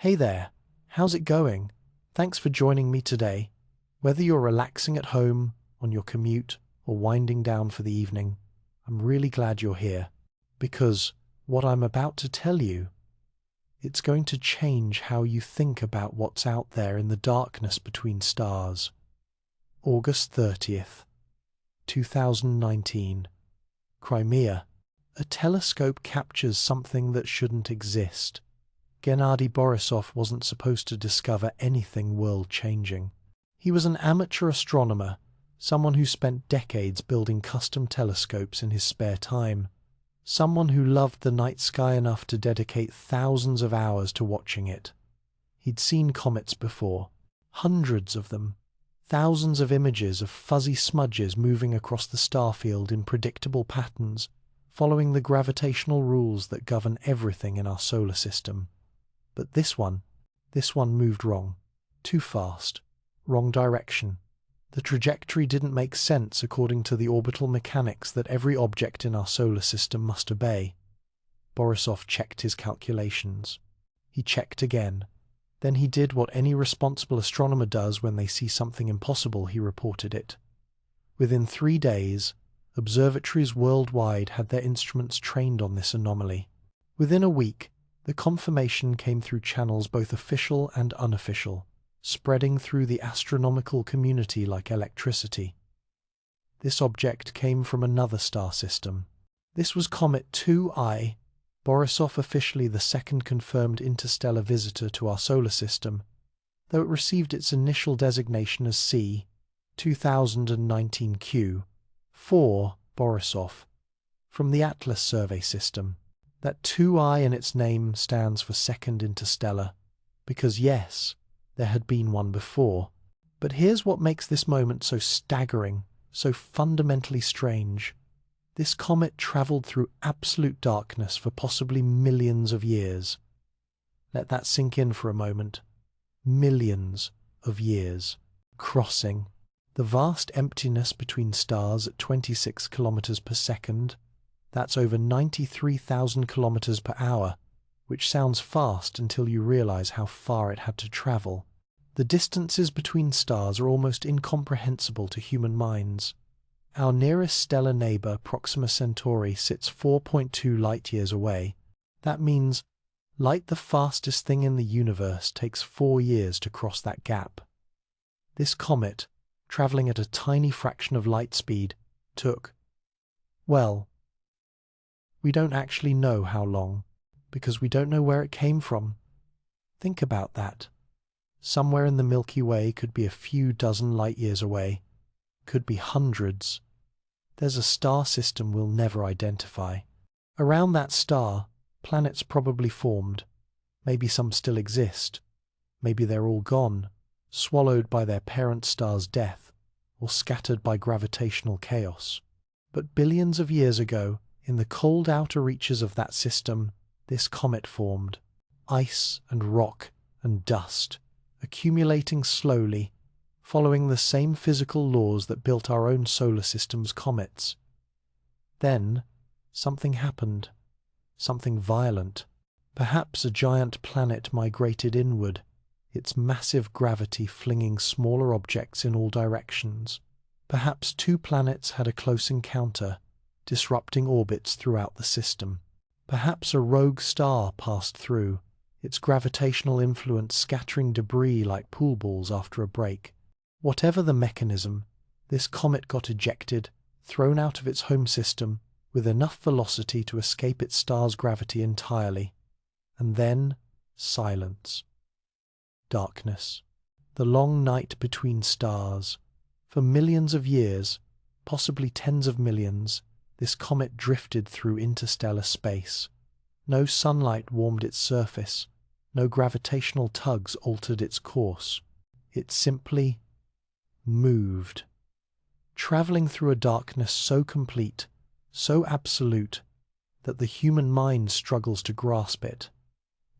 Hey there, how's it going? Thanks for joining me today. Whether you're relaxing at home, on your commute, or winding down for the evening, I'm really glad you're here. Because what I'm about to tell you, it's going to change how you think about what's out there in the darkness between stars. August 30th, 2019. Crimea. A telescope captures something that shouldn't exist. Gennady Borisov wasn't supposed to discover anything world-changing. He was an amateur astronomer, someone who spent decades building custom telescopes in his spare time, someone who loved the night sky enough to dedicate thousands of hours to watching it. He'd seen comets before, hundreds of them, thousands of images of fuzzy smudges moving across the starfield in predictable patterns, following the gravitational rules that govern everything in our solar system. But this one moved wrong. Too fast. Wrong direction. The trajectory didn't make sense according to the orbital mechanics that every object in our solar system must obey. Borisov checked his calculations. He checked again. Then he did what any responsible astronomer does when they see something impossible. He reported it. Within 3 days, observatories worldwide had their instruments trained on this anomaly. Within a week, the confirmation came through channels both official and unofficial, spreading through the astronomical community like electricity. This object came from another star system. This was Comet 2I, Borisov officially the second confirmed interstellar visitor to our solar system, though it received its initial designation as C, 2019Q, 4 Borisov, from the Atlas survey system. That 2I in its name stands for Second Interstellar, because yes, there had been one before. But here's what makes this moment so staggering, so fundamentally strange. This comet travelled through absolute darkness for possibly millions of years. Let that sink in for a moment. Millions of years. Crossing the vast emptiness between stars at 26 kilometers per second. That's over 93,000 kilometers per hour, which sounds fast until you realize how far it had to travel. The distances between stars are almost incomprehensible to human minds. Our nearest stellar neighbor, Proxima Centauri, sits 4.2 light-years away. That means light, the fastest thing in the universe, takes 4 years to cross that gap. This comet, traveling at a tiny fraction of light speed, took, well, we don't actually know how long, because we don't know where it came from. Think about that. Somewhere in the Milky Way could be a few dozen light-years away, could be hundreds. There's a star system we'll never identify. Around that star, planets probably formed. Maybe some still exist. Maybe they're all gone, swallowed by their parent star's death, or scattered by gravitational chaos. But billions of years ago, in the cold outer reaches of that system, this comet formed. Ice and rock and dust, accumulating slowly, following the same physical laws that built our own solar system's comets. Then, something happened. Something violent. Perhaps a giant planet migrated inward, its massive gravity flinging smaller objects in all directions. Perhaps 2 planets had a close encounter, disrupting orbits throughout the system. Perhaps a rogue star passed through, its gravitational influence scattering debris like pool balls after a break. Whatever the mechanism, this comet got ejected, thrown out of its home system, with enough velocity to escape its star's gravity entirely. And then, silence. Darkness. The long night between stars. For millions of years, possibly tens of millions, this comet drifted through interstellar space. No sunlight warmed its surface. No gravitational tugs altered its course. It simply moved, traveling through a darkness so complete, so absolute, that the human mind struggles to grasp it.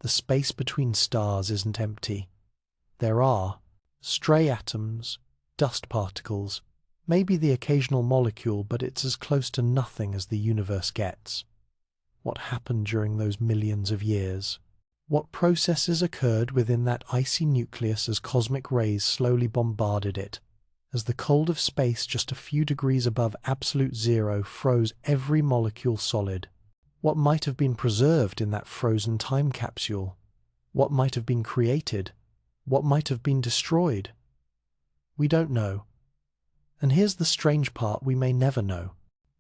The space between stars isn't empty. There are stray atoms, dust particles, maybe the occasional molecule, but it's as close to nothing as the universe gets. What happened during those millions of years? What processes occurred within that icy nucleus as cosmic rays slowly bombarded it, as the cold of space just a few degrees above absolute zero froze every molecule solid? What might have been preserved in that frozen time capsule? What might have been created? What might have been destroyed? We don't know. And here's the strange part: we may never know.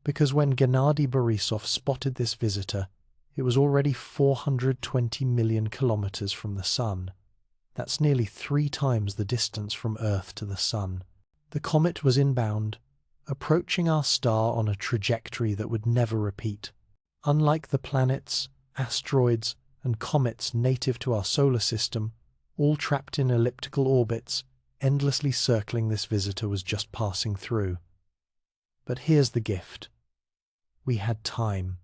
Because when Gennady Borisov spotted this visitor, it was already 420 million kilometers from the Sun. That's nearly 3 times the distance from Earth to the Sun. The comet was inbound, approaching our star on a trajectory that would never repeat. Unlike the planets, asteroids, and comets native to our solar system, all trapped in elliptical orbits, endlessly circling, this visitor was just passing through. But here's the gift. We had time.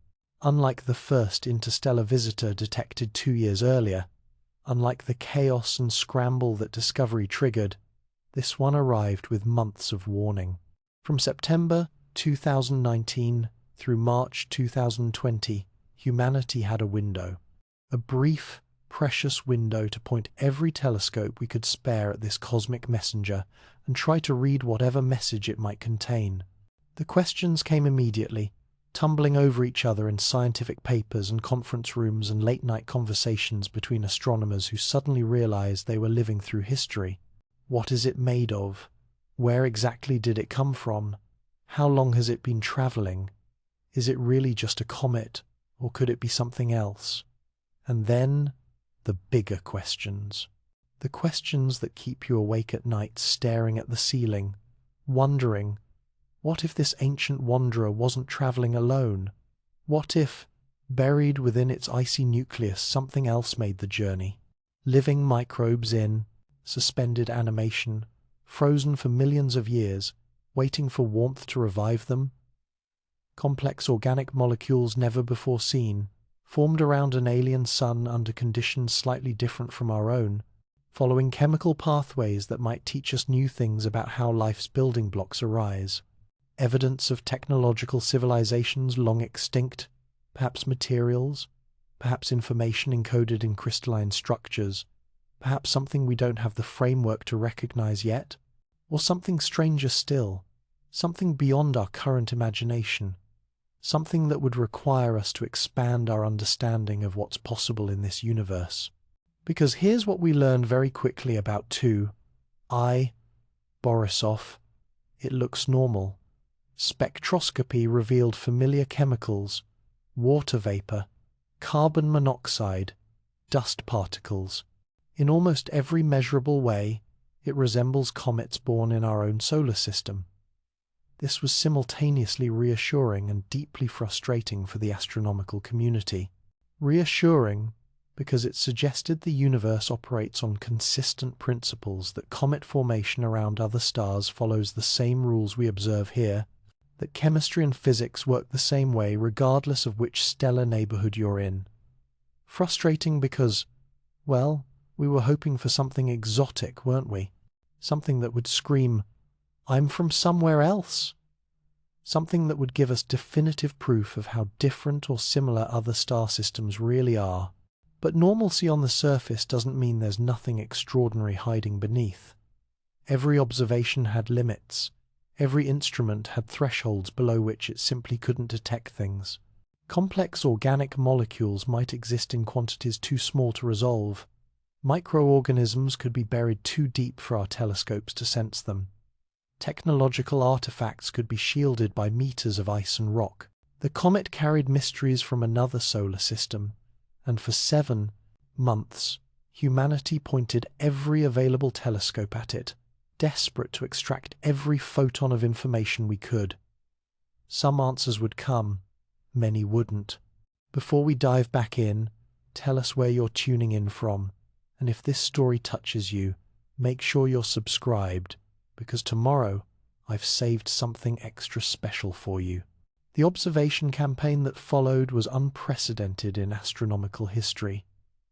Unlike the first interstellar visitor detected 2 years earlier, unlike the chaos and scramble that Discovery triggered, this one arrived with months of warning. From September 2019 through March 2020, humanity had a window. A brief, precious window to point every telescope we could spare at this cosmic messenger and try to read whatever message it might contain. The questions came immediately, tumbling over each other in scientific papers and conference rooms and late-night conversations between astronomers who suddenly realized they were living through history. What is it made of? Where exactly did it come from? How long has it been traveling? Is it really just a comet, or could it be something else? And then, the bigger questions. The questions that keep you awake at night staring at the ceiling, wondering, what if this ancient wanderer wasn't traveling alone? What if, buried within its icy nucleus, something else made the journey? Living microbes in suspended animation, frozen for millions of years, waiting for warmth to revive them? Complex organic molecules never before seen, formed around an alien sun under conditions slightly different from our own, following chemical pathways that might teach us new things about how life's building blocks arise. Evidence of technological civilizations long extinct, perhaps materials, perhaps information encoded in crystalline structures, perhaps something we don't have the framework to recognize yet, or something stranger still, something beyond our current imagination, something that would require us to expand our understanding of what's possible in this universe. Because here's what we learned very quickly about 2I, Borisov. It looks normal. Spectroscopy revealed familiar chemicals, water vapor, carbon monoxide, dust particles. In almost every measurable way, it resembles comets born in our own solar system. This was simultaneously reassuring and deeply frustrating for the astronomical community. Reassuring because it suggested the universe operates on consistent principles, that comet formation around other stars follows the same rules we observe here, that chemistry and physics work the same way regardless of which stellar neighborhood you're in. Frustrating because, well, we were hoping for something exotic, weren't we? Something that would scream, "I'm from somewhere else." Something that would give us definitive proof of how different or similar other star systems really are. But normalcy on the surface doesn't mean there's nothing extraordinary hiding beneath. Every observation had limits. Every instrument had thresholds below which it simply couldn't detect things. Complex organic molecules might exist in quantities too small to resolve. Microorganisms could be buried too deep for our telescopes to sense them. Technological artifacts could be shielded by meters of ice and rock. The comet carried mysteries from another solar system, and for 7 months, humanity pointed every available telescope at it, desperate to extract every photon of information we could. Some answers would come, many wouldn't. Before we dive back in, tell us where you're tuning in from, and if this story touches you, make sure you're subscribed, because tomorrow I've saved something extra special for you. The observation campaign that followed was unprecedented in astronomical history.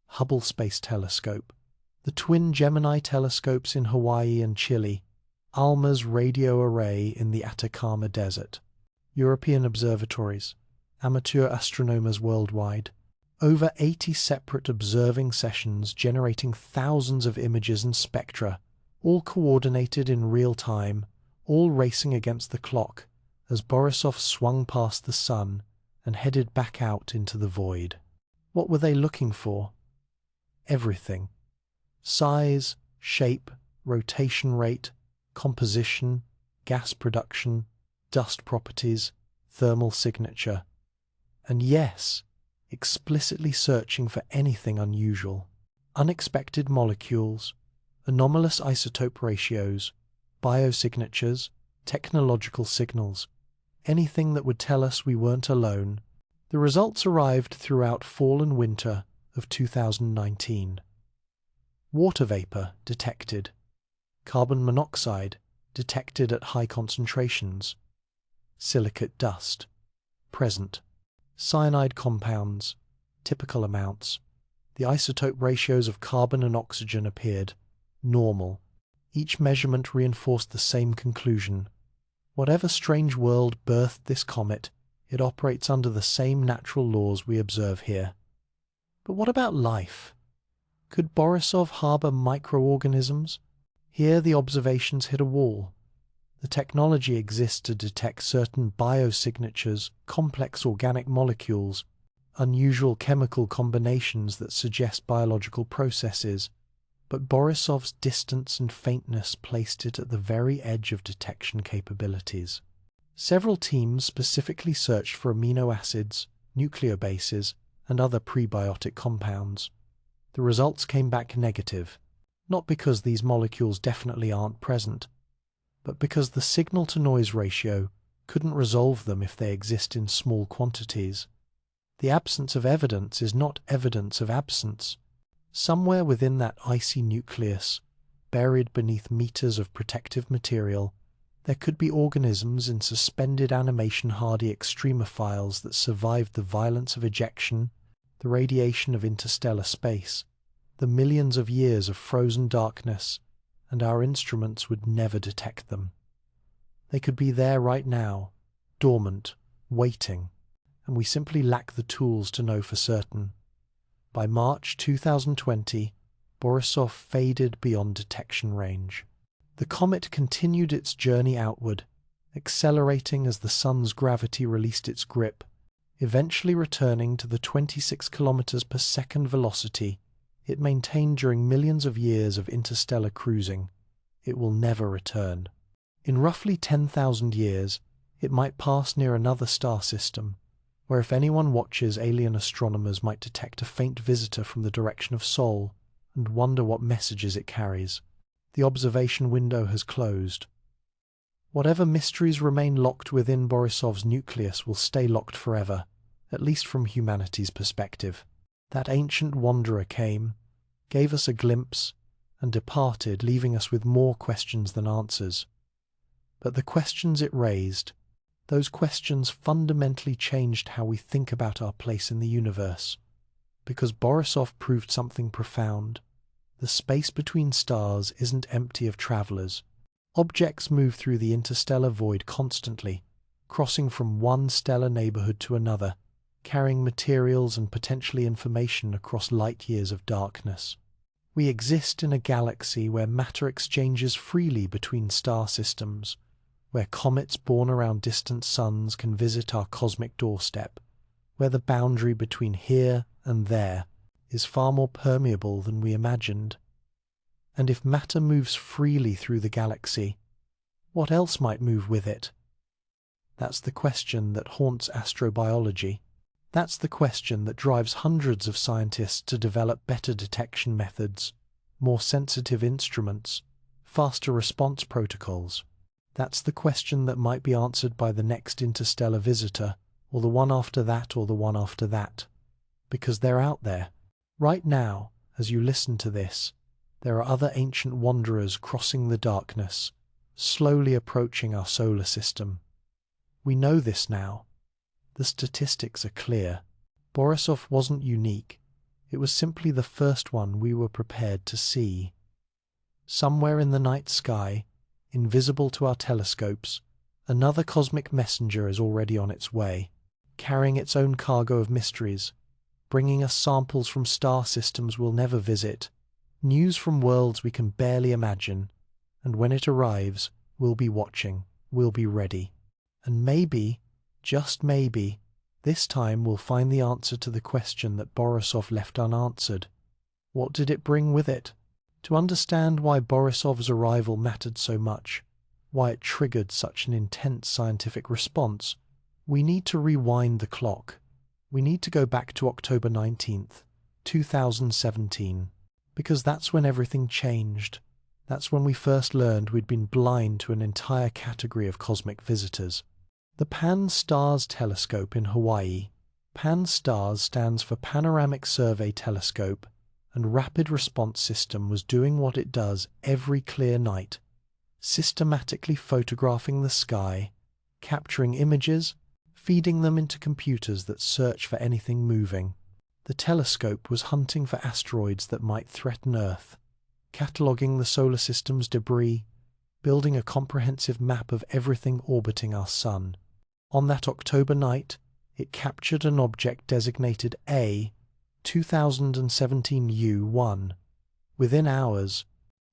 Hubble Space Telescope, the twin Gemini telescopes in Hawaii and Chile, ALMA's radio array in the Atacama Desert, European observatories, amateur astronomers worldwide, Over 80 separate observing sessions generating thousands of images and spectra, all coordinated in real time, all racing against the clock as Borisov swung past the sun and headed back out into the void. What were they looking for? Everything. Size, shape, rotation rate, composition, gas production, dust properties, thermal signature. And yes, explicitly searching for anything unusual. Unexpected molecules, anomalous isotope ratios, biosignatures, technological signals, anything that would tell us we weren't alone. The results arrived throughout fall and winter of 2019. Water vapor detected. Carbon monoxide detected at high concentrations. Silicate dust present. Cyanide compounds, typical amounts. The isotope ratios of carbon and oxygen appeared normal. Each measurement reinforced the same conclusion. Whatever strange world birthed this comet, it operates under the same natural laws we observe here. But what about life? Could Borisov harbor microorganisms? Here the observations hit a wall. The technology exists to detect certain biosignatures, complex organic molecules, unusual chemical combinations that suggest biological processes, but Borisov's distance and faintness placed it at the very edge of detection capabilities. Several teams specifically searched for amino acids, nucleobases, and other prebiotic compounds. The results came back negative, not because these molecules definitely aren't present, but because the signal-to-noise ratio couldn't resolve them if they exist in small quantities. The absence of evidence is not evidence of absence. Somewhere within that icy nucleus, buried beneath meters of protective material, there could be organisms in suspended animation-hardy extremophiles that survived the violence of ejection, the radiation of interstellar space, the millions of years of frozen darkness, and our instruments would never detect them. They could be there right now, dormant, waiting, and we simply lack the tools to know for certain. By March 2020, Borisov faded beyond detection range. The comet continued its journey outward, accelerating as the sun's gravity released its grip, eventually returning to the 26 kilometers per second velocity it maintained during millions of years of interstellar cruising. It will never return. In roughly 10,000 years, it might pass near another star system, where if anyone watches, alien astronomers might detect a faint visitor from the direction of Sol and wonder what messages it carries. The observation window has closed. Whatever mysteries remain locked within Borisov's nucleus will stay locked forever, at least from humanity's perspective. That ancient wanderer came, gave us a glimpse, and departed, leaving us with more questions than answers. But the questions it raised, those questions fundamentally changed how we think about our place in the universe. Because Borisov proved something profound. The space between stars isn't empty of travelers. Objects move through the interstellar void constantly, crossing from one stellar neighborhood to another, carrying materials and potentially information across light years of darkness. We exist in a galaxy where matter exchanges freely between star systems, where comets born around distant suns can visit our cosmic doorstep, where the boundary between here and there is far more permeable than we imagined. And if matter moves freely through the galaxy, what else might move with it? That's the question that haunts astrobiology. That's the question that drives hundreds of scientists to develop better detection methods, more sensitive instruments, faster response protocols. That's the question that might be answered by the next interstellar visitor, or the one after that, or the one after that. Because they're out there. Right now, as you listen to this, there are other ancient wanderers crossing the darkness, slowly approaching our solar system. We know this now. The statistics are clear. Borisov wasn't unique. It was simply the first one we were prepared to see. Somewhere in the night sky, invisible to our telescopes, another cosmic messenger is already on its way, carrying its own cargo of mysteries, bringing us samples from star systems we'll never visit, news from worlds we can barely imagine, and when it arrives, we'll be watching, we'll be ready. And maybe, just maybe, this time we'll find the answer to the question that Borisov left unanswered. What did it bring with it? To understand why Borisov's arrival mattered so much, why it triggered such an intense scientific response, we need to rewind the clock. We need to go back to October 19th, 2017, because that's when everything changed. That's when we first learned we'd been blind to an entire category of cosmic visitors. The Pan-STARRS telescope in Hawaii. Pan-STARRS stands for Panoramic Survey Telescope, and Rapid Response System was doing what it does every clear night, systematically photographing the sky, capturing images, feeding them into computers that search for anything moving. The telescope was hunting for asteroids that might threaten Earth, cataloguing the solar system's debris, building a comprehensive map of everything orbiting our sun. On that October night, it captured an object designated A 2017 U1. Within hours,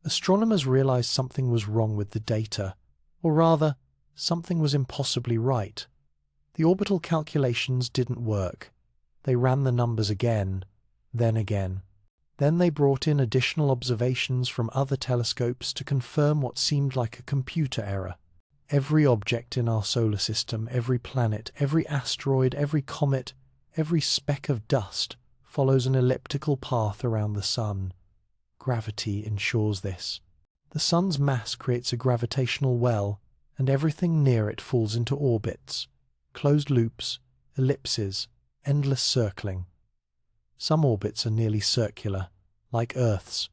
astronomers realized something was wrong with the data, or rather, something was impossibly right. The orbital calculations didn't work. They ran the numbers again, then again. Then they brought in additional observations from other telescopes to confirm what seemed like a computer error. Every object in our solar system, every planet, every asteroid, every comet, every speck of dust follows an elliptical path around the sun. Gravity ensures this. The sun's mass creates a gravitational well, and everything near it falls into orbits, closed loops, ellipses, endless circling. Some orbits are nearly circular, like Earth's.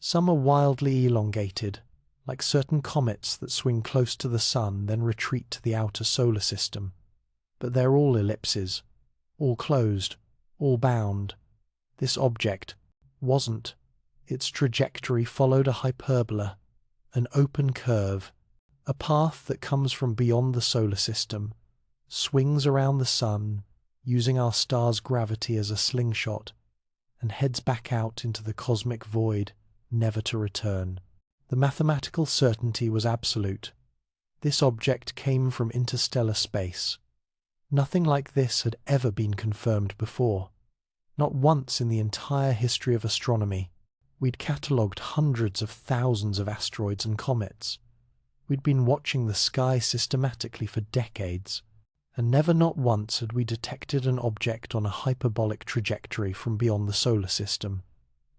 Some are wildly elongated, like certain comets that swing close to the sun then retreat to the outer solar system. But they're all ellipses, all closed, all bound. This object wasn't. Its trajectory followed a hyperbola, an open curve, a path that comes from beyond the solar system, swings around the sun, using our star's gravity as a slingshot, and heads back out into the cosmic void, never to return. The mathematical certainty was absolute. This object came from interstellar space. Nothing like this had ever been confirmed before. Not once in the entire history of astronomy. We'd catalogued hundreds of thousands of asteroids and comets. We'd been watching the sky systematically for decades, and never not once had we detected an object on a hyperbolic trajectory from beyond the solar system.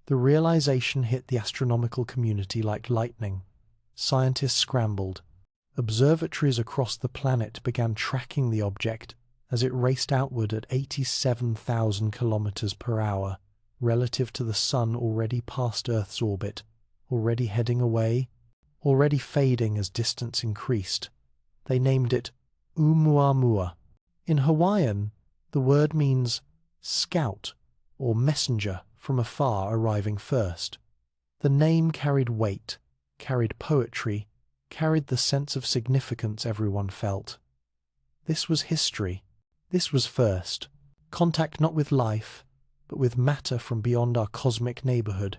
The realization hit the astronomical community like lightning. Scientists scrambled. Observatories across the planet began tracking the object as it raced outward at 87,000 kilometers per hour, relative to the sun already past Earth's orbit, already heading away, already fading as distance increased. They named it Oumuamua. In Hawaiian, the word means scout or messenger from afar arriving first. The name carried weight, carried poetry, carried the sense of significance everyone felt. This was history. This was first. Contact not with life, but with matter from beyond our cosmic neighborhood,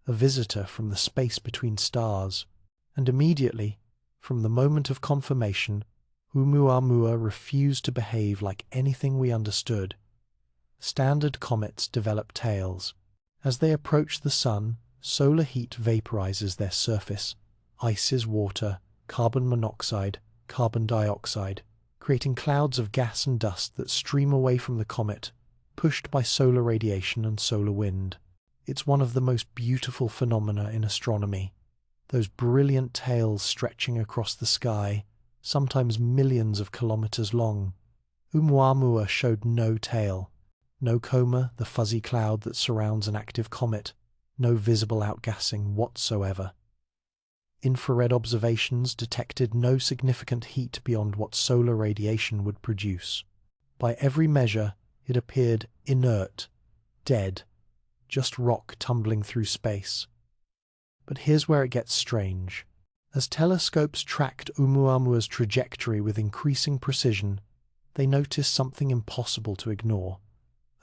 a visitor from the space between stars. And immediately, from the moment of confirmation, Oumuamua refused to behave like anything we understood. Standard comets develop tails. As they approach the sun, solar heat vaporizes their surface, ices water, carbon monoxide, carbon dioxide, creating clouds of gas and dust that stream away from the comet, pushed by solar radiation and solar wind. It's one of the most beautiful phenomena in astronomy. Those brilliant tails stretching across the sky, sometimes millions of kilometers long. Oumuamua showed no tail, no coma, the fuzzy cloud that surrounds an active comet, no visible outgassing whatsoever. Infrared observations detected no significant heat beyond what solar radiation would produce. By every measure, it appeared inert, dead, just rock tumbling through space. But here's where it gets strange. As telescopes tracked Oumuamua's trajectory with increasing precision, they noticed something impossible to ignore.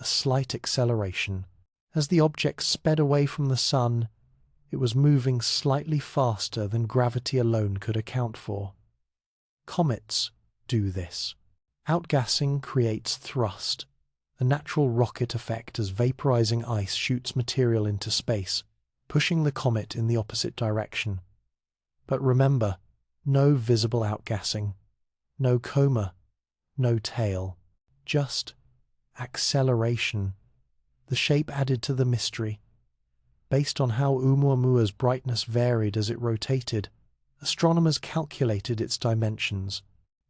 a slight acceleration. As the object sped away from the sun, it was moving slightly faster than gravity alone could account for. Comets do this. Outgassing creates thrust, a natural rocket effect as vaporizing ice shoots material into space, pushing the comet in the opposite direction. But remember, no visible outgassing, no coma, no tail, just acceleration. The shape added to the mystery. Based on how Oumuamua's brightness varied as it rotated, astronomers calculated its dimensions.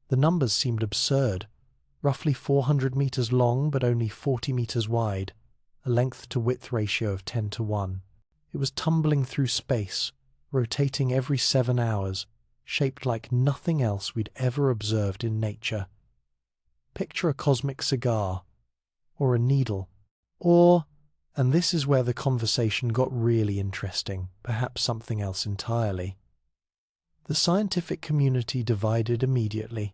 The numbers seemed absurd, roughly 400 meters long but only 40 meters wide, a length-to-width ratio of 10:1. It was tumbling through space, rotating every 7 hours, shaped like nothing else we'd ever observed in nature. Picture a cosmic cigar, or a needle, or, and this is where the conversation got really interesting, perhaps something else entirely. The scientific community divided immediately.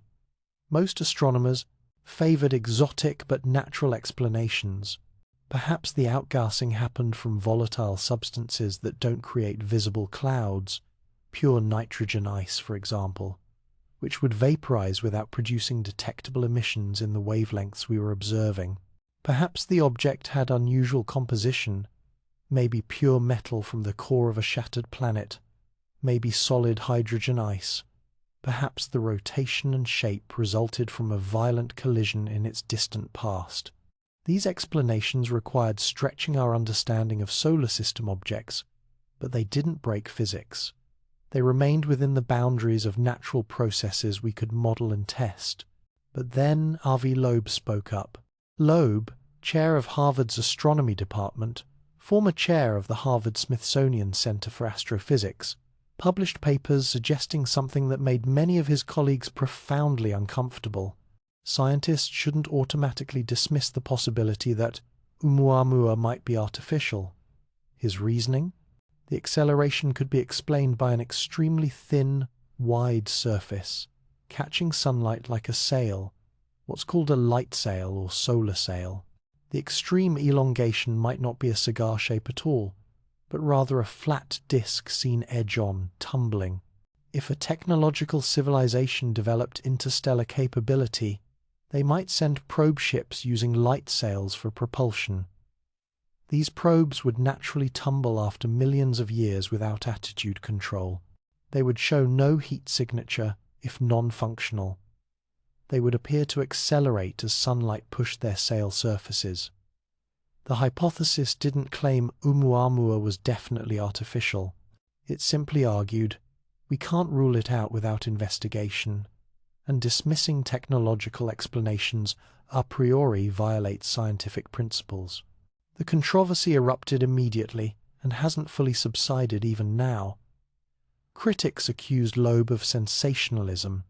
Most astronomers favored exotic but natural explanations. Perhaps the outgassing happened from volatile substances that don't create visible clouds, pure nitrogen ice, for example, which would vaporize without producing detectable emissions in the wavelengths we were observing. Perhaps the object had unusual composition, maybe pure metal from the core of a shattered planet, maybe solid hydrogen ice. Perhaps the rotation and shape resulted from a violent collision in its distant past. These explanations required stretching our understanding of solar system objects, but they didn't break physics. They remained within the boundaries of natural processes we could model and test. But then Avi Loeb spoke up. Loeb, chair of Harvard's astronomy department, former chair of the Harvard-Smithsonian Center for Astrophysics, published papers suggesting something that made many of his colleagues profoundly uncomfortable. Scientists shouldn't automatically dismiss the possibility that Oumuamua might be artificial. His reasoning? The acceleration could be explained by an extremely thin, wide surface, catching sunlight like a sail, what's called a light sail or solar sail. The extreme elongation might not be a cigar shape at all, but rather a flat disk seen edge-on, tumbling. If a technological civilization developed interstellar capability, they might send probe ships using light sails for propulsion. These probes would naturally tumble after millions of years without attitude control. They would show no heat signature, if non-functional. They would appear to accelerate as sunlight pushed their sail surfaces. The hypothesis didn't claim Oumuamua was definitely artificial. It simply argued, we can't rule it out without investigation, and dismissing technological explanations a priori violates scientific principles. The controversy erupted immediately and hasn't fully subsided even now. Critics accused Loeb of sensationalism,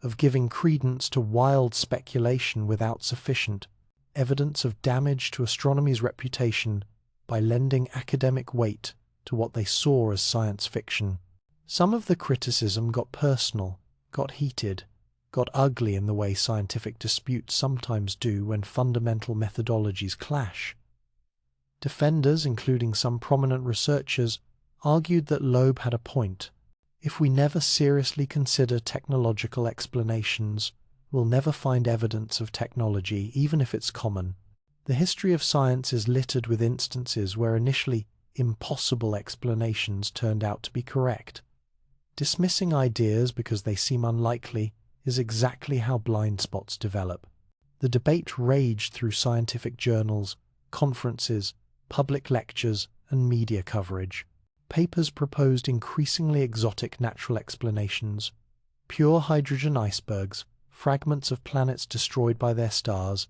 of giving credence to wild speculation without sufficient evidence of damage to astronomy's reputation by lending academic weight to what they saw as science fiction. Some of the criticism got personal, got heated, got ugly in the way scientific disputes sometimes do when fundamental methodologies clash. Defenders, including some prominent researchers, argued that Loeb had a point. If we never seriously consider technological explanations, we'll never find evidence of technology, even if it's common. The history of science is littered with instances where initially impossible explanations turned out to be correct. Dismissing ideas because they seem unlikely is exactly how blind spots develop. The debate raged through scientific journals, conferences, public lectures, and media coverage. Papers proposed increasingly exotic natural explanations, pure hydrogen icebergs, fragments of planets destroyed by their stars,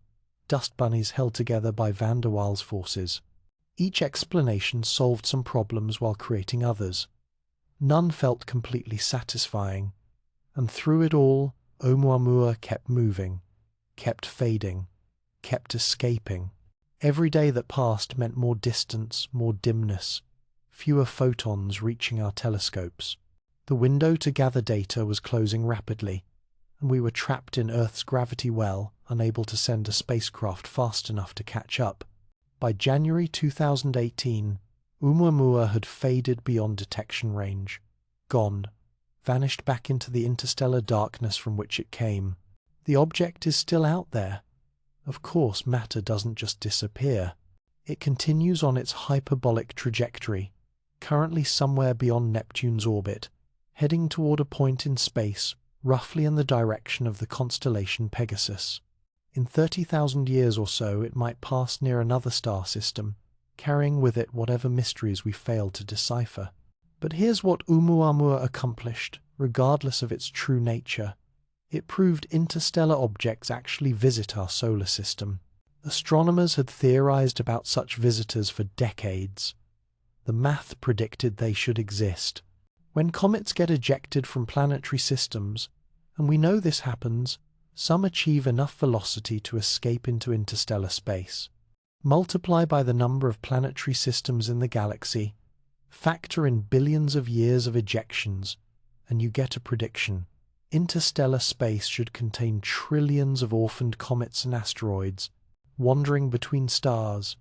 dust bunnies held together by van der Waals forces. Each explanation solved some problems while creating others. None felt completely satisfying, and through it all, Oumuamua kept moving, kept fading, kept escaping. Every day that passed meant more distance, more dimness, fewer photons reaching our telescopes. The window to gather data was closing rapidly, and we were trapped in Earth's gravity well, unable to send a spacecraft fast enough to catch up. By January 2018, Oumuamua had faded beyond detection range, gone, vanished back into the interstellar darkness from which it came. The object is still out there. Of course, matter doesn't just disappear. It continues on its hyperbolic trajectory, currently somewhere beyond Neptune's orbit, heading toward a point in space roughly in the direction of the constellation Pegasus. In 30,000 years or so, it might pass near another star system, carrying with it whatever mysteries we failed to decipher. But here's what Oumuamua accomplished, regardless of its true nature. It proved interstellar objects actually visit our solar system. Astronomers had theorized about such visitors for decades. The math predicted they should exist. When comets get ejected from planetary systems, and we know this happens, some achieve enough velocity to escape into interstellar space. Multiply by the number of planetary systems in the galaxy, factor in billions of years of ejections, and you get a prediction. Interstellar space should contain trillions of orphaned comets and asteroids, wandering between stars.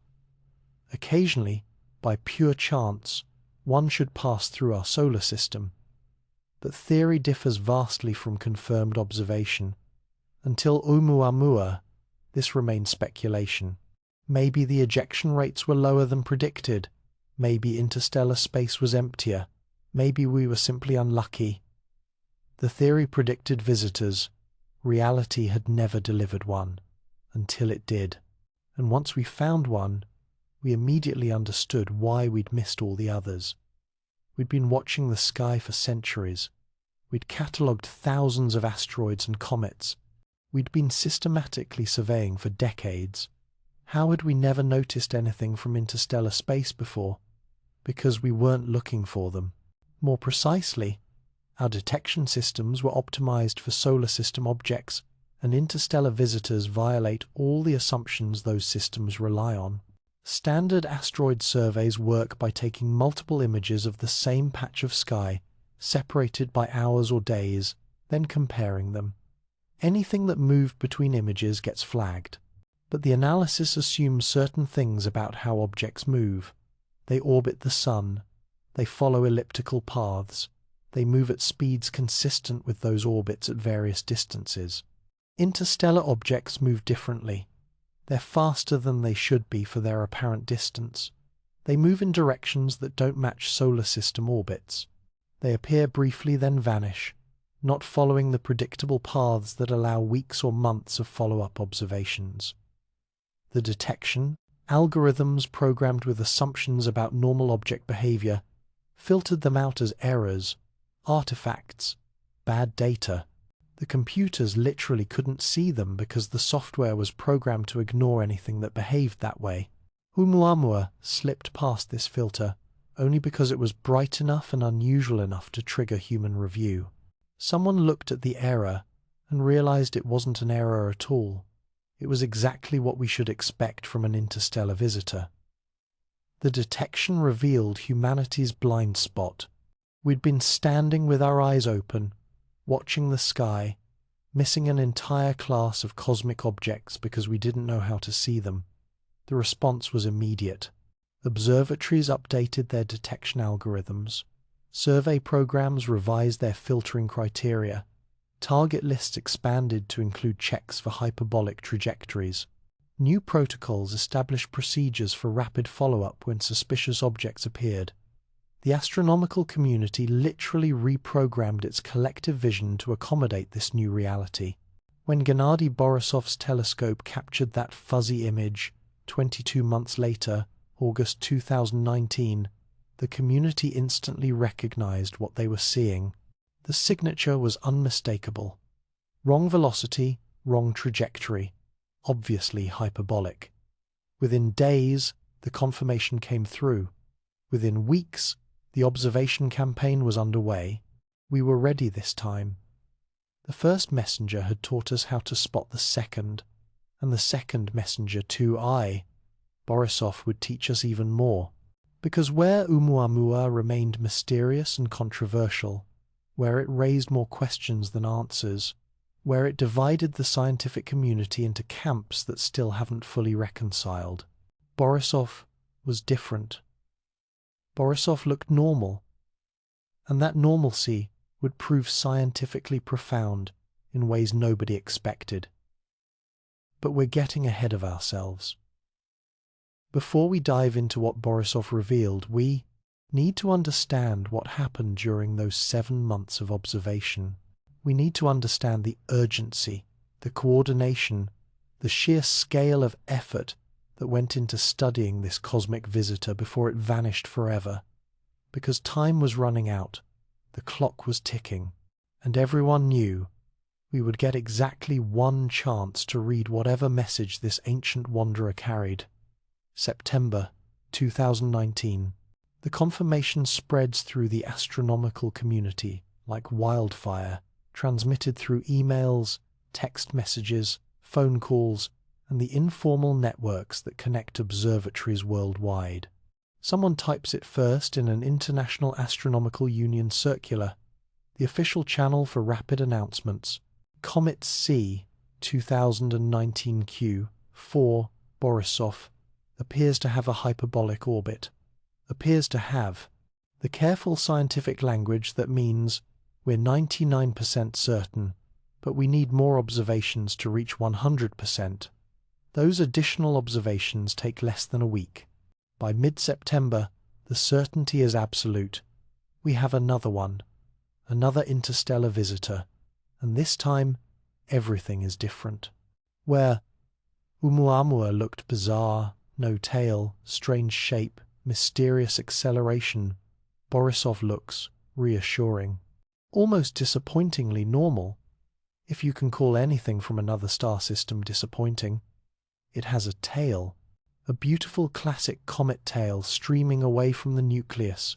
Occasionally, by pure chance, one should pass through our solar system. But theory differs vastly from confirmed observation. Until Oumuamua, this remained speculation. Maybe the ejection rates were lower than predicted. Maybe interstellar space was emptier. Maybe we were simply unlucky. The theory predicted visitors. Reality had never delivered one, until it did. And once we found one, we immediately understood why we'd missed all the others. We'd been watching the sky for centuries. We'd catalogued thousands of asteroids and comets. We'd been systematically surveying for decades. How had we never noticed anything from interstellar space before? Because we weren't looking for them. More precisely, our detection systems were optimized for solar system objects, and interstellar visitors violate all the assumptions those systems rely on. Standard asteroid surveys work by taking multiple images of the same patch of sky, separated by hours or days, then comparing them. Anything that moved between images gets flagged. But the analysis assumes certain things about how objects move. They orbit the sun. They follow elliptical paths. They move at speeds consistent with those orbits at various distances. Interstellar objects move differently. They're faster than they should be for their apparent distance. They move in directions that don't match solar system orbits. They appear briefly then vanish, not following the predictable paths that allow weeks or months of follow-up observations. The detection, algorithms programmed with assumptions about normal object behavior, filtered them out as errors, artifacts, bad data. The computers literally couldn't see them because the software was programmed to ignore anything that behaved that way. Oumuamua slipped past this filter only because it was bright enough and unusual enough to trigger human review. Someone looked at the error and realized it wasn't an error at all. It was exactly what we should expect from an interstellar visitor. The detection revealed humanity's blind spot. We'd been standing with our eyes open, watching the sky, missing an entire class of cosmic objects because we didn't know how to see them. The response was immediate. Observatories updated their detection algorithms. Survey programs revised their filtering criteria. Target lists expanded to include checks for hyperbolic trajectories. New protocols established procedures for rapid follow-up when suspicious objects appeared. The astronomical community literally reprogrammed its collective vision to accommodate this new reality. When Gennady Borisov's telescope captured that fuzzy image, 22 months later, August 2019, the community instantly recognized what they were seeing. The signature was unmistakable. Wrong velocity, wrong trajectory, obviously hyperbolic. Within days, the confirmation came through. Within weeks, the observation campaign was underway. We were ready this time. The first messenger had taught us how to spot the second, and the second messenger, 2I, Borisov, would teach us even more. Because where Oumuamua remained mysterious and controversial, where it raised more questions than answers, where it divided the scientific community into camps that still haven't fully reconciled. Borisov was different. Borisov looked normal, and that normalcy would prove scientifically profound in ways nobody expected. But we're getting ahead of ourselves. Before we dive into what Borisov revealed, we need to understand what happened during those 7 months of observation. We need to understand the urgency, the coordination, the sheer scale of effort that went into studying this cosmic visitor before it vanished forever. Because time was running out, the clock was ticking, and everyone knew we would get exactly one chance to read whatever message this ancient wanderer carried. September 2019. The confirmation spreads through the astronomical community like wildfire, transmitted through emails, text messages, phone calls, and the informal networks that connect observatories worldwide. Someone types it first in an International Astronomical Union circular, the official channel for rapid announcements. Comet C 2019 Q4 Borisov appears to have a hyperbolic orbit. Appears to have. The careful scientific language that means we're 99% certain, but we need more observations to reach 100%. Those additional observations take less than a week. By mid-September, the certainty is absolute. We have another one, another interstellar visitor, and this time, everything is different. Where Oumuamua looked bizarre, no tail, strange shape, mysterious acceleration, Borisov looks reassuring, almost disappointingly normal, if you can call anything from another star system disappointing. It has a tail, a beautiful classic comet tail streaming away from the nucleus,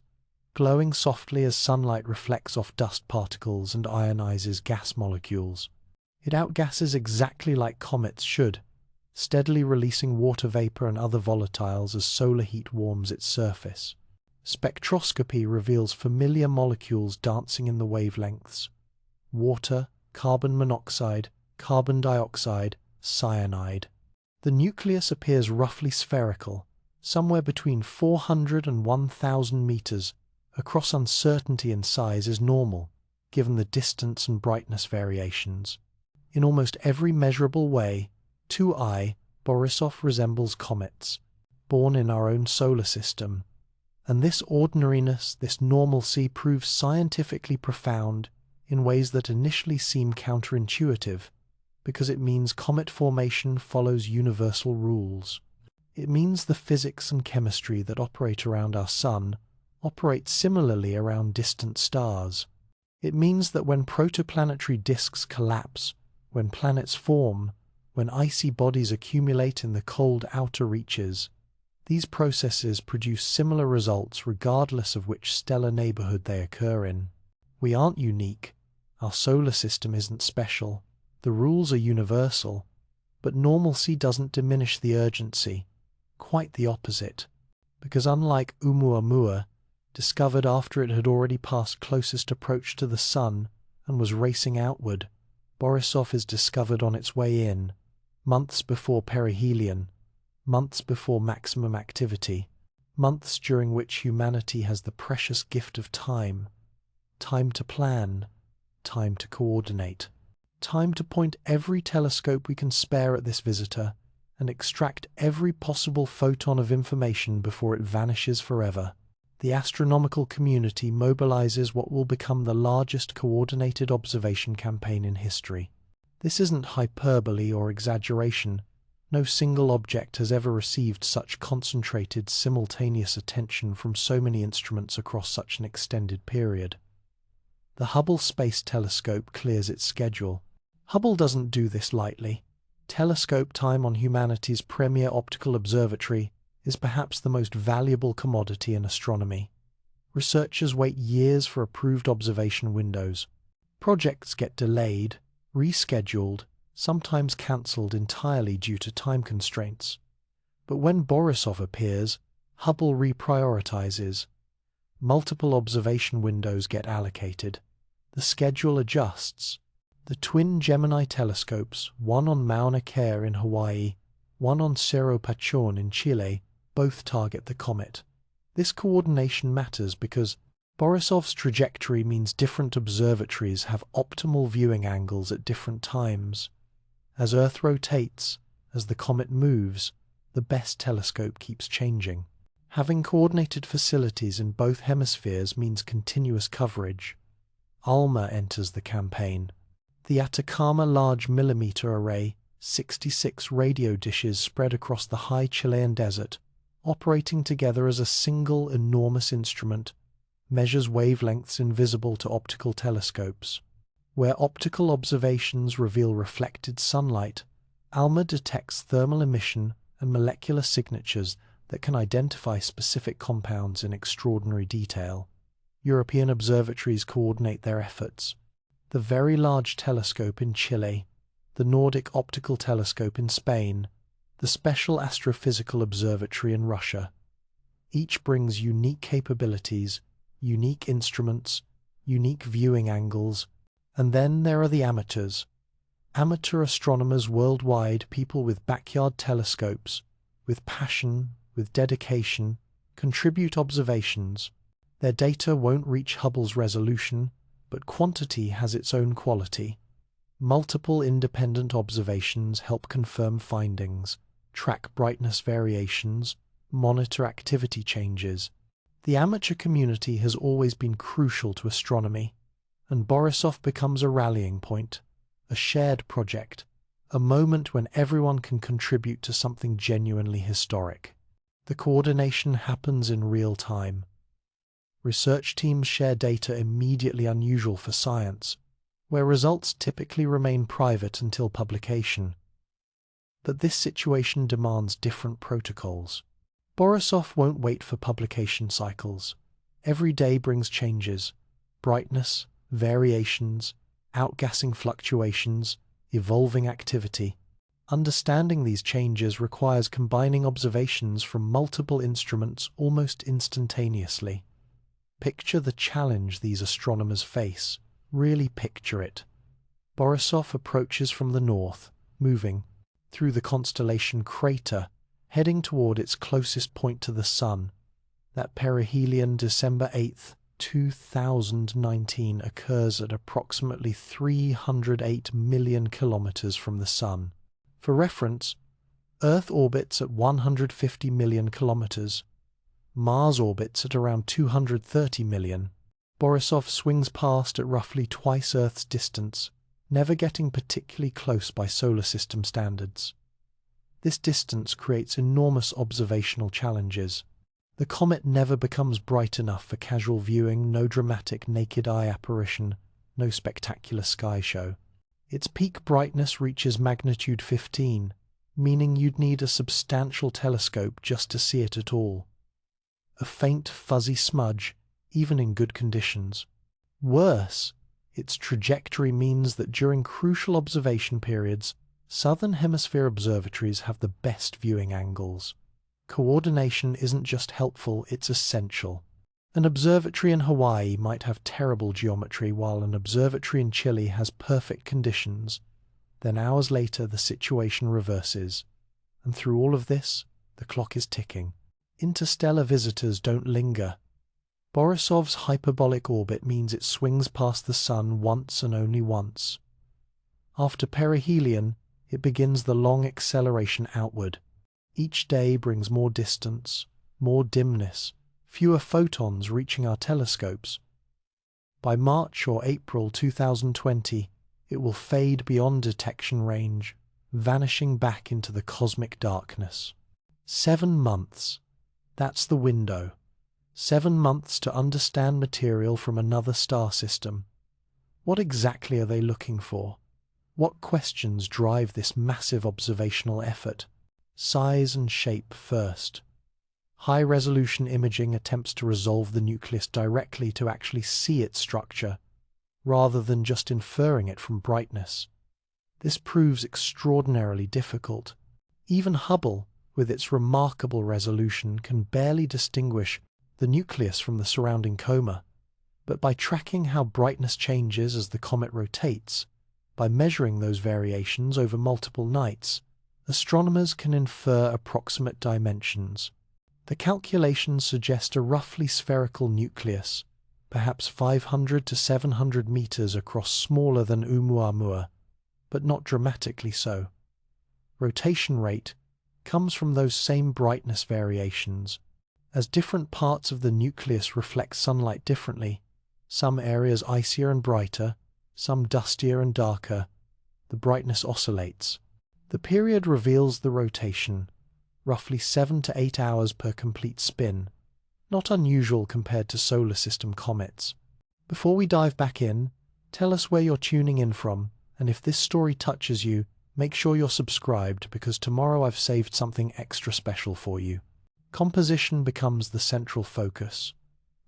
glowing softly as sunlight reflects off dust particles and ionizes gas molecules. It outgasses exactly like comets should, steadily releasing water vapor and other volatiles as solar heat warms its surface. Spectroscopy reveals familiar molecules dancing in the wavelengths: water, carbon monoxide, carbon dioxide, cyanide. The nucleus appears roughly spherical, somewhere between 400 and 1,000 meters. Across uncertainty in size is normal, given the distance and brightness variations. In almost every measurable way, 2I, Borisov resembles comets, born in our own solar system. And this ordinariness, this normalcy, proves scientifically profound in ways that initially seem counterintuitive, because it means comet formation follows universal rules. It means the physics and chemistry that operate around our sun operate similarly around distant stars. It means that when protoplanetary disks collapse, when planets form, when icy bodies accumulate in the cold outer reaches, these processes produce similar results regardless of which stellar neighborhood they occur in. We aren't unique. Our solar system isn't special. The rules are universal. But normalcy doesn't diminish the urgency. Quite the opposite. Because unlike Oumuamua, discovered after it had already passed closest approach to the sun and was racing outward, Borisov is discovered on its way in, months before perihelion, months before maximum activity, months during which humanity has the precious gift of time. Time to plan, time to coordinate, time to point every telescope we can spare at this visitor and extract every possible photon of information before it vanishes forever. The astronomical community mobilizes what will become the largest coordinated observation campaign in history. This isn't hyperbole or exaggeration. No single object has ever received such concentrated, simultaneous attention from so many instruments across such an extended period. The Hubble Space Telescope clears its schedule. Hubble doesn't do this lightly. Telescope time on humanity's premier optical observatory is perhaps the most valuable commodity in astronomy. Researchers wait years for approved observation windows. Projects get delayed, rescheduled, sometimes cancelled entirely due to time constraints. But when Borisov appears, Hubble reprioritizes. Multiple observation windows get allocated. The schedule adjusts. The twin Gemini telescopes, one on Mauna Kea in Hawaii, one on Cerro Pachón in Chile, both target the comet. This coordination matters because Borisov's trajectory means different observatories have optimal viewing angles at different times. As Earth rotates, as the comet moves, the best telescope keeps changing. Having coordinated facilities in both hemispheres means continuous coverage. ALMA enters the campaign. The Atacama Large Millimeter Array, 66 radio dishes spread across the high Chilean desert, operating together as a single enormous instrument, measures wavelengths invisible to optical telescopes. Where optical observations reveal reflected sunlight, ALMA detects thermal emission and molecular signatures that can identify specific compounds in extraordinary detail. European observatories coordinate their efforts. The Very Large Telescope in Chile, the Nordic Optical Telescope in Spain, the Special Astrophysical Observatory in Russia. Each brings unique capabilities, unique instruments, unique viewing angles, and then there are the amateurs. Amateur astronomers worldwide, people with backyard telescopes, with passion, with dedication, contribute observations. Their data won't reach Hubble's resolution, but quantity has its own quality. Multiple independent observations help confirm findings, track brightness variations, monitor activity changes. The amateur community has always been crucial to astronomy, and Borisov becomes a rallying point, a shared project, a moment when everyone can contribute to something genuinely historic. The coordination happens in real time. Research teams share data immediately unusual for science, where results typically remain private until publication. But this situation demands different protocols. Borisov won't wait for publication cycles. Every day brings changes: brightness, variations, outgassing fluctuations, evolving activity. Understanding these changes requires combining observations from multiple instruments almost instantaneously. Picture the challenge these astronomers face. Really picture it. Borisov approaches from the north, moving through the constellation Crater, heading toward its closest point to the Sun. That perihelion December 8th, 2019 occurs at approximately 308 million kilometers from the Sun. For reference, Earth orbits at 150 million kilometers. Mars orbits at around 230 million. Borisov swings past at roughly twice Earth's distance, never getting particularly close by solar system standards. This distance creates enormous observational challenges. The comet never becomes bright enough for casual viewing, no dramatic naked-eye apparition, no spectacular sky show. Its peak brightness reaches magnitude 15, meaning you'd need a substantial telescope just to see it at all. A faint, fuzzy smudge, even in good conditions. Worse, its trajectory means that during crucial observation periods, Southern Hemisphere observatories have the best viewing angles. Coordination isn't just helpful, it's essential. An observatory in Hawaii might have terrible geometry while an observatory in Chile has perfect conditions. Then hours later the situation reverses. And through all of this, the clock is ticking. Interstellar visitors don't linger. Borisov's hyperbolic orbit means it swings past the Sun once and only once. After perihelion, it begins the long acceleration outward. Each day brings more distance, more dimness, fewer photons reaching our telescopes. By March or April 2020, it will fade beyond detection range, vanishing back into the cosmic darkness. 7 months. That's the window. 7 months to understand material from another star system. What exactly are they looking for? What questions drive this massive observational effort? Size and shape first. High-resolution imaging attempts to resolve the nucleus directly to actually see its structure, rather than just inferring it from brightness. This proves extraordinarily difficult. Even Hubble, with its remarkable resolution, can barely distinguish the nucleus from the surrounding coma. But by tracking how brightness changes as the comet rotates, By measuring those variations over multiple nights, astronomers can infer approximate dimensions. The calculations suggest a roughly spherical nucleus, perhaps 500 to 700 meters across, smaller than Oumuamua, but not dramatically so. Rotation rate comes from those same brightness variations. As different parts of the nucleus reflect sunlight differently, some areas icier and brighter, some dustier and darker, the brightness oscillates. The period reveals the rotation, roughly 7 to 8 hours per complete spin, not unusual compared to solar system comets. Before we dive back in, tell us where you're tuning in from, and if this story touches you, make sure you're subscribed, because tomorrow I've saved something extra special for you. Composition becomes the central focus.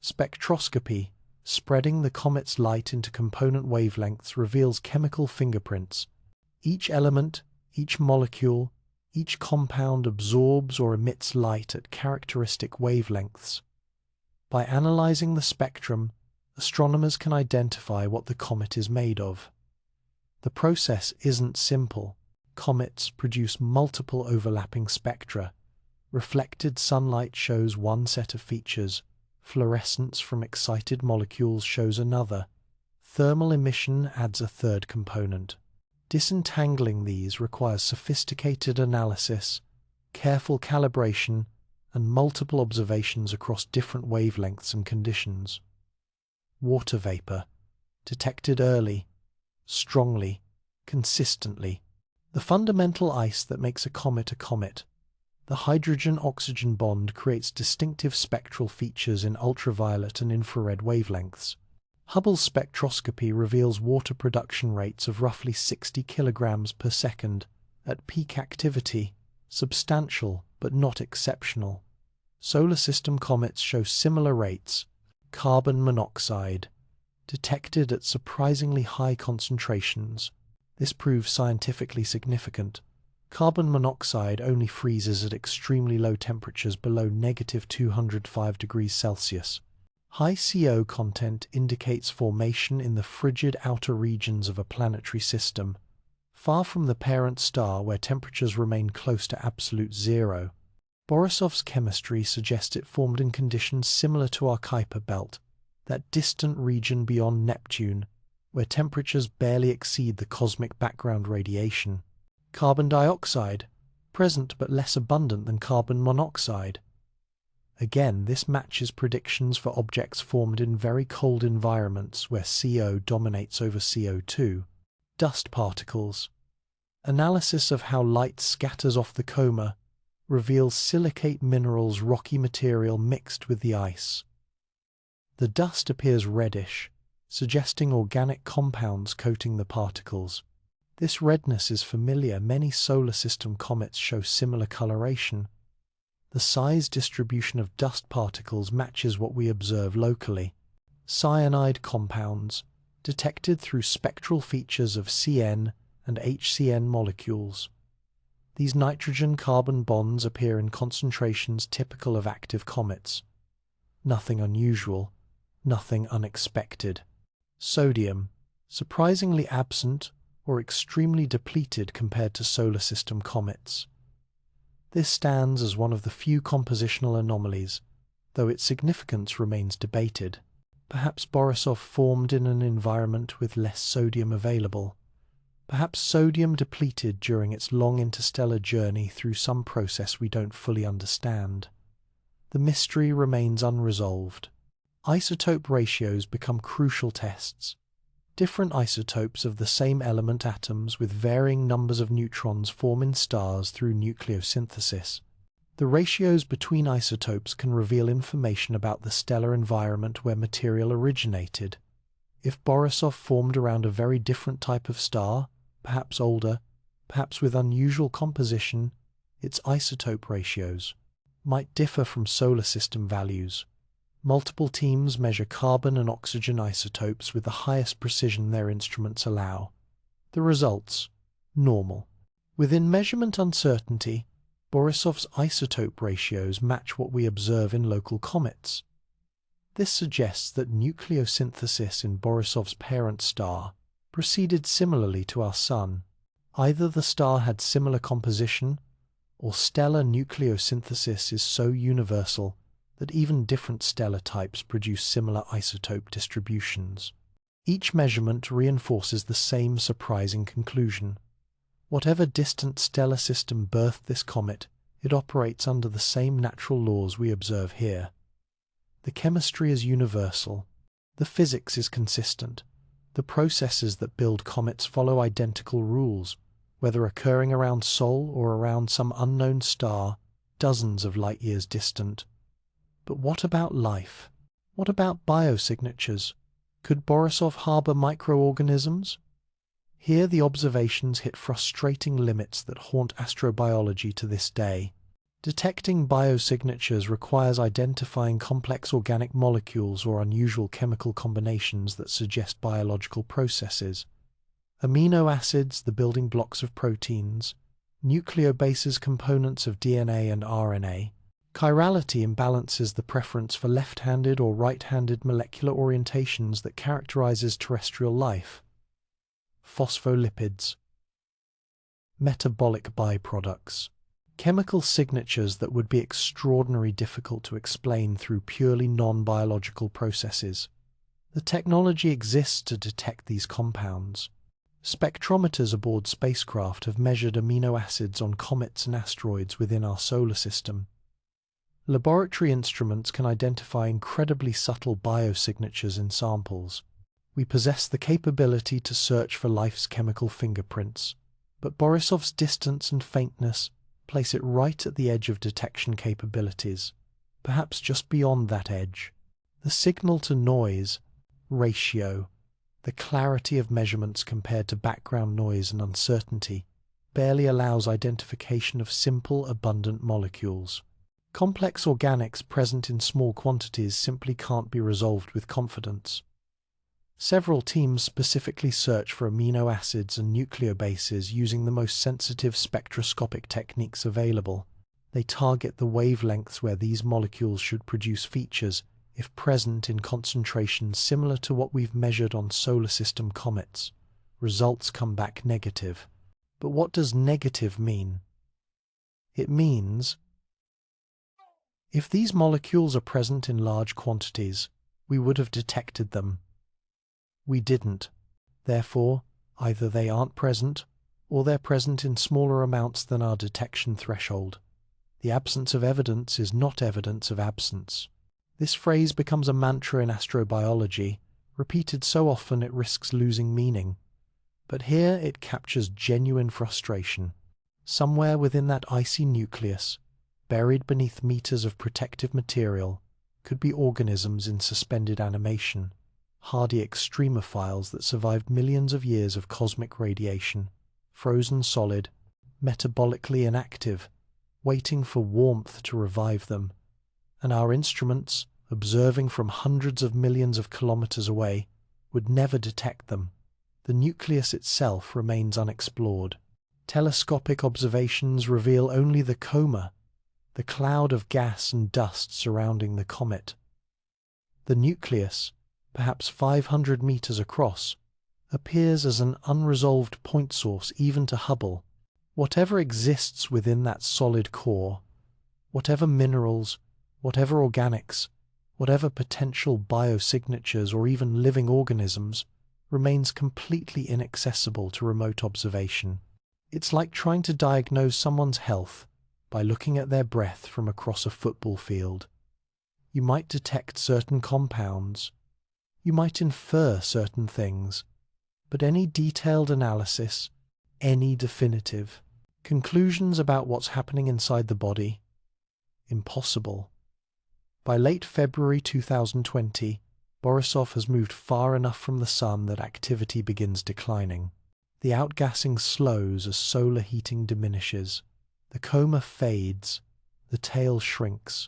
Spectroscopy, spreading the comet's light into component wavelengths, reveals chemical fingerprints. Each element, each molecule, each compound absorbs or emits light at characteristic wavelengths. By analyzing the spectrum, astronomers can identify what the comet is made of. The process isn't simple. Comets produce multiple overlapping spectra. Reflected sunlight shows one set of features. Fluorescence from excited molecules shows another. Thermal emission adds a third component. Disentangling these requires sophisticated analysis, careful calibration, and multiple observations across different wavelengths and conditions. Water vapor, detected early, strongly, consistently. The fundamental ice that makes a comet. The hydrogen-oxygen bond creates distinctive spectral features in ultraviolet and infrared wavelengths. Hubble's spectroscopy reveals water production rates of roughly 60 kilograms per second at peak activity, substantial but not exceptional. Solar system comets show similar rates. Carbon monoxide, detected at surprisingly high concentrations. This proves scientifically significant. Carbon monoxide only freezes at extremely low temperatures below -205 degrees Celsius. High CO content indicates formation in the frigid outer regions of a planetary system, far from the parent star where temperatures remain close to absolute zero. Borisov's chemistry suggests it formed in conditions similar to our Kuiper belt, that distant region beyond Neptune, where temperatures barely exceed the cosmic background radiation. Carbon dioxide, present but less abundant than carbon monoxide. Again, this matches predictions for objects formed in very cold environments where CO dominates over CO2. Dust particles. Analysis of how light scatters off the coma reveals silicate minerals, rocky material mixed with the ice. The dust appears reddish, suggesting organic compounds coating the particles. This redness is familiar. Many solar system comets show similar coloration. The size distribution of dust particles matches what we observe locally. Cyanide compounds, detected through spectral features of CN and HCN molecules. These nitrogen-carbon bonds appear in concentrations typical of active comets. Nothing unusual, nothing unexpected. Sodium, surprisingly absent or extremely depleted compared to solar system comets. This stands as one of the few compositional anomalies, though its significance remains debated. Perhaps Borisov formed in an environment with less sodium available. Perhaps sodium depleted during its long interstellar journey through some process we don't fully understand. The mystery remains unresolved. Isotope ratios become crucial tests. Different isotopes of the same element atoms with varying numbers of neutrons form in stars through nucleosynthesis. The ratios between isotopes can reveal information about the stellar environment where material originated. If Borisov formed around a very different type of star, perhaps older, perhaps with unusual composition, its isotope ratios might differ from solar system values. Multiple teams measure carbon and oxygen isotopes with the highest precision their instruments allow. The results: normal. Within measurement uncertainty, Borisov's isotope ratios match what we observe in local comets. This suggests that nucleosynthesis in Borisov's parent star proceeded similarly to our Sun. Either the star had similar composition, or stellar nucleosynthesis is so universal that even different stellar types produce similar isotope distributions. Each measurement reinforces the same surprising conclusion. Whatever distant stellar system birthed this comet, it operates under the same natural laws we observe here. The chemistry is universal. The physics is consistent. The processes that build comets follow identical rules, whether occurring around Sol or around some unknown star dozens of light years distant. But what about life? What about biosignatures? Could Borisov harbor microorganisms? Here the observations hit frustrating limits that haunt astrobiology to this day. Detecting biosignatures requires identifying complex organic molecules or unusual chemical combinations that suggest biological processes. Amino acids, the building blocks of proteins, nucleobases, components of DNA and RNA. Chirality imbalances the preference for left-handed or right-handed molecular orientations that characterizes terrestrial life. Phospholipids. Metabolic byproducts. Chemical signatures that would be extraordinarily difficult to explain through purely non-biological processes. The technology exists to detect these compounds. Spectrometers aboard spacecraft have measured amino acids on comets and asteroids within our solar system. Laboratory instruments can identify incredibly subtle biosignatures in samples. We possess the capability to search for life's chemical fingerprints, but Borisov's distance and faintness place it right at the edge of detection capabilities, perhaps just beyond that edge. The signal-to-noise ratio, the clarity of measurements compared to background noise and uncertainty, barely allows identification of simple, abundant molecules. Complex organics present in small quantities simply can't be resolved with confidence. Several teams specifically search for amino acids and nucleobases using the most sensitive spectroscopic techniques available. They target the wavelengths where these molecules should produce features, if present in concentrations similar to what we've measured on solar system comets. Results come back negative. But what does negative mean? It means if these molecules are present in large quantities, we would have detected them. We didn't. Therefore, either they aren't present, or they're present in smaller amounts than our detection threshold. The absence of evidence is not evidence of absence. This phrase becomes a mantra in astrobiology, repeated so often it risks losing meaning. But here it captures genuine frustration. Somewhere within that icy nucleus, buried beneath meters of protective material, could be organisms in suspended animation, hardy extremophiles that survived millions of years of cosmic radiation, frozen solid, metabolically inactive, waiting for warmth to revive them. And our instruments, observing from hundreds of millions of kilometers away, would never detect them. The nucleus itself remains unexplored. Telescopic observations reveal only the coma, the cloud of gas and dust surrounding the comet. The nucleus, perhaps 500 meters across, appears as an unresolved point source even to Hubble. Whatever exists within that solid core, whatever minerals, whatever organics, whatever potential biosignatures or even living organisms, remains completely inaccessible to remote observation. It's like trying to diagnose someone's health by looking at their breath from across a football field. You might detect certain compounds, you might infer certain things, but any detailed analysis, any definitive conclusions about what's happening inside the body, impossible. By late February 2020, Borisov has moved far enough from the Sun that activity begins declining. The outgassing slows as solar heating diminishes. The coma fades, the tail shrinks.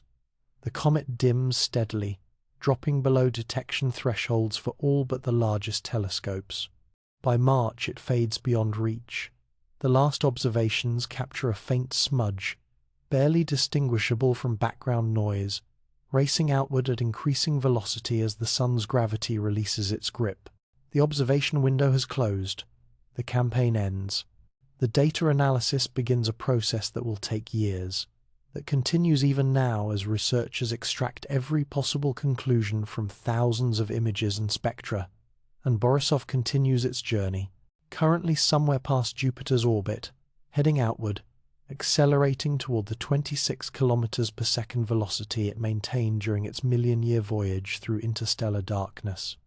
The comet dims steadily, dropping below detection thresholds for all but the largest telescopes. By March it fades beyond reach. The last observations capture a faint smudge, barely distinguishable from background noise, racing outward at increasing velocity as the Sun's gravity releases its grip. The observation window has closed. The campaign ends. The data analysis begins a process that will take years, that continues even now as researchers extract every possible conclusion from thousands of images and spectra, and Borisov continues its journey, currently somewhere past Jupiter's orbit, heading outward, accelerating toward the 26 kilometers per second velocity it maintained during its million-year voyage through interstellar darkness.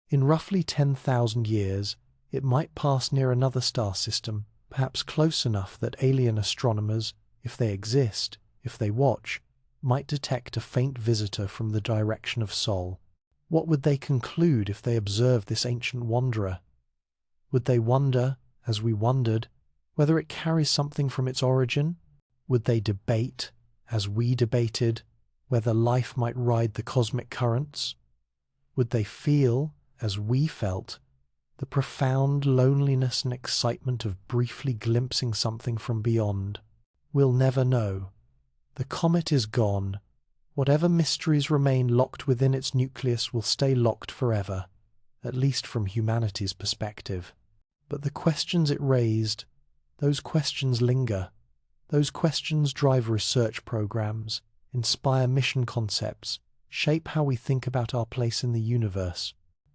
In roughly 10,000 years, it might pass near another star system, perhaps close enough that alien astronomers, if they exist, if they watch, might detect a faint visitor from the direction of Sol. What would they conclude if they observed this ancient wanderer? Would they wonder, as we wondered, whether it carries something from its origin? Would they debate, as we debated, whether life might ride the cosmic currents? Would they feel, as we felt, the profound loneliness and excitement of briefly glimpsing something from beyond? We'll never know. The comet is gone. Whatever mysteries remain locked within its nucleus will stay locked forever, at least from humanity's perspective. But the questions it raised, those questions linger. Those questions drive research programs, inspire mission concepts, shape how we think about our place in the universe.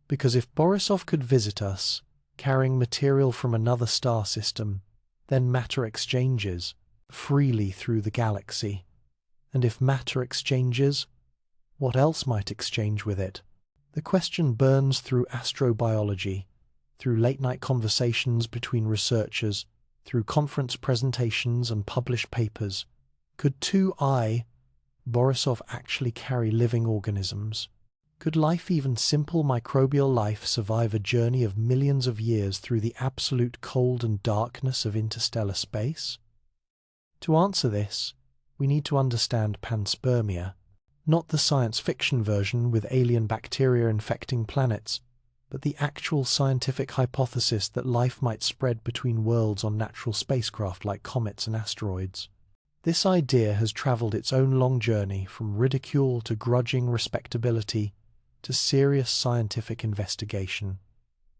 Because if Borisov could visit us, carrying material from another star system, then matter exchanges freely through the galaxy. And if matter exchanges, what else might exchange with it? The question burns through astrobiology, through late-night conversations between researchers, through conference presentations and published papers. Could 2I, Borisov, actually carry living organisms? Could life, even simple microbial life, survive a journey of millions of years through the absolute cold and darkness of interstellar space? To answer this, we need to understand panspermia, not the science fiction version with alien bacteria infecting planets, but the actual scientific hypothesis that life might spread between worlds on natural spacecraft like comets and asteroids. This idea has travelled its own long journey from ridicule to grudging respectability to serious scientific investigation.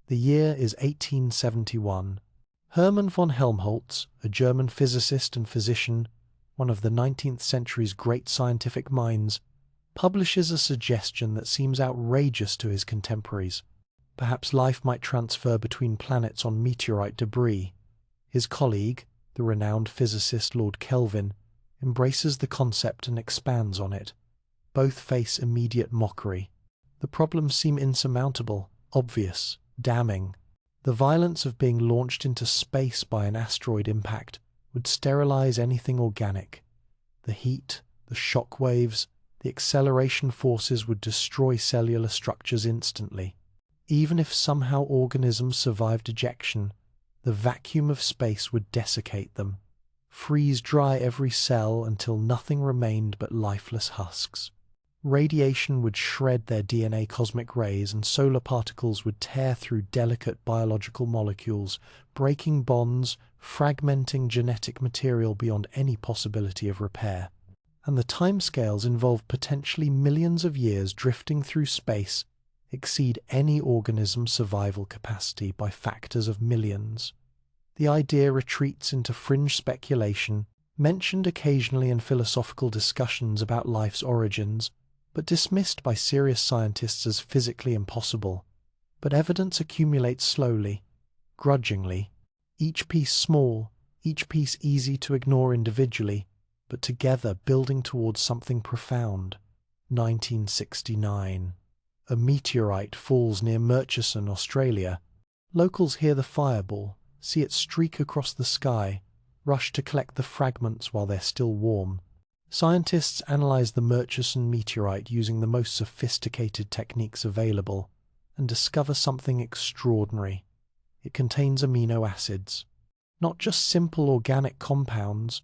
The year is 1871. Hermann von Helmholtz, a German physicist and physician, one of the 19th century's great scientific minds, publishes a suggestion that seems outrageous to his contemporaries. Perhaps life might transfer between planets on meteorite debris. His colleague, the renowned physicist Lord Kelvin, embraces the concept and expands on it. Both face immediate mockery. The problems seem insurmountable, obvious, damning. The violence of being launched into space by an asteroid impact would sterilize anything organic. The heat, the shock waves, the acceleration forces would destroy cellular structures instantly. Even if somehow organisms survived ejection, the vacuum of space would desiccate them, freeze dry every cell until nothing remained but lifeless husks. Radiation would shred their DNA cosmic rays, and solar particles would tear through delicate biological molecules, breaking bonds, fragmenting genetic material beyond any possibility of repair. And the timescales involve potentially millions of years drifting through space exceed any organism's survival capacity by factors of millions. The idea retreats into fringe speculation, mentioned occasionally in philosophical discussions about life's origins, but dismissed by serious scientists as physically impossible. But evidence accumulates slowly, grudgingly, each piece small, each piece easy to ignore individually, but together building towards something profound. 1969. A meteorite falls near Murchison, Australia. Locals hear the fireball, see it streak across the sky, rush to collect the fragments while they're still warm. Scientists analyze the Murchison meteorite using the most sophisticated techniques available and discover something extraordinary. It contains amino acids, not just simple organic compounds,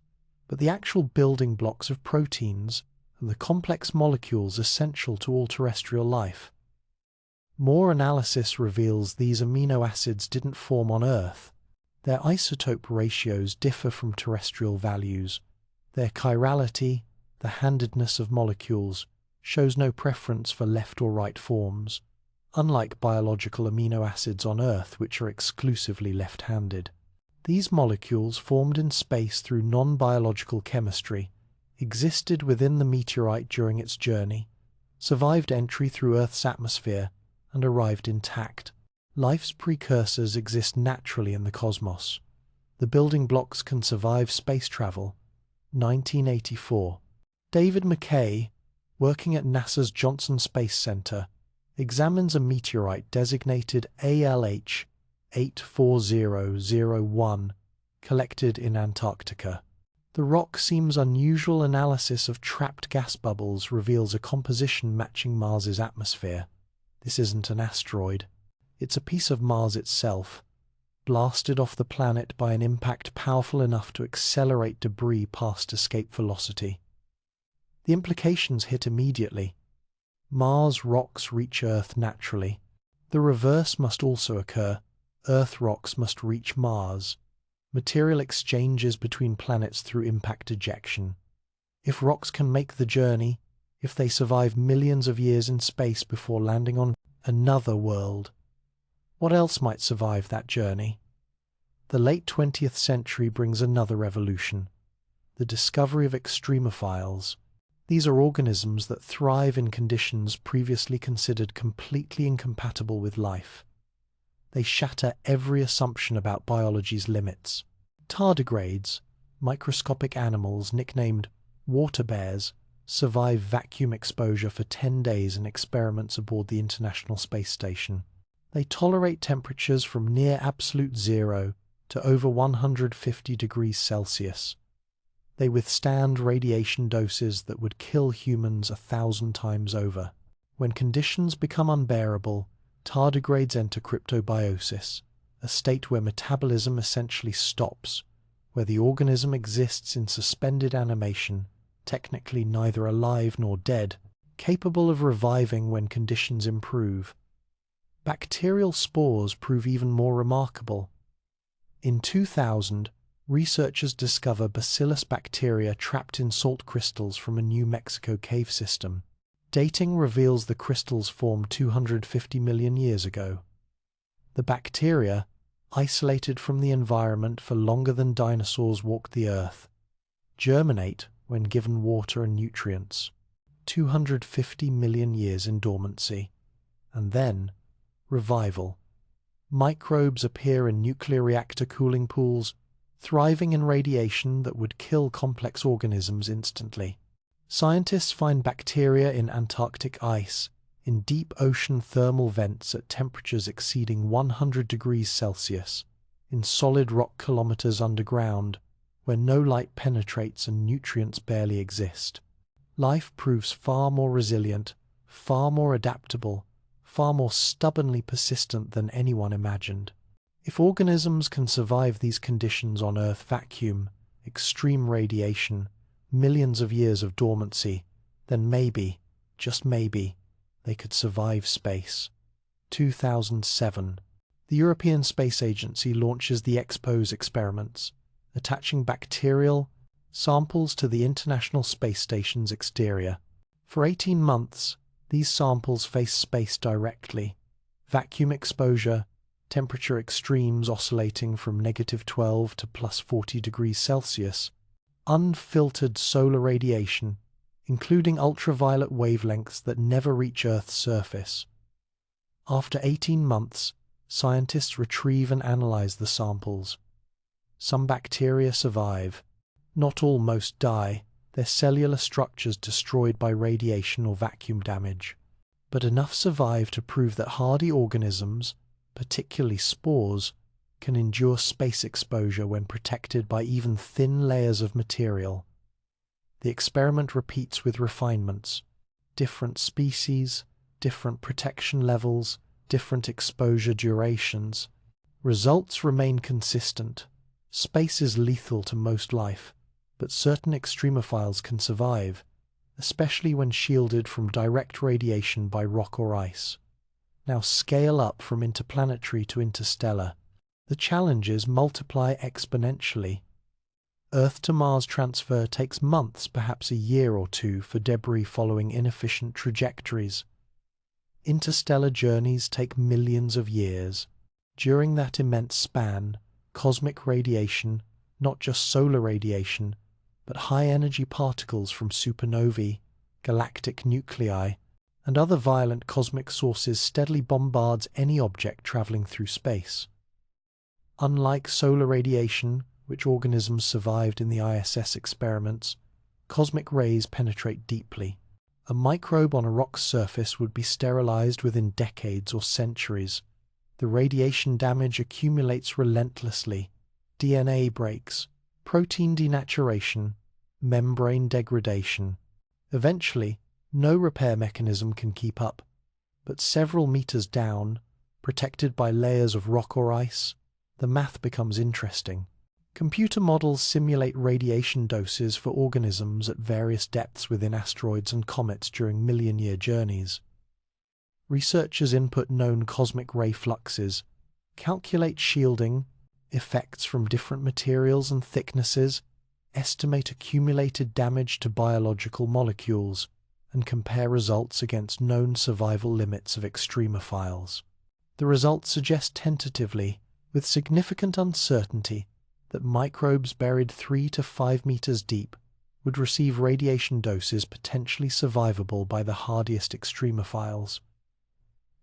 but the actual building blocks of proteins and the complex molecules essential to all terrestrial life. More analysis reveals these amino acids didn't form on Earth. Their isotope ratios differ from terrestrial values. Their chirality, the handedness of molecules, shows no preference for left or right forms. unlike biological amino acids on Earth, which are exclusively left-handed. These molecules, formed in space through non-biological chemistry, existed within the meteorite during its journey, survived entry through Earth's atmosphere, and arrived intact. Life's precursors exist naturally in the cosmos. The building blocks can survive space travel. 1984. David McKay, working at NASA's Johnson Space Center, examines a meteorite designated ALH 84001 collected in Antarctica. The rock seems unusual. Analysis of trapped gas bubbles reveals a composition matching Mars's atmosphere. This isn't an asteroid. It's a piece of Mars itself, blasted off the planet by an impact powerful enough to accelerate debris past escape velocity. The implications hit immediately. Mars rocks reach Earth naturally. The reverse must also occur. Earth rocks must reach Mars. Material exchanges between planets through impact ejection. If rocks can make the journey, if they survive millions of years in space before landing on another world, what else might survive that journey? The late 20th century brings another revolution: the discovery of extremophiles. These are organisms that thrive in conditions previously considered completely incompatible with life. They shatter every assumption about biology's limits. Tardigrades, microscopic animals nicknamed water bears, survive vacuum exposure for 10 days in experiments aboard the International Space Station. They tolerate temperatures from near absolute zero to over 150 degrees Celsius. They withstand radiation doses that would kill humans 1,000 times over. When conditions become unbearable, tardigrades enter cryptobiosis, a state where metabolism essentially stops, where the organism exists in suspended animation, technically neither alive nor dead, capable of reviving when conditions improve. Bacterial spores prove even more remarkable. In 2000, researchers discover Bacillus bacteria trapped in salt crystals from a New Mexico cave system. Dating reveals the crystals formed 250 million years ago. The bacteria, isolated from the environment for longer than dinosaurs walked the earth, germinate when given water and nutrients. 250 million years in dormancy. And then, revival. Microbes appear in nuclear reactor cooling pools, thriving in radiation that would kill complex organisms instantly. Scientists find bacteria in Antarctic ice, in deep ocean thermal vents at temperatures exceeding 100 degrees Celsius, in solid rock kilometers underground, where no light penetrates and nutrients barely exist. Life proves far more resilient, far more adaptable, far more stubbornly persistent than anyone imagined. If organisms can survive these conditions on Earth, vacuum, extreme radiation, millions of years of dormancy, then maybe, just maybe, they could survive space. 2007. The European Space Agency launches the EXPOSE experiments, attaching bacterial samples to the International Space Station's exterior. For 18 months, these samples face space directly. Vacuum exposure, temperature extremes oscillating from -12 to +40 degrees Celsius, unfiltered solar radiation, including ultraviolet wavelengths that never reach Earth's surface. After 18 months, scientists retrieve and analyze the samples. Some bacteria survive. Not all, most die, their cellular structures destroyed by radiation or vacuum damage. But enough survive to prove that hardy organisms, particularly spores, can endure space exposure when protected by even thin layers of material. The experiment repeats with refinements. Different species, different protection levels, different exposure durations. Results remain consistent. Space is lethal to most life, but certain extremophiles can survive, especially when shielded from direct radiation by rock or ice. Now scale up from interplanetary to interstellar. The challenges multiply exponentially. Earth to Mars transfer takes months, perhaps a year or two, for debris following inefficient trajectories. Interstellar journeys take millions of years. During that immense span, cosmic radiation, not just solar radiation, but high-energy particles from supernovae, galactic nuclei, and other violent cosmic sources steadily bombards any object traveling through space. Unlike solar radiation, which organisms survived in the ISS experiments, cosmic rays penetrate deeply. A microbe on a rock's surface would be sterilized within decades or centuries. The radiation damage accumulates relentlessly. DNA breaks, protein denaturation, membrane degradation. Eventually, no repair mechanism can keep up. But several meters down, protected by layers of rock or ice, the math becomes interesting. Computer models simulate radiation doses for organisms at various depths within asteroids and comets during million-year journeys. Researchers input known cosmic ray fluxes, calculate shielding, effects from different materials and thicknesses, estimate accumulated damage to biological molecules, and compare results against known survival limits of extremophiles. The results suggest tentatively, with significant uncertainty, that microbes buried 3 to 5 meters deep would receive radiation doses potentially survivable by the hardiest extremophiles.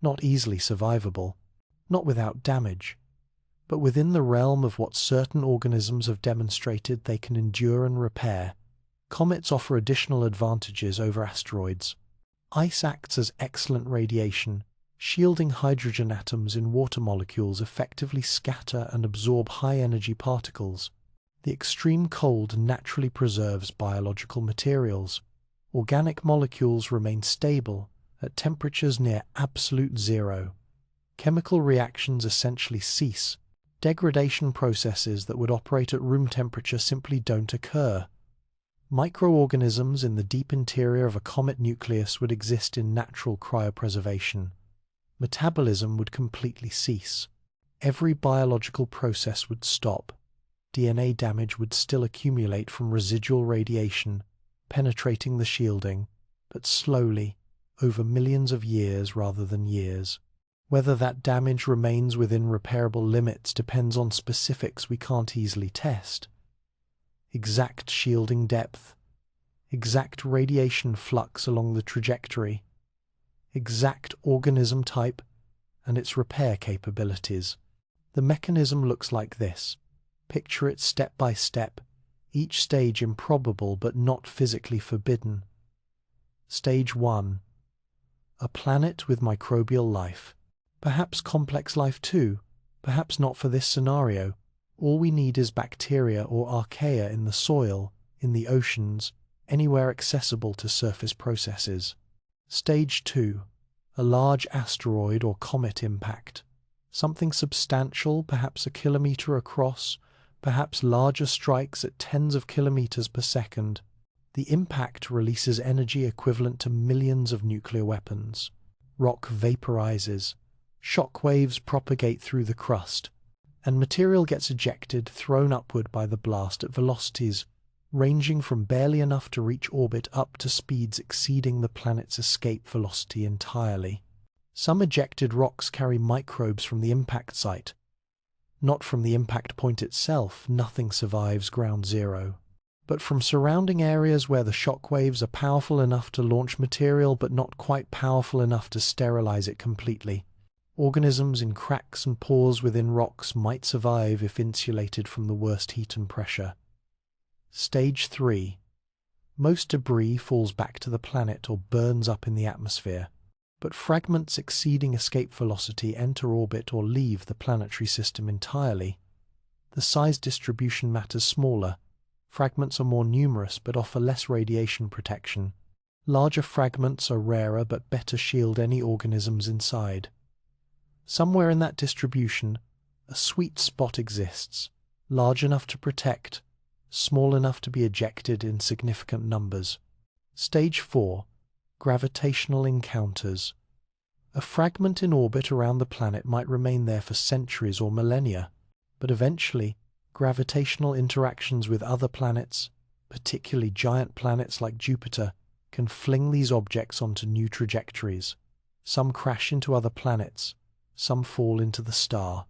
Not easily survivable, not without damage, but within the realm of what certain organisms have demonstrated they can endure and repair. Comets offer additional advantages over asteroids. Ice acts as excellent radiation, shielding hydrogen atoms in water molecules effectively scatter and absorb high-energy particles. The extreme cold naturally preserves biological materials. Organic molecules remain stable at temperatures near absolute zero. Chemical reactions essentially cease. Degradation processes that would operate at room temperature simply don't occur. Microorganisms in the deep interior of a comet nucleus would exist in natural cryopreservation. Metabolism would completely cease. Every biological process would stop. DNA damage would still accumulate from residual radiation, penetrating the shielding, but slowly, over millions of years rather than years. Whether that damage remains within repairable limits depends on specifics we can't easily test. Exact shielding depth, exact radiation flux along the trajectory, exact organism type, and its repair capabilities. The mechanism looks like this. Picture it step by step, each stage improbable but not physically forbidden. Stage 1. A planet with microbial life. Perhaps complex life too, perhaps not for this scenario. All we need is bacteria or archaea in the soil, in the oceans, anywhere accessible to surface processes. Stage 2. A large asteroid or comet impact. Something substantial, perhaps a kilometer across, perhaps larger strikes at tens of kilometers per second. The impact releases energy equivalent to millions of nuclear weapons. Rock vaporizes. Shock waves propagate through the crust, and material gets ejected, thrown upward by the blast at velocities ranging from barely enough to reach orbit up to speeds exceeding the planet's escape velocity entirely. Some ejected rocks carry microbes from the impact site. Not from the impact point itself, nothing survives ground zero, but from surrounding areas where the shock waves are powerful enough to launch material but not quite powerful enough to sterilize it completely. Organisms in cracks and pores within rocks might survive if insulated from the worst heat and pressure. Stage 3. Most debris falls back to the planet or burns up in the atmosphere, but fragments exceeding escape velocity enter orbit or leave the planetary system entirely. The size distribution matters smaller. Fragments are more numerous but offer less radiation protection. Larger fragments are rarer but better shield any organisms inside. Somewhere in that distribution, a sweet spot exists, large enough to protect, small enough to be ejected in significant numbers. Stage 4. Gravitational encounters. A fragment in orbit around the planet might remain there for centuries or millennia, but eventually, gravitational interactions with other planets, particularly giant planets like Jupiter, can fling these objects onto new trajectories. Some crash into other planets, some fall into the star.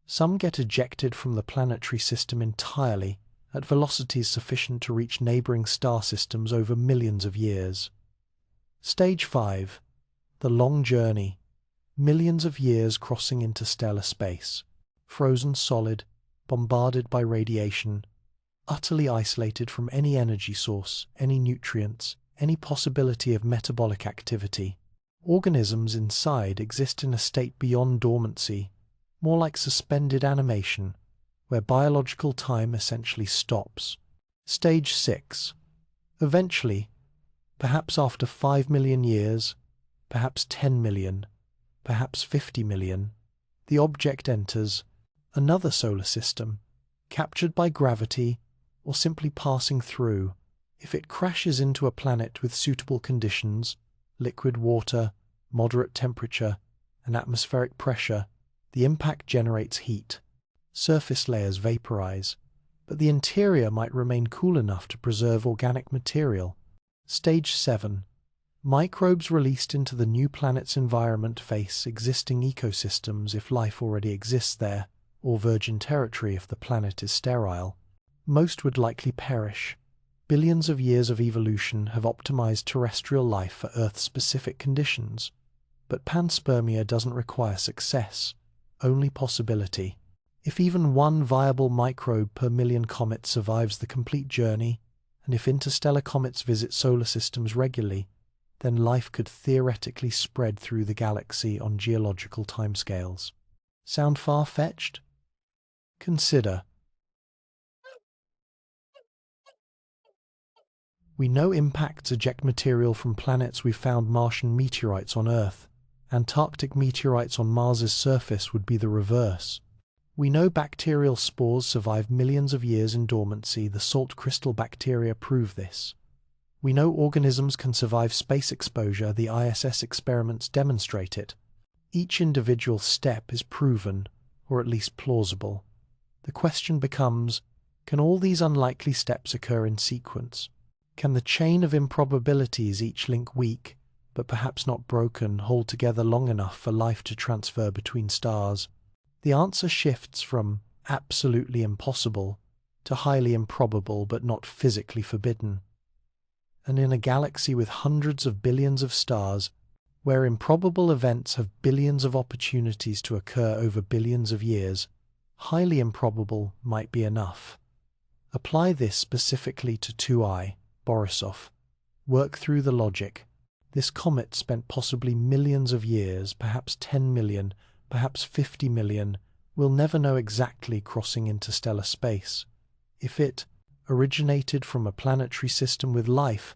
Some get ejected from the planetary system entirely at velocities sufficient to reach neighboring star systems over millions of years. Stage 5. The long journey. Millions of years crossing interstellar space. Frozen solid, bombarded by radiation, utterly isolated from any energy source, any nutrients, any possibility of metabolic activity. Organisms inside exist in a state beyond dormancy, more like suspended animation, where biological time essentially stops. Stage 6. Eventually, perhaps after 5 million years, perhaps 10 million, perhaps 50 million, the object enters another solar system, captured by gravity or simply passing through. If it crashes into a planet with suitable conditions, liquid water, moderate temperature, and atmospheric pressure, the impact generates heat. Surface layers vaporize, but the interior might remain cool enough to preserve organic material. Stage 7. Microbes released into the new planet's environment face existing ecosystems if life already exists there, or virgin territory if the planet is sterile. Most would likely perish. Billions of years of evolution have optimized terrestrial life for Earth-specific conditions. But panspermia doesn't require success, only possibility. If even one viable microbe per million comets survives the complete journey, and if interstellar comets visit solar systems regularly, then life could theoretically spread through the galaxy on geological timescales. Sound far-fetched? Consider. We know impacts eject material from planets. We've found Martian meteorites on Earth. Antarctic meteorites on Mars's surface would be the reverse. We know bacterial spores survive millions of years in dormancy. The salt crystal bacteria prove this. We know organisms can survive space exposure. The ISS experiments demonstrate it. Each individual step is proven, or at least plausible. The question becomes, can all these unlikely steps occur in sequence? Can the chain of improbabilities, each link weak, but perhaps not broken, hold together long enough for life to transfer between stars? The answer shifts from absolutely impossible to highly improbable but not physically forbidden. And in a galaxy with hundreds of billions of stars, where improbable events have billions of opportunities to occur over billions of years, highly improbable might be enough. Apply this specifically to 2I, Borisov. Work through the logic. This comet spent possibly millions of years, perhaps 10 million, perhaps 50 million, we'll never know exactly, crossing interstellar space. If it originated from a planetary system with life,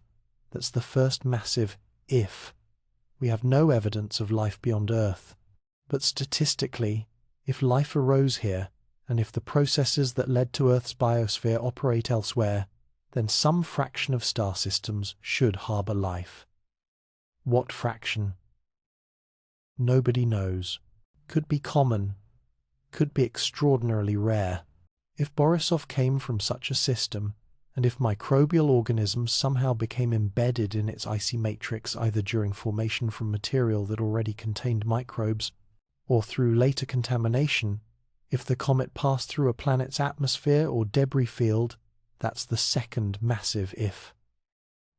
that's the first massive if. We have no evidence of life beyond Earth. But statistically, if life arose here, and if the processes that led to Earth's biosphere operate elsewhere, then some fraction of star systems should harbor life. What fraction? Nobody knows. Could be common, could be extraordinarily rare. If Borisov came from such a system, and if microbial organisms somehow became embedded in its icy matrix either during formation from material that already contained microbes, or through later contamination, if the comet passed through a planet's atmosphere or debris field, that's the second massive if.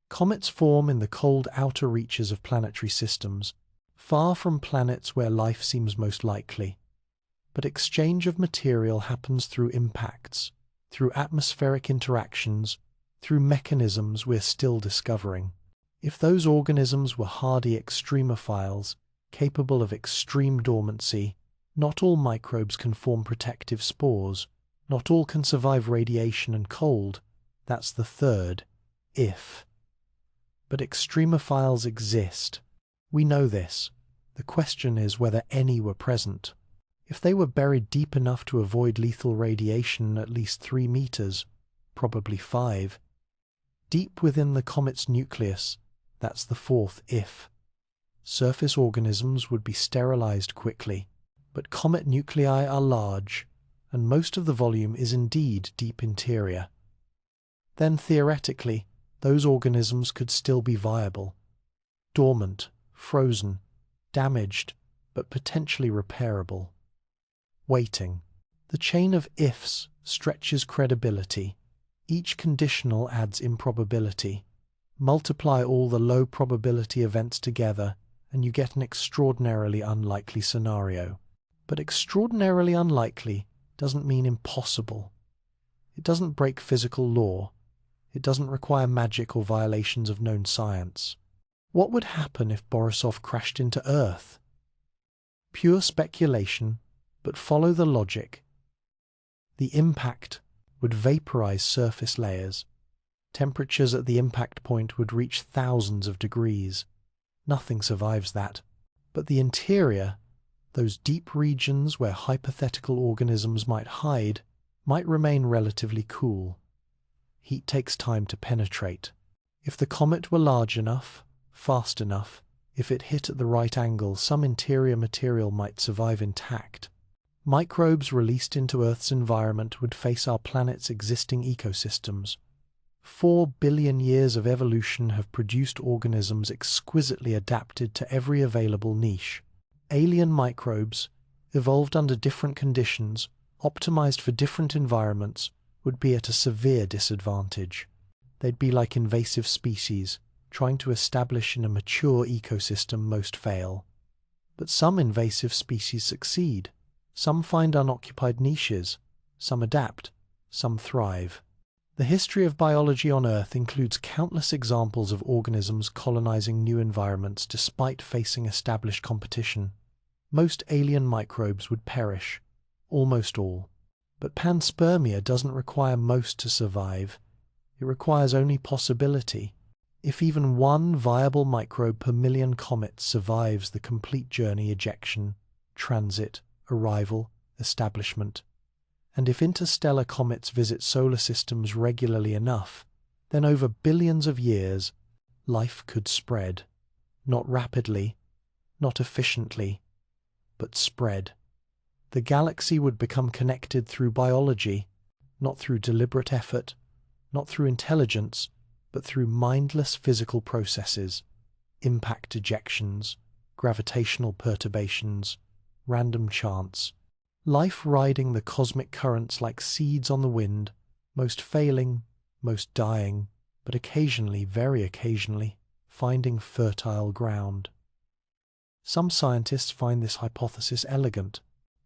Comets form in the cold outer reaches of planetary systems, far from planets where life seems most likely. But exchange of material happens through impacts, through atmospheric interactions, through mechanisms we're still discovering. If those organisms were hardy extremophiles, capable of extreme dormancy, not all microbes can form protective spores, not all can survive radiation and cold. That's the third if. But extremophiles exist. We know this. The question is whether any were present. If they were buried deep enough to avoid lethal radiation, at least 3 meters, probably 5, deep within the comet's nucleus, that's the fourth if. Surface organisms would be sterilized quickly, but comet nuclei are large, and most of the volume is indeed deep interior. Then theoretically, those organisms could still be viable. Dormant, frozen, damaged, but potentially repairable. Weighting. The chain of ifs stretches credibility. Each conditional adds improbability. Multiply all the low probability events together, and you get an extraordinarily unlikely scenario. But extraordinarily unlikely doesn't mean impossible. It doesn't break physical law. It doesn't require magic or violations of known science. What would happen if Borisov crashed into Earth? Pure speculation, but follow the logic. The impact would vaporize surface layers. Temperatures at the impact point would reach thousands of degrees. Nothing survives that. But the interior, those deep regions where hypothetical organisms might hide, might remain relatively cool. Heat takes time to penetrate. If the comet were large enough, fast enough, if it hit at the right angle, some interior material might survive intact. Microbes released into Earth's environment would face our planet's existing ecosystems. 4 billion years of evolution have produced organisms exquisitely adapted to every available niche. Alien microbes, evolved under different conditions, optimized for different environments, would be at a severe disadvantage. They'd be like invasive species, trying to establish in a mature ecosystem most fail. But some invasive species succeed. Some find unoccupied niches. Some adapt. Some thrive. The history of biology on Earth includes countless examples of organisms colonizing new environments despite facing established competition. Most alien microbes would perish. Almost all. But panspermia doesn't require most to survive. It requires only possibility. If even one viable microbe per million comets survives the complete journey, ejection, transit, arrival, establishment, and if interstellar comets visit solar systems regularly enough, then over billions of years, life could spread. Not rapidly, not efficiently, but spread. The galaxy would become connected through biology, not through deliberate effort, not through intelligence, but through mindless physical processes, impact ejections, gravitational perturbations, random chance. Life riding the cosmic currents like seeds on the wind, most failing, most dying, but occasionally, very occasionally, finding fertile ground. Some scientists find this hypothesis elegant.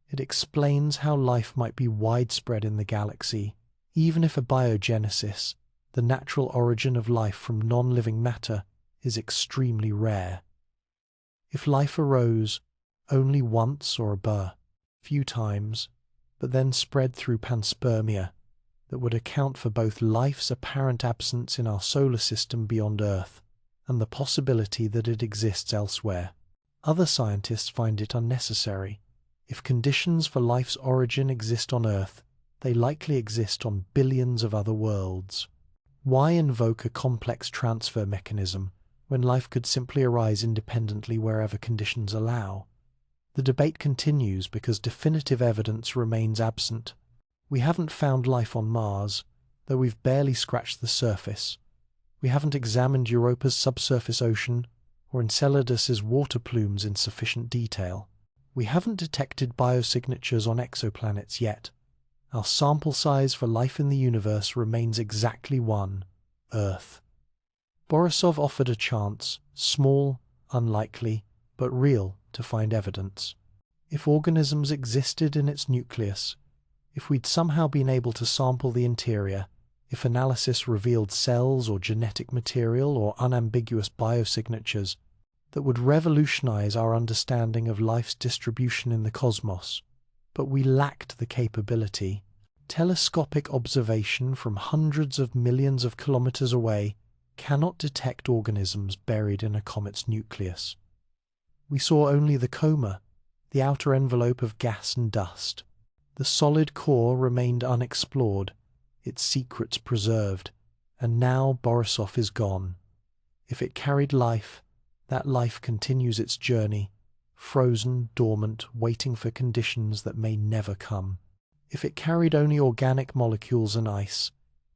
It explains how life might be widespread in the galaxy, even if abiogenesis, the natural origin of life from non-living matter, is extremely rare. If life arose only once or a few times, but then spread through panspermia, that would account for both life's apparent absence in our solar system beyond Earth and the possibility that it exists elsewhere. Other scientists find it unnecessary. If conditions for life's origin exist on Earth, they likely exist on billions of other worlds. Why invoke a complex transfer mechanism when life could simply arise independently wherever conditions allow? The debate continues because definitive evidence remains absent. We haven't found life on Mars, though we've barely scratched the surface. We haven't examined Europa's subsurface ocean or Enceladus's water plumes in sufficient detail. We haven't detected biosignatures on exoplanets yet. Our sample size for life in the universe remains exactly one: Earth. Borisov offered a chance, small, unlikely, but real, to find evidence. If organisms existed in its nucleus, if we'd somehow been able to sample the interior, if analysis revealed cells or genetic material or unambiguous biosignatures that would revolutionize our understanding of life's distribution in the cosmos, but we lacked the capability. Telescopic observation from hundreds of millions of kilometers away cannot detect organisms buried in a comet's nucleus. We saw only the coma, the outer envelope of gas and dust. The solid core remained unexplored, its secrets preserved, and now Borisov is gone. If it carried life, that life continues its journey, frozen, dormant, waiting for conditions that may never come. If it carried only organic molecules and ice,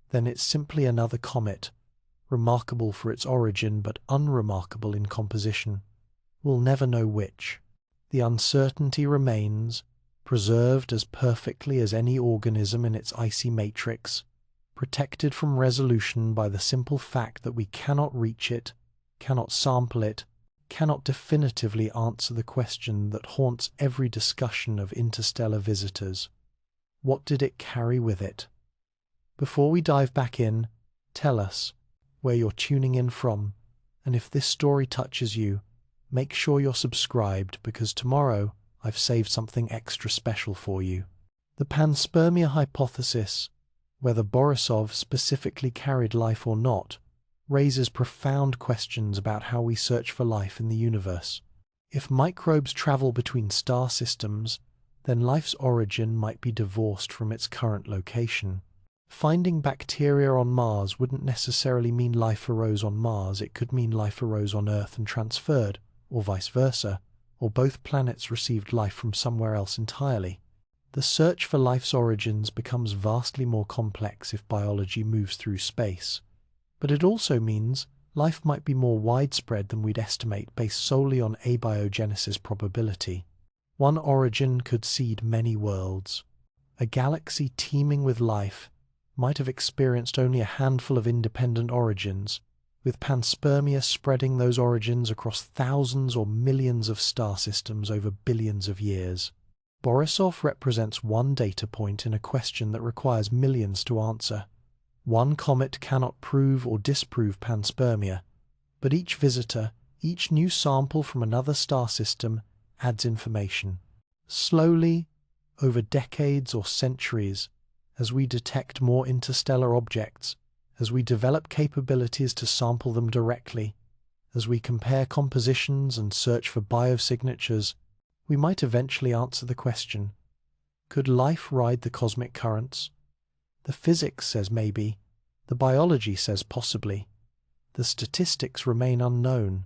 then it's simply another comet, remarkable for its origin but unremarkable in composition. We'll never know which. The uncertainty remains, preserved as perfectly as any organism in its icy matrix, protected from resolution by the simple fact that we cannot reach it, cannot sample it, cannot definitively answer the question that haunts every discussion of interstellar visitors. What did it carry with it? Before we dive back in, tell us where you're tuning in from, and if this story touches you, make sure you're subscribed, because tomorrow I've saved something extra special for you. The panspermia hypothesis, whether Borisov specifically carried life or not, raises profound questions about how we search for life in the universe. If microbes travel between star systems, then life's origin might be divorced from its current location. Finding bacteria on Mars wouldn't necessarily mean life arose on Mars. It could mean life arose on Earth and transferred, or vice versa, or both planets received life from somewhere else entirely. The search for life's origins becomes vastly more complex if biology moves through space. But it also means life might be more widespread than we'd estimate based solely on abiogenesis probability. One origin could seed many worlds. A galaxy teeming with life might have experienced only a handful of independent origins, with panspermia spreading those origins across thousands or millions of star systems over billions of years. Borisov represents one data point in a question that requires millions to answer. One comet cannot prove or disprove panspermia, but each visitor, each new sample from another star system, adds information. Slowly, over decades or centuries, as we detect more interstellar objects, as we develop capabilities to sample them directly, as we compare compositions and search for biosignatures, we might eventually answer the question: could life ride the cosmic currents? The physics says maybe, the biology says possibly, the statistics remain unknown,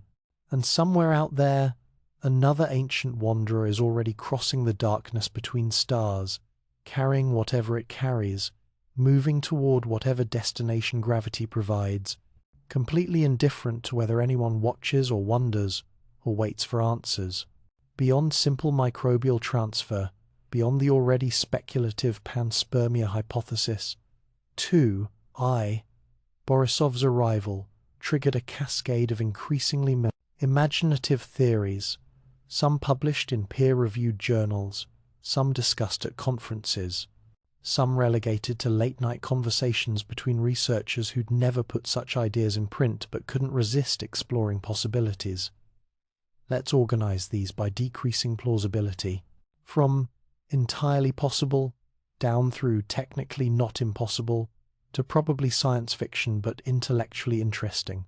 and somewhere out there, another ancient wanderer is already crossing the darkness between stars, carrying whatever it carries, moving toward whatever destination gravity provides, completely indifferent to whether anyone watches or wonders or waits for answers. Beyond simple microbial transfer, beyond the already speculative panspermia hypothesis, Borisov's arrival triggered a cascade of increasingly imaginative theories, some published in peer-reviewed journals, some discussed at conferences, some relegated to late-night conversations between researchers who'd never put such ideas in print but couldn't resist exploring possibilities. Let's organize these by decreasing plausibility, from entirely possible, down through technically not impossible, to probably science fiction but intellectually interesting.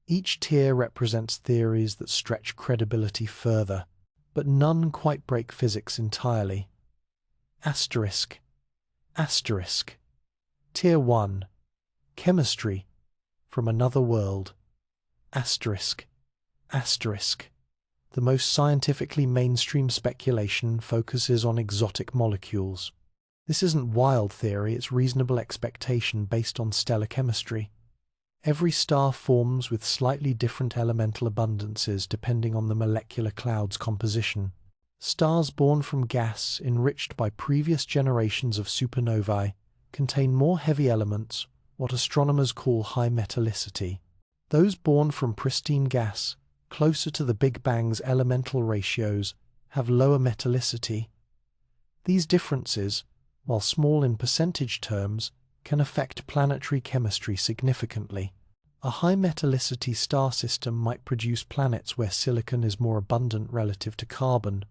Each tier represents theories that stretch credibility further, but none quite break physics entirely. Asterisk. Asterisk. Tier 1. Chemistry. From another world. Asterisk. Asterisk. The most scientifically mainstream speculation focuses on exotic molecules. This isn't wild theory, it's reasonable expectation based on stellar chemistry. Every star forms with slightly different elemental abundances depending on the molecular cloud's composition. Stars born from gas enriched by previous generations of supernovae contain more heavy elements, what astronomers call high metallicity. Those born from pristine gas, closer to the Big Bang's elemental ratios, have lower metallicity. These differences, while small in percentage terms, can affect planetary chemistry significantly. A high metallicity star system might produce planets where silicon is more abundant relative to carbon,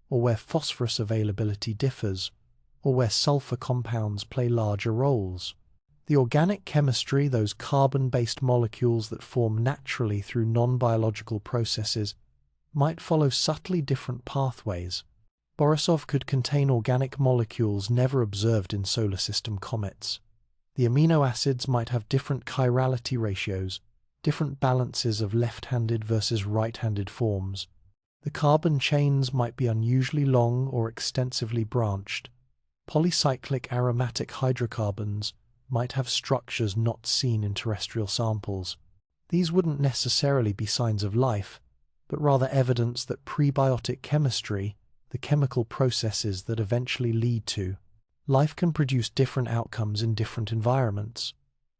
or where phosphorus availability differs, or where sulfur compounds play larger roles. The organic chemistry, those carbon-based molecules that form naturally through non-biological processes, might follow subtly different pathways. Borisov could contain organic molecules never observed in solar system comets. The amino acids might have different chirality ratios, different balances of left-handed versus right-handed forms. The carbon chains might be unusually long or extensively branched. Polycyclic aromatic hydrocarbons might have structures not seen in terrestrial samples. These wouldn't necessarily be signs of life, but rather evidence that prebiotic chemistry, the chemical processes that eventually lead to life, can produce different outcomes in different environments.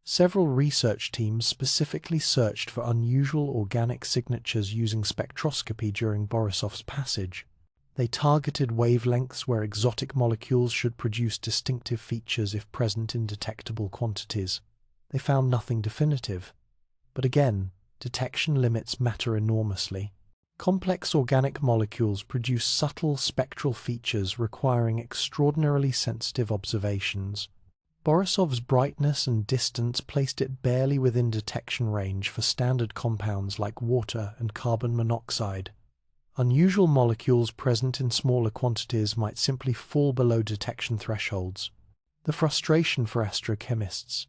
Several research teams specifically searched for unusual organic signatures using spectroscopy during Borisov's passage. They targeted wavelengths where exotic molecules should produce distinctive features if present in detectable quantities. They found nothing definitive. But again, detection limits matter enormously. Complex organic molecules produce subtle spectral features requiring extraordinarily sensitive observations. Borisov's brightness and distance placed it barely within detection range for standard compounds like water and carbon monoxide. Unusual molecules present in smaller quantities might simply fall below detection thresholds. The frustration for astrochemists.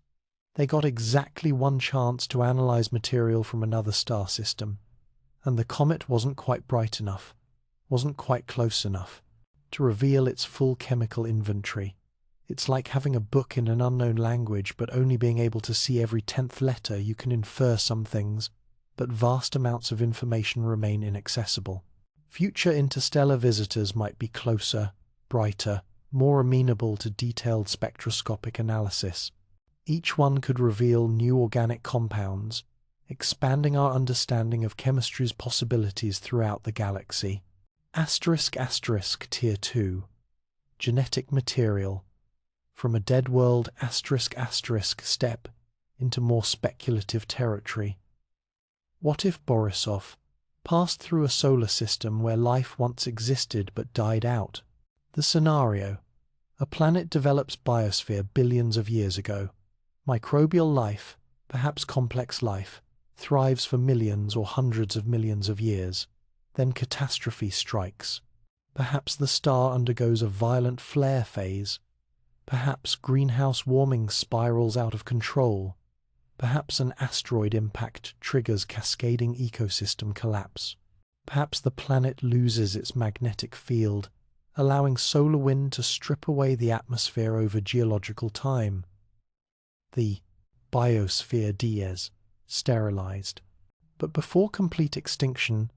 They got exactly one chance to analyze material from another star system, and the comet wasn't quite bright enough, wasn't quite close enough, to reveal its full chemical inventory. It's like having a book in an unknown language but only being able to see every 10th letter. You can infer some things, but vast amounts of information remain inaccessible. Future interstellar visitors might be closer, brighter, more amenable to detailed spectroscopic analysis. Each one could reveal new organic compounds, expanding our understanding of chemistry's possibilities throughout the galaxy. Tier 2. Genetic material. From a dead world step into more speculative territory. What if Borisov passed through a solar system where life once existed but died out? The scenario: a planet develops biosphere billions of years ago. Microbial life, perhaps complex life, thrives for millions or hundreds of millions of years. Then catastrophe strikes. Perhaps the star undergoes a violent flare phase. Perhaps greenhouse warming spirals out of control. Perhaps an asteroid impact triggers cascading ecosystem collapse. Perhaps the planet loses its magnetic field, allowing solar wind to strip away the atmosphere over geological time. The biosphere dies, sterilized. But before complete extinction,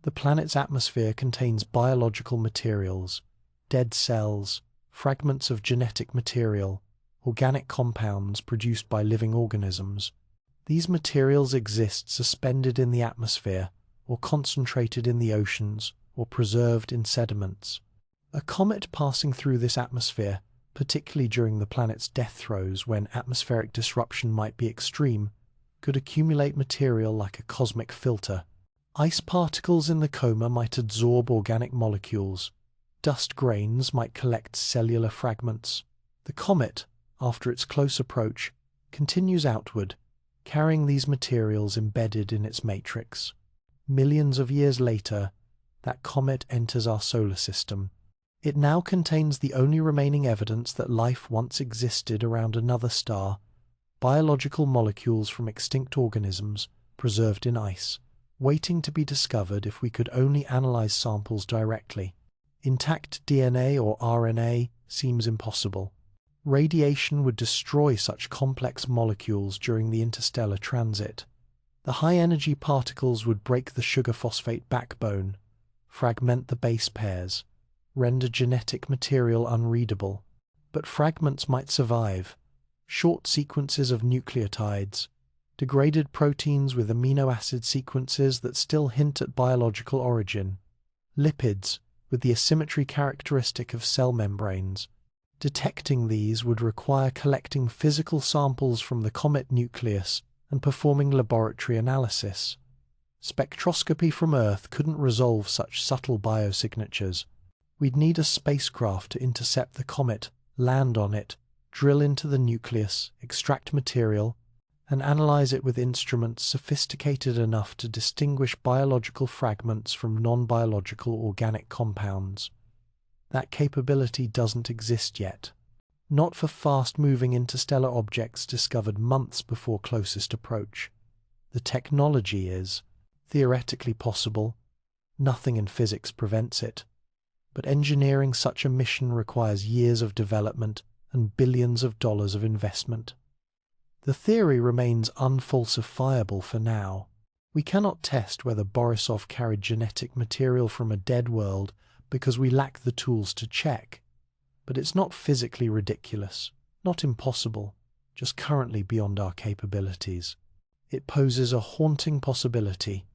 the planet's atmosphere contains biological materials, dead cells, fragments of genetic material, organic compounds produced by living organisms. These materials exist suspended in the atmosphere, or concentrated in the oceans, or preserved in sediments. A comet passing through this atmosphere, particularly during the planet's death throes when atmospheric disruption might be extreme, could accumulate material like a cosmic filter. Ice particles in the coma might absorb organic molecules. Dust grains might collect cellular fragments. The comet, after its close approach, continues outward, carrying these materials embedded in its matrix. Millions of years later, that comet enters our solar system. It now contains the only remaining evidence that life once existed around another star, biological molecules from extinct organisms preserved in ice, waiting to be discovered if we could only analyze samples directly. Intact DNA or RNA seems impossible. Radiation would destroy such complex molecules during the interstellar transit. The high-energy particles would break the sugar-phosphate backbone, fragment the base pairs, render genetic material unreadable. But fragments might survive. Short sequences of nucleotides, degraded proteins with amino acid sequences that still hint at biological origin, lipids with the asymmetry characteristic of cell membranes. Detecting these would require collecting physical samples from the comet nucleus and performing laboratory analysis. Spectroscopy from Earth couldn't resolve such subtle biosignatures. We'd need a spacecraft to intercept the comet, land on it, drill into the nucleus, extract material, and analyze it with instruments sophisticated enough to distinguish biological fragments from non-biological organic compounds. That capability doesn't exist yet. Not for fast-moving interstellar objects discovered months before closest approach. The technology is theoretically possible. Nothing in physics prevents it. But engineering such a mission requires years of development and billions of dollars of investment. The theory remains unfalsifiable for now. We cannot test whether Borisov carried genetic material from a dead world because we lack the tools to check. But it's not physically ridiculous, not impossible, just currently beyond our capabilities. It poses a haunting possibility.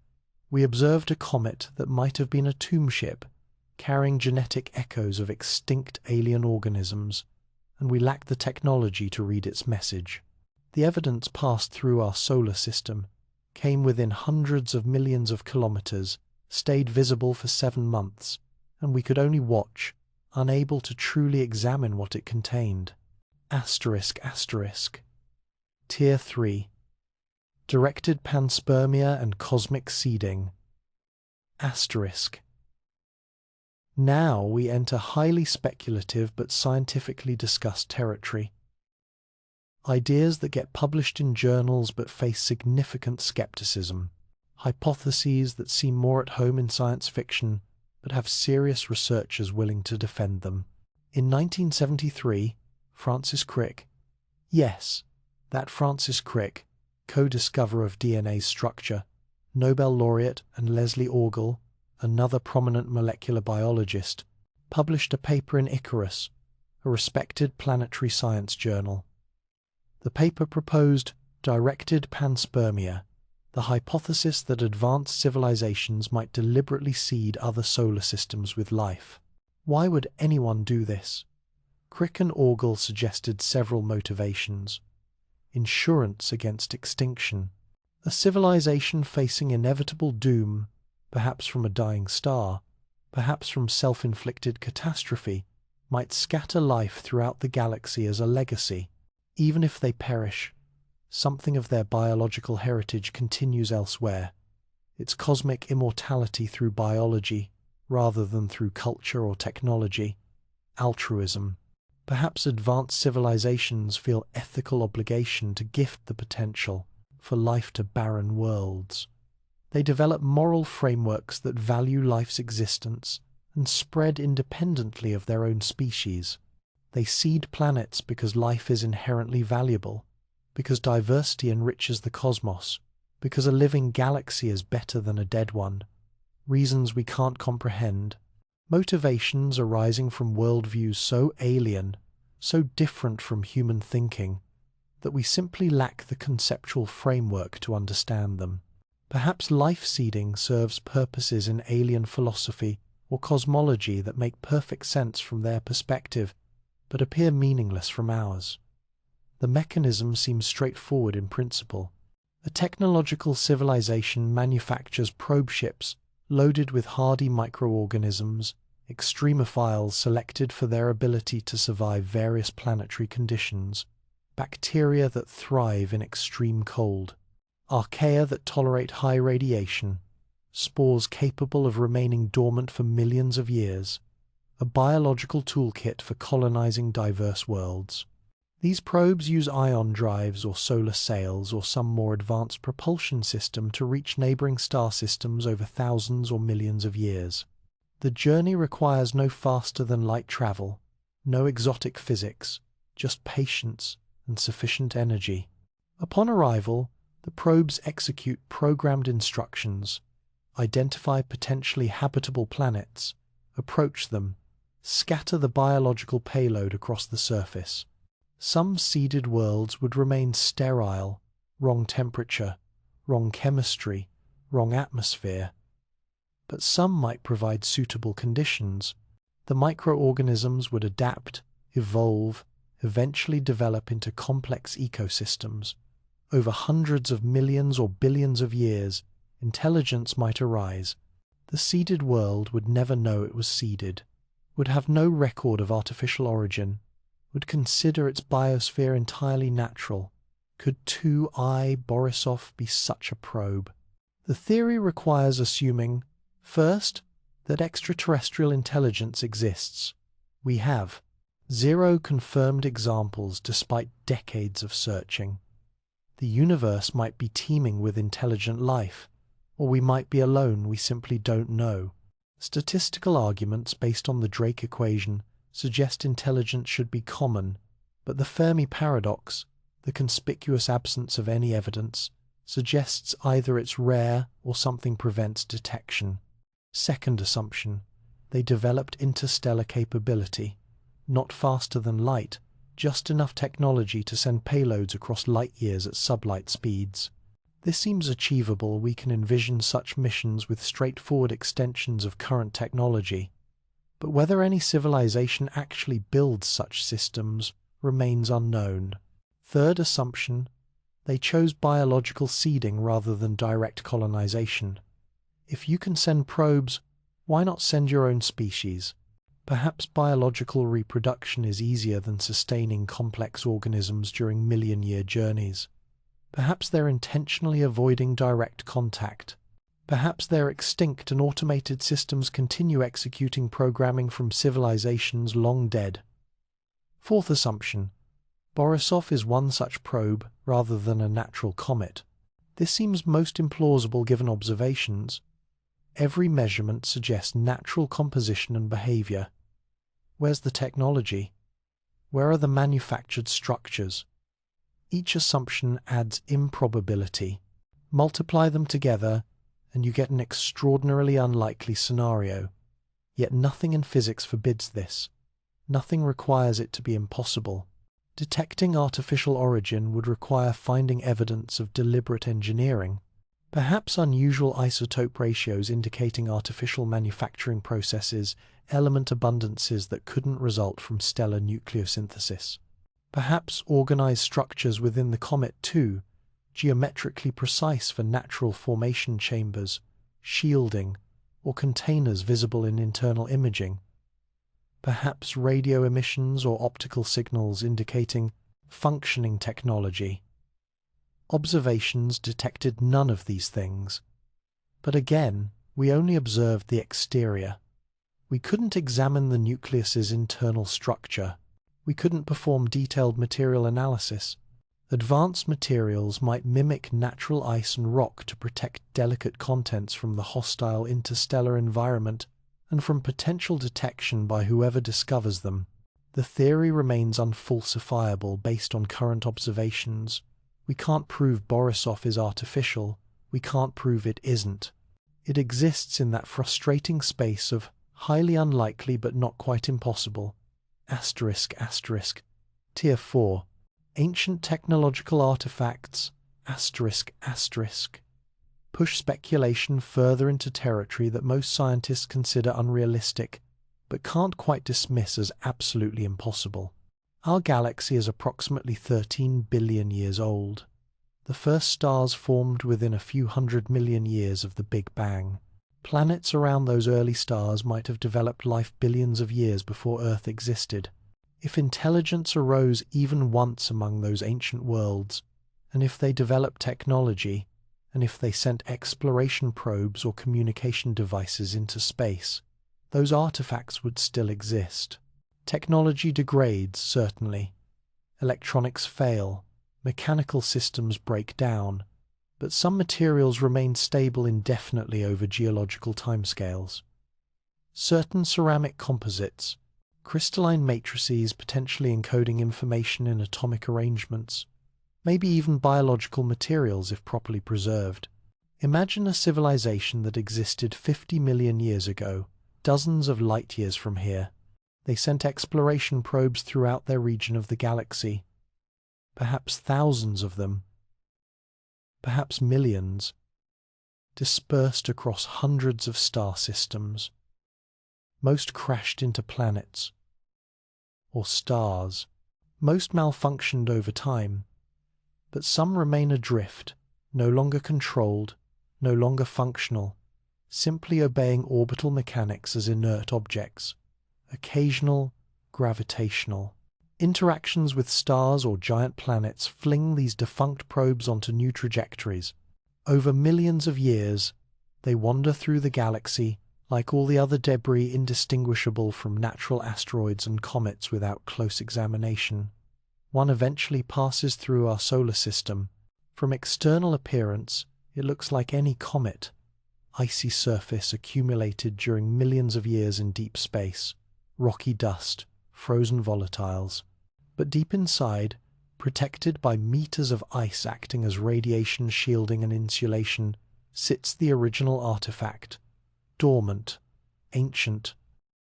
We observed a comet that might have been a tomb ship, carrying genetic echoes of extinct alien organisms, and we lack the technology to read its message. The evidence passed through our solar system, came within hundreds of millions of kilometers, stayed visible for 7 months, and we could only watch, unable to truly examine what it contained. ***. Tier 3. Directed panspermia and cosmic seeding. ***. Now we enter highly speculative but scientifically discussed territory. Ideas that get published in journals but face significant skepticism. Hypotheses that seem more at home in science fiction but have serious researchers willing to defend them. In 1973, Francis Crick, yes, that Francis Crick, co-discoverer of DNA's structure, Nobel laureate, and Leslie Orgel, another prominent molecular biologist, published a paper in Icarus, a respected planetary science journal. The paper proposed directed panspermia, the hypothesis that advanced civilizations might deliberately seed other solar systems with life. Why would anyone do this? Crick and Orgel suggested several motivations. Insurance against extinction. A civilization facing inevitable doom, perhaps from a dying star, perhaps from self-inflicted catastrophe, might scatter life throughout the galaxy as a legacy. Even if they perish, something of their biological heritage continues elsewhere, its cosmic immortality through biology rather than through culture or technology. Altruism. Perhaps advanced civilizations feel ethical obligation to gift the potential for life to barren worlds. They develop moral frameworks that value life's existence and spread independently of their own species. They seed planets because life is inherently valuable, because diversity enriches the cosmos, because a living galaxy is better than a dead one. Reasons we can't comprehend. Motivations arising from worldviews so alien, so different from human thinking, that we simply lack the conceptual framework to understand them. Perhaps life seeding serves purposes in alien philosophy or cosmology that make perfect sense from their perspective, but appear meaningless from ours. The mechanism seems straightforward in principle. A technological civilization manufactures probe ships loaded with hardy microorganisms, extremophiles selected for their ability to survive various planetary conditions, bacteria that thrive in extreme cold, archaea that tolerate high radiation, spores capable of remaining dormant for millions of years, a biological toolkit for colonizing diverse worlds. These probes use ion drives or solar sails or some more advanced propulsion system to reach neighboring star systems over thousands or millions of years. The journey requires no faster than light travel, no exotic physics, just patience and sufficient energy. Upon arrival, the probes execute programmed instructions, identify potentially habitable planets, approach them, scatter the biological payload across the surface. Some seeded worlds would remain sterile, wrong temperature, wrong chemistry, wrong atmosphere. But some might provide suitable conditions. The microorganisms would adapt, evolve, eventually develop into complex ecosystems. Over hundreds of millions or billions of years, intelligence might arise. The seeded world would never know it was seeded, would have no record of artificial origin, would consider its biosphere entirely natural. Could 2I Borisov be such a probe? The theory requires assuming, first, that extraterrestrial intelligence exists. We have 0 confirmed examples despite decades of searching. The universe might be teeming with intelligent life, or we might be alone, we simply don't know. Statistical arguments based on the Drake equation suggest intelligence should be common, but the Fermi paradox, the conspicuous absence of any evidence, suggests either it's rare or something prevents detection. Second assumption, they developed interstellar capability, not faster than light, just enough technology to send payloads across light years at sublight speeds. This seems achievable. We can envision such missions with straightforward extensions of current technology. But whether any civilization actually builds such systems remains unknown. Third assumption, they chose biological seeding rather than direct colonization. If you can send probes, why not send your own species? Perhaps biological reproduction is easier than sustaining complex organisms during million-year journeys. Perhaps they're intentionally avoiding direct contact. Perhaps they're extinct and automated systems continue executing programming from civilizations long dead. Fourth assumption, Borisov is one such probe rather than a natural comet. This seems most implausible given observations. Every measurement suggests natural composition and behavior. Where's the technology? Where are the manufactured structures? Each assumption adds improbability. Multiply them together, and you get an extraordinarily unlikely scenario. Yet nothing in physics forbids this. Nothing requires it to be impossible. Detecting artificial origin would require finding evidence of deliberate engineering. Perhaps unusual isotope ratios indicating artificial manufacturing processes, element abundances that couldn't result from stellar nucleosynthesis. Perhaps organized structures within the comet too, geometrically precise for natural formation chambers, shielding, or containers visible in internal imaging. Perhaps radio emissions or optical signals indicating functioning technology. Observations detected none of these things. But again, we only observed the exterior. We couldn't examine the nucleus's internal structure. We couldn't perform detailed material analysis. Advanced materials might mimic natural ice and rock to protect delicate contents from the hostile interstellar environment and from potential detection by whoever discovers them. The theory remains unfalsifiable based on current observations. We can't prove Borisov is artificial. We can't prove it isn't. It exists in that frustrating space of highly unlikely but not quite impossible. Asterisk, asterisk. Tier 4. Ancient technological artifacts. Asterisk, asterisk. Push speculation further into territory that most scientists consider unrealistic, but can't quite dismiss as absolutely impossible. Our galaxy is approximately 13 billion years old. The first stars formed within a few 100 million years of the Big Bang. Planets around those early stars might have developed life billions of years before Earth existed. If intelligence arose even once among those ancient worlds, and if they developed technology, and if they sent exploration probes or communication devices into space, those artifacts would still exist. Technology degrades, certainly. Electronics fail, mechanical systems break down, but some materials remain stable indefinitely over geological timescales. Certain ceramic composites, crystalline matrices potentially encoding information in atomic arrangements, maybe even biological materials if properly preserved. Imagine a civilization that existed 50 million years ago, dozens of light years from here. They sent exploration probes throughout their region of the galaxy, perhaps thousands of them, perhaps millions, dispersed across hundreds of star systems. Most crashed into planets, or stars. Most malfunctioned over time, but some remain adrift, no longer controlled, no longer functional, simply obeying orbital mechanics as inert objects. Occasional, gravitational. Interactions with stars or giant planets fling these defunct probes onto new trajectories. Over millions of years, they wander through the galaxy, like all the other debris indistinguishable from natural asteroids and comets without close examination. One eventually passes through our solar system. From external appearance, it looks like any comet. Icy surface accumulated during millions of years in deep space. Rocky dust, frozen volatiles. But deep inside, Protected by meters of ice acting as radiation shielding and insulation, sits the original artifact, dormant, ancient,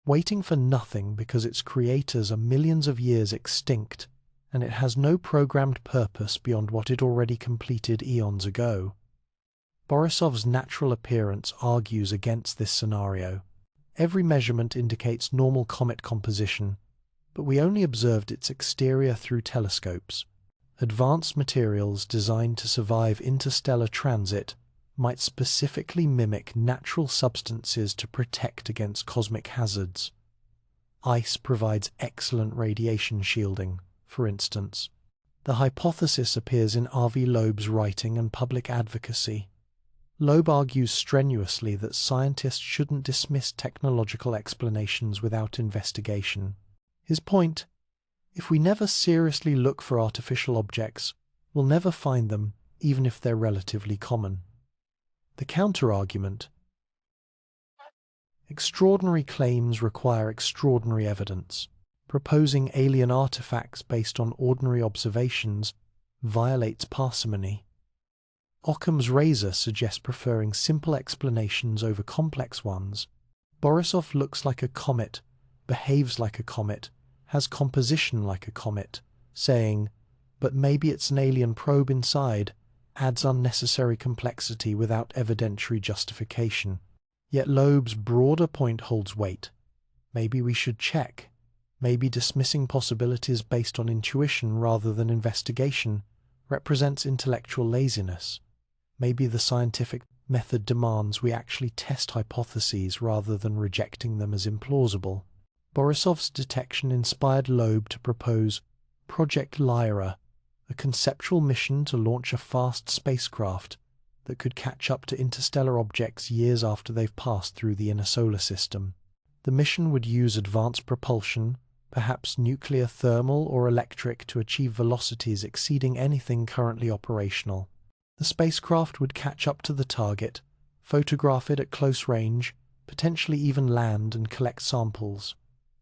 waiting for nothing because its creators are millions of years extinct, and it has no programmed purpose beyond what it already completed eons ago. Borisov's natural appearance argues against this scenario. Every measurement indicates normal comet composition, but we only observed its exterior through telescopes. Advanced materials designed to survive interstellar transit might specifically mimic natural substances to protect against cosmic hazards. Ice provides excellent radiation shielding, for instance. The hypothesis appears in R.V. Loeb's writing and public advocacy. Loeb argues strenuously that scientists shouldn't dismiss technological explanations without investigation. His point: if we never seriously look for artificial objects, we'll never find them, even if they're relatively common. The counter-argument: extraordinary claims require extraordinary evidence. Proposing alien artifacts based on ordinary observations violates parsimony. Occam's razor suggests preferring simple explanations over complex ones. Borisov looks like a comet, behaves like a comet, has composition like a comet. Saying, "But maybe it's an alien probe inside," adds unnecessary complexity without evidentiary justification. Yet Loeb's broader point holds weight. Maybe we should check. Maybe dismissing possibilities based on intuition rather than investigation represents intellectual laziness. Maybe the scientific method demands we actually test hypotheses rather than rejecting them as implausible. Borisov's detection inspired Loeb to propose Project Lyra, a conceptual mission to launch a fast spacecraft that could catch up to interstellar objects years after they've passed through the inner solar system. The mission would use advanced propulsion, perhaps nuclear, thermal, or electric, to achieve velocities exceeding anything currently operational. The spacecraft would catch up to the target, photograph it at close range, potentially even land and collect samples.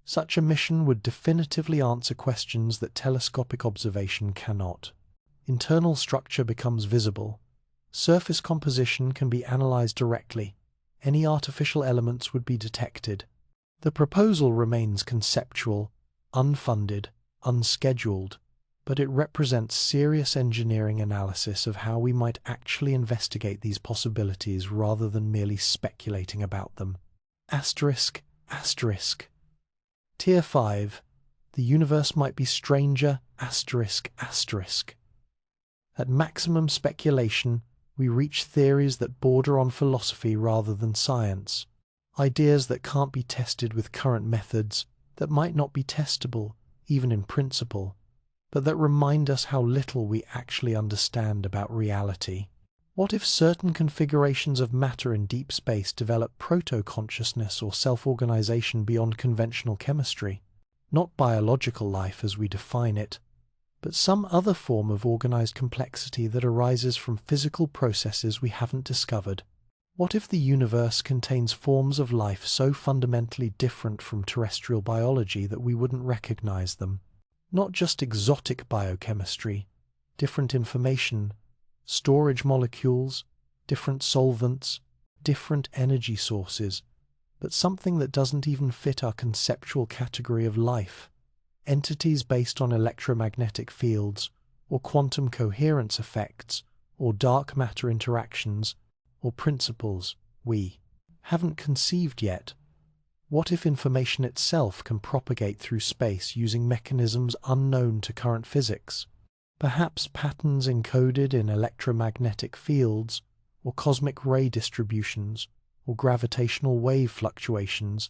Such a mission would definitively answer questions that telescopic observation cannot. Internal structure becomes visible. Surface composition can be analyzed directly. Any artificial elements would be detected. The proposal remains conceptual, unfunded, unscheduled, but it represents serious engineering analysis of how we might actually investigate these possibilities rather than merely speculating about them. Asterisk, asterisk. Tier 5. The universe might be stranger, asterisk, asterisk. At maximum speculation, we reach theories that border on philosophy rather than science. Ideas that can't be tested with current methods, that might not be testable, even in principle, but that remind us how little we actually understand about reality. What if certain configurations of matter in deep space develop proto-consciousness or self-organization beyond conventional chemistry? Not biological life as we define it, but some other form of organized complexity that arises from physical processes we haven't discovered. What if the universe contains forms of life so fundamentally different from terrestrial biology that we wouldn't recognize them? Not just exotic biochemistry, different information, storage molecules, different solvents, different energy sources, but something that doesn't even fit our conceptual category of life. Entities based on electromagnetic fields, or quantum coherence effects, or dark matter interactions, or principles we haven't conceived yet. What if information itself can propagate through space using mechanisms unknown to current physics? Perhaps patterns encoded in electromagnetic fields, or cosmic ray distributions, or gravitational wave fluctuations,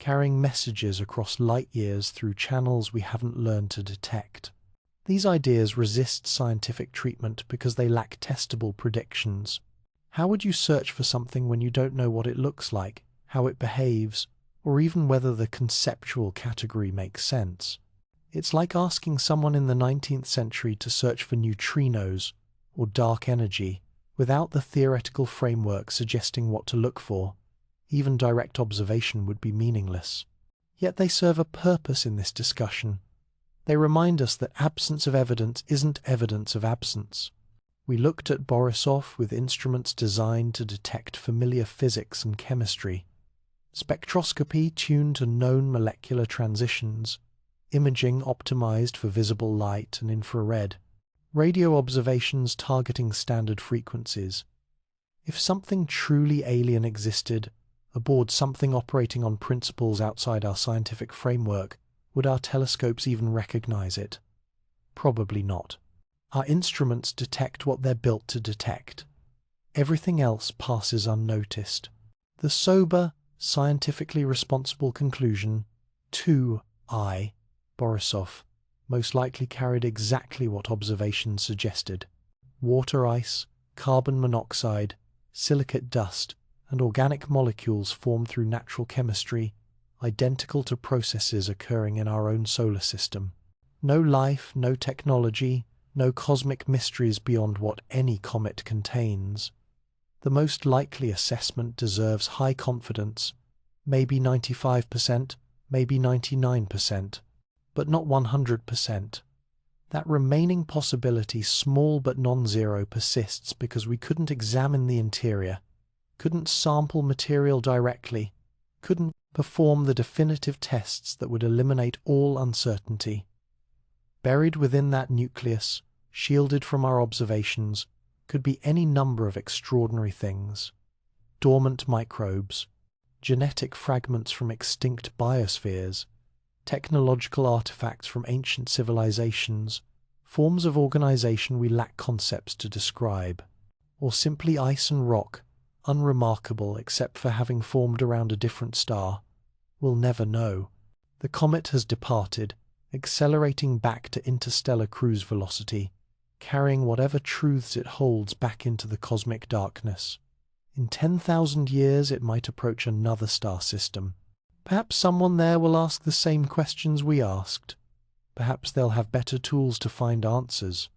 carrying messages across light years through channels we haven't learned to detect. These ideas resist scientific treatment because they lack testable predictions. How would you search for something when you don't know what it looks like, how it behaves, or even whether the conceptual category makes sense? It's like asking someone in the 19th century to search for neutrinos or dark energy without the theoretical framework suggesting what to look for. Even direct observation would be meaningless. Yet they serve a purpose in this discussion. They remind us that absence of evidence isn't evidence of absence. We looked at Borisov with instruments designed to detect familiar physics and chemistry, spectroscopy tuned to known molecular transitions, imaging optimized for visible light and infrared, radio observations targeting standard frequencies. If something truly alien existed, aboard something operating on principles outside our scientific framework, would our telescopes even recognize it? Probably not. Our instruments detect what they're built to detect. Everything else passes unnoticed. The sober, scientifically responsible conclusion, 2I, Borisov, most likely carried exactly what observations suggested. Water ice, carbon monoxide, silicate dust, and organic molecules formed through natural chemistry, identical to processes occurring in our own solar system. No life, no technology, no cosmic mysteries beyond what any comet contains. The most likely assessment deserves high confidence, maybe 95%, maybe 99%, but not 100%. That remaining possibility, small but non-zero, persists because we couldn't examine the interior, couldn't sample material directly, couldn't perform the definitive tests that would eliminate all uncertainty. Buried within that nucleus, shielded from our observations, could be any number of extraordinary things. Dormant microbes, genetic fragments from extinct biospheres, technological artifacts from ancient civilizations, forms of organization we lack concepts to describe, or simply ice and rock, unremarkable except for having formed around a different star. We'll never know. The comet has departed, accelerating back to interstellar cruise velocity, carrying whatever truths it holds back into the cosmic darkness. In 10,000 years it might approach another star system. Perhaps someone there will ask the same questions we asked. Perhaps they'll have better tools to find answers.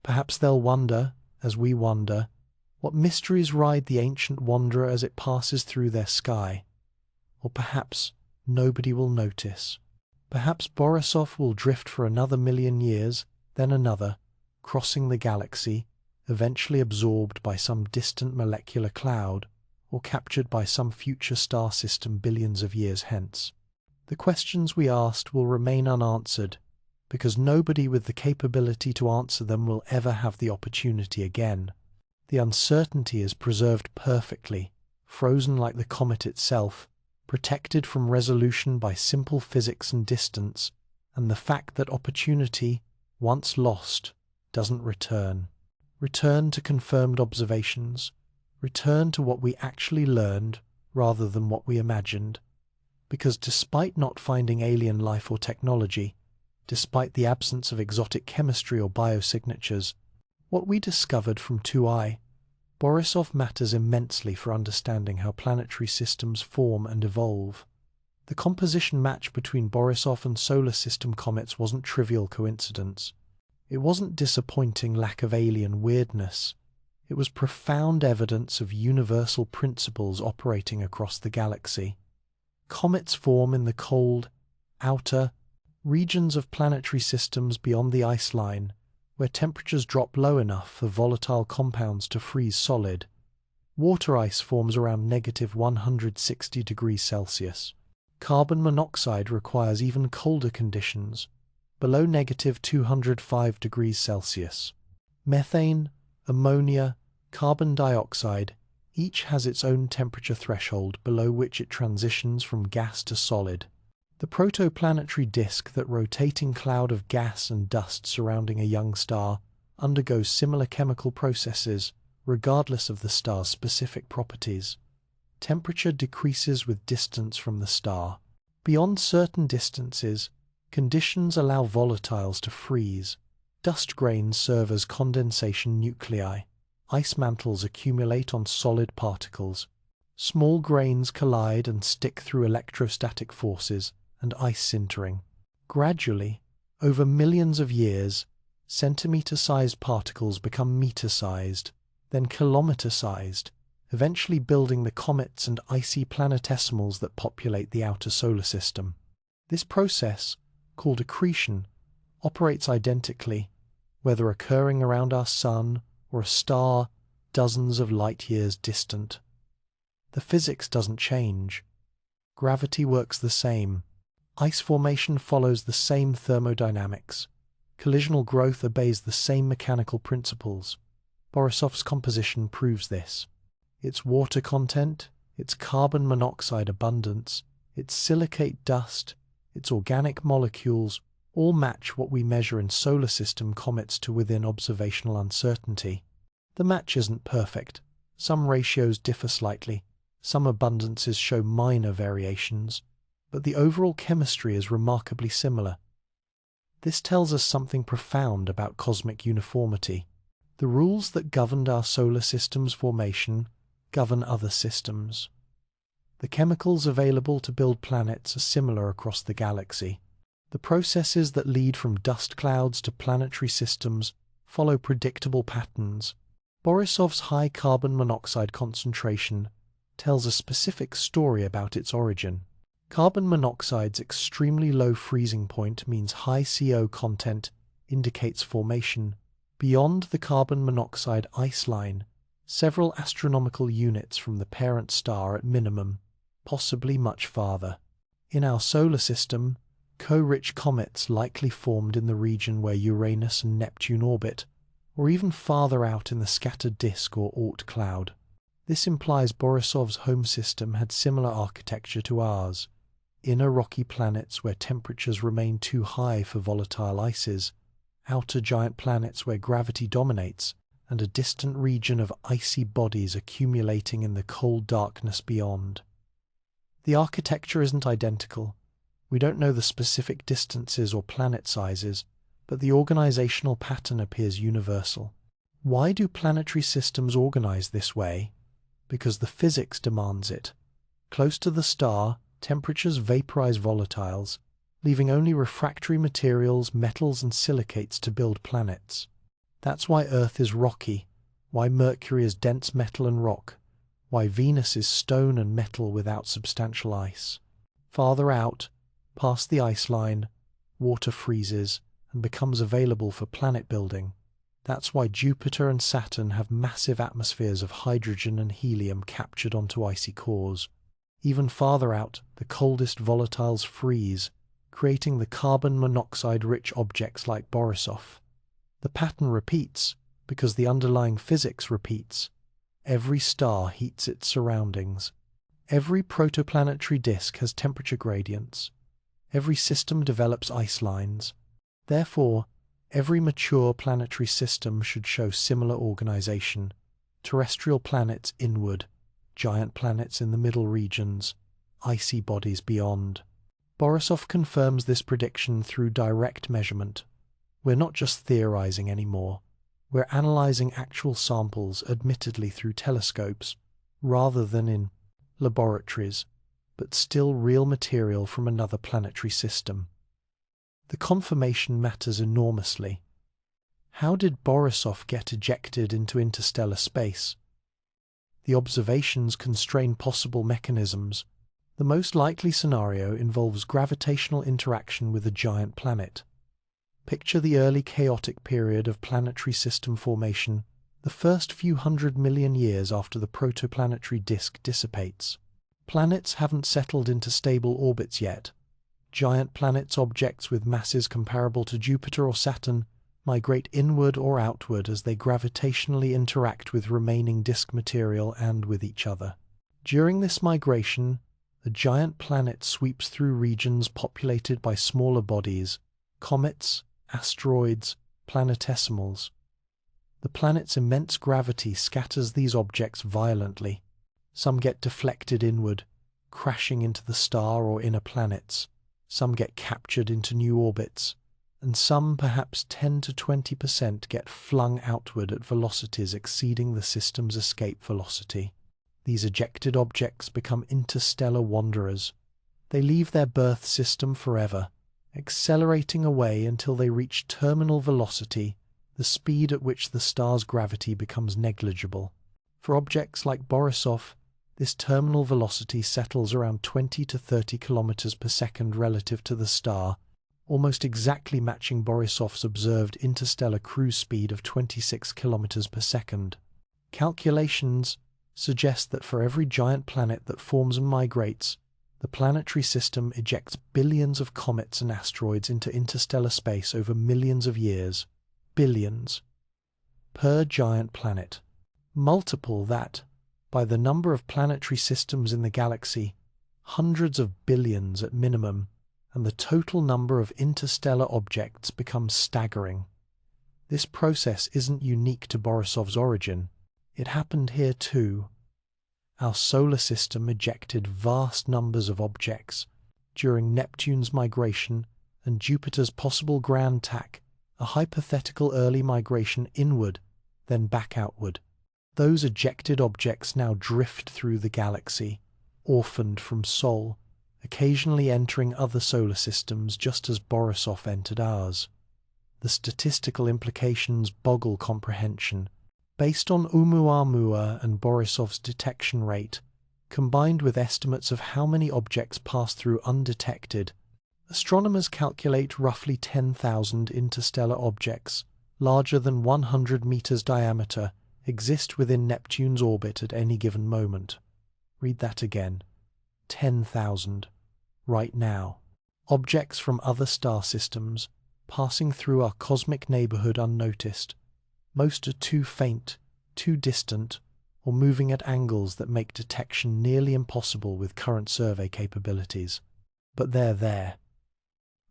Perhaps they'll wonder, as we wonder, what mysteries ride the ancient wanderer as it passes through their sky. Or perhaps nobody will notice. Perhaps Borisov will drift for another million years, then another, crossing the galaxy, eventually absorbed by some distant molecular cloud, or captured by some future star system billions of years hence. The questions we asked will remain unanswered, because nobody with the capability to answer them will ever have the opportunity again. The uncertainty is preserved perfectly, frozen like the comet itself, protected from resolution by simple physics and distance, and the fact that opportunity, once lost, doesn't return. Return to confirmed observations, return to what we actually learned rather than what we imagined. Because despite not finding alien life or technology, despite the absence of exotic chemistry or biosignatures, what we discovered from 2I, Borisov matters immensely for understanding how planetary systems form and evolve. The composition match between Borisov and solar system comets wasn't trivial coincidence. It wasn't disappointing lack of alien weirdness. It was profound evidence of universal principles operating across the galaxy. Comets form in the cold, outer regions of planetary systems beyond the ice line, where temperatures drop low enough for volatile compounds to freeze solid. Water ice forms around -160 degrees Celsius. Carbon monoxide requires even colder conditions, below -205 degrees Celsius. Methane, ammonia, carbon dioxide, each has its own temperature threshold below which it transitions from gas to solid. The protoplanetary disk, that rotating cloud of gas and dust surrounding a young star, undergoes similar chemical processes regardless of the star's specific properties. Temperature decreases with distance from the star. Beyond certain distances, conditions allow volatiles to freeze. Dust grains serve as condensation nuclei. Ice mantles accumulate on solid particles. Small grains collide and stick through electrostatic forces and ice sintering. Gradually, over millions of years, centimeter-sized particles become meter-sized, then kilometer-sized, eventually building the comets and icy planetesimals that populate the outer solar system. This process, called accretion, operates identically, whether occurring around our sun or a star dozens of light years distant. The physics doesn't change. Gravity works the same. Ice formation follows the same thermodynamics. Collisional growth obeys the same mechanical principles. Borisov's composition proves this. Its water content, its carbon monoxide abundance, its silicate dust, its organic molecules all match what we measure in solar system comets to within observational uncertainty. The match isn't perfect. Some ratios differ slightly, some abundances show minor variations, but the overall chemistry is remarkably similar. This tells us something profound about cosmic uniformity. The rules that governed our solar system's formation govern other systems. The chemicals available to build planets are similar across the galaxy. The processes that lead from dust clouds to planetary systems follow predictable patterns. Borisov's high carbon monoxide concentration tells a specific story about its origin. Carbon monoxide's extremely low freezing point means high CO content indicates formation beyond the carbon monoxide ice line, several astronomical units from the parent star at minimum, possibly much farther. In our solar system, co-rich comets likely formed in the region where Uranus and Neptune orbit, or even farther out in the scattered disk or Oort cloud. This implies Borisov's home system had similar architecture to ours. Inner rocky planets where temperatures remain too high for volatile ices, outer giant planets where gravity dominates, and a distant region of icy bodies accumulating in the cold darkness beyond. The architecture isn't identical. We don't know the specific distances or planet sizes, but the organizational pattern appears universal. Why do planetary systems organize this way? Because the physics demands it. Close to the star, temperatures vaporize volatiles, leaving only refractory materials, metals and silicates to build planets. That's why Earth is rocky, why Mercury is dense metal and rock, why Venus is stone and metal without substantial ice. Farther out, past the ice line, water freezes and becomes available for planet building. That's why Jupiter and Saturn have massive atmospheres of hydrogen and helium captured onto icy cores. Even farther out, the coldest volatiles freeze, creating the carbon monoxide-rich objects like Borisov. The pattern repeats because the underlying physics repeats. Every star heats its surroundings. Every protoplanetary disk has temperature gradients. Every system develops ice lines. Therefore, every mature planetary system should show similar organization. Terrestrial planets inward, giant planets in the middle regions, icy bodies beyond. Borisov confirms this prediction through direct measurement. We're not just theorizing anymore. We're analyzing actual samples, admittedly through telescopes, rather than in laboratories, but still real material from another planetary system. The confirmation matters enormously. How did Borisov get ejected into interstellar space? The observations constrain possible mechanisms. The most likely scenario involves gravitational interaction with a giant planet. Picture the early chaotic period of planetary system formation, the first few 100 million years after the protoplanetary disk dissipates. Planets haven't settled into stable orbits yet. Giant planets, objects with masses comparable to Jupiter or Saturn, migrate inward or outward as they gravitationally interact with remaining disk material and with each other. During this migration, the giant planet sweeps through regions populated by smaller bodies, comets, asteroids, planetesimals. The planet's immense gravity scatters these objects violently. Some get deflected inward, crashing into the star or inner planets. Some get captured into new orbits, and some, perhaps 10 to 20%, get flung outward at velocities exceeding the system's escape velocity. These ejected objects become interstellar wanderers. They leave their birth system forever, accelerating away until they reach terminal velocity, the speed at which the star's gravity becomes negligible. For objects like Borisov, this terminal velocity settles around 20 to 30 kilometers per second relative to the star, almost exactly matching Borisov's observed interstellar cruise speed of 26 kilometers per second. Calculations suggest that for every giant planet that forms and migrates, the planetary system ejects billions of comets and asteroids into interstellar space over millions of years. Billions. Per giant planet. Multiple that, by the number of planetary systems in the galaxy, hundreds of billions at minimum, and the total number of interstellar objects becomes staggering. This process isn't unique to Borisov's origin. It happened here too. Our solar system ejected vast numbers of objects during Neptune's migration and Jupiter's possible grand tack, a hypothetical early migration inward, then back outward. Those ejected objects now drift through the galaxy, orphaned from Sol, occasionally entering other solar systems just as Borisov entered ours. The statistical implications boggle comprehension. Based on Oumuamua and Borisov's detection rate, combined with estimates of how many objects pass through undetected, astronomers calculate roughly 10,000 interstellar objects, larger than 100 meters diameter, exist within Neptune's orbit at any given moment. Read that again. 10,000. Right now. Objects from other star systems, passing through our cosmic neighborhood unnoticed. Most are too faint, too distant, or moving at angles that make detection nearly impossible with current survey capabilities. But they're there.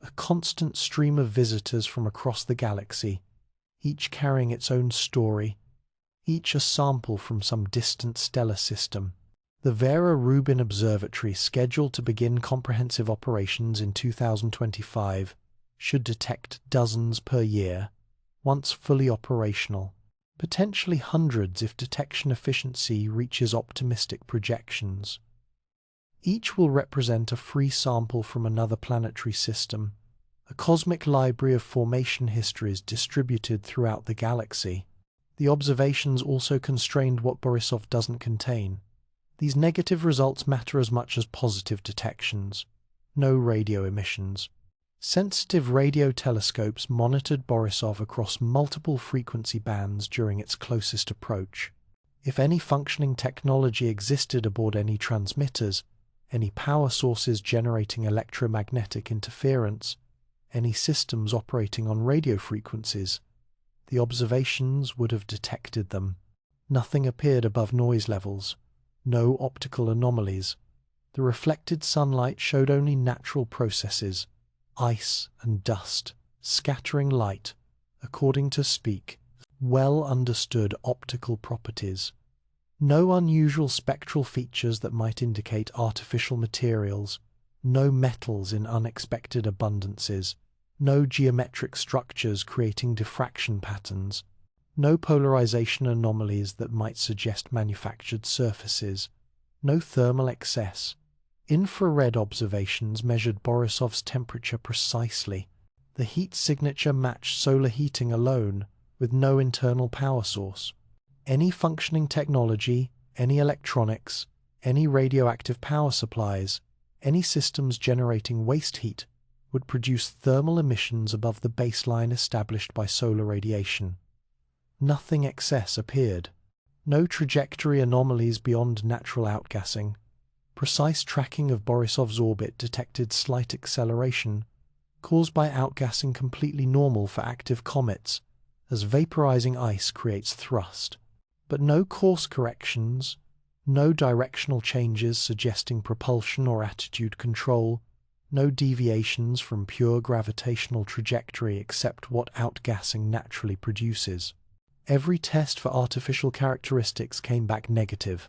A constant stream of visitors from across the galaxy, each carrying its own story, each a sample from some distant stellar system. The Vera Rubin Observatory, scheduled to begin comprehensive operations in 2025, should detect dozens per year, once fully operational, potentially hundreds if detection efficiency reaches optimistic projections. Each will represent a free sample from another planetary system, a cosmic library of formation histories distributed throughout the galaxy. The observations also constrained what Borisov doesn't contain. These negative results matter as much as positive detections. No radio emissions. Sensitive radio telescopes monitored Borisov across multiple frequency bands during its closest approach. If any functioning technology existed aboard any transmitters, any power sources generating electromagnetic interference, any systems operating on radio frequencies, the observations would have detected them. Nothing appeared above noise levels. No optical anomalies. The reflected sunlight showed only natural processes, ice and dust, scattering light, according to Speake, well understood optical properties. No unusual spectral features that might indicate artificial materials, no metals in unexpected abundances, no geometric structures creating diffraction patterns, no polarization anomalies that might suggest manufactured surfaces, no thermal excess. Infrared observations measured Borisov's temperature precisely. The heat signature matched solar heating alone, with no internal power source. Any functioning technology, any electronics, any radioactive power supplies, any systems generating waste heat would produce thermal emissions above the baseline established by solar radiation. Nothing excess appeared. No trajectory anomalies beyond natural outgassing. Precise tracking of Borisov's orbit detected slight acceleration, caused by outgassing completely normal for active comets, as vaporizing ice creates thrust. But no course corrections, no directional changes suggesting propulsion or attitude control, no deviations from pure gravitational trajectory except what outgassing naturally produces. Every test for artificial characteristics came back negative.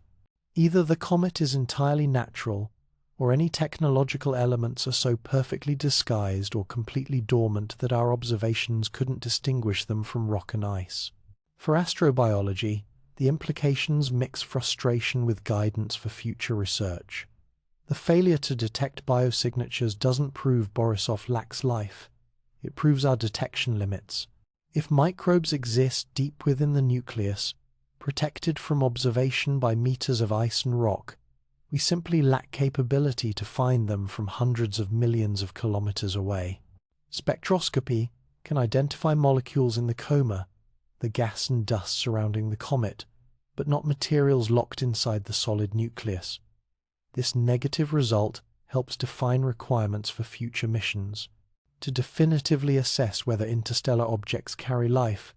Either the comet is entirely natural, or any technological elements are so perfectly disguised or completely dormant that our observations couldn't distinguish them from rock and ice. For astrobiology, the implications mix frustration with guidance for future research. The failure to detect biosignatures doesn't prove Borisov lacks life. It proves our detection limits. If microbes exist deep within the nucleus, protected from observation by meters of ice and rock, we simply lack capability to find them from hundreds of millions of kilometers away. Spectroscopy can identify molecules in the coma, the gas and dust surrounding the comet, but not materials locked inside the solid nucleus. This negative result helps define requirements for future missions. To definitively assess whether interstellar objects carry life,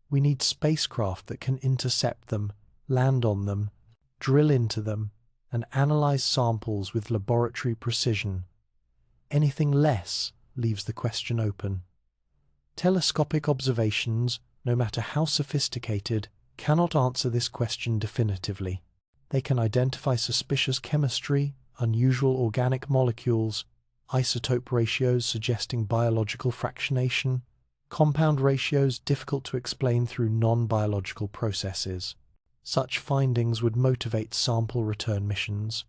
we need spacecraft that can intercept them, land on them, drill into them, and analyze samples with laboratory precision. Anything less leaves the question open. Telescopic observations, no matter how sophisticated, cannot answer this question definitively. They can identify suspicious chemistry, unusual organic molecules, isotope ratios suggesting biological fractionation, compound ratios difficult to explain through non-biological processes. Such findings would motivate sample return missions,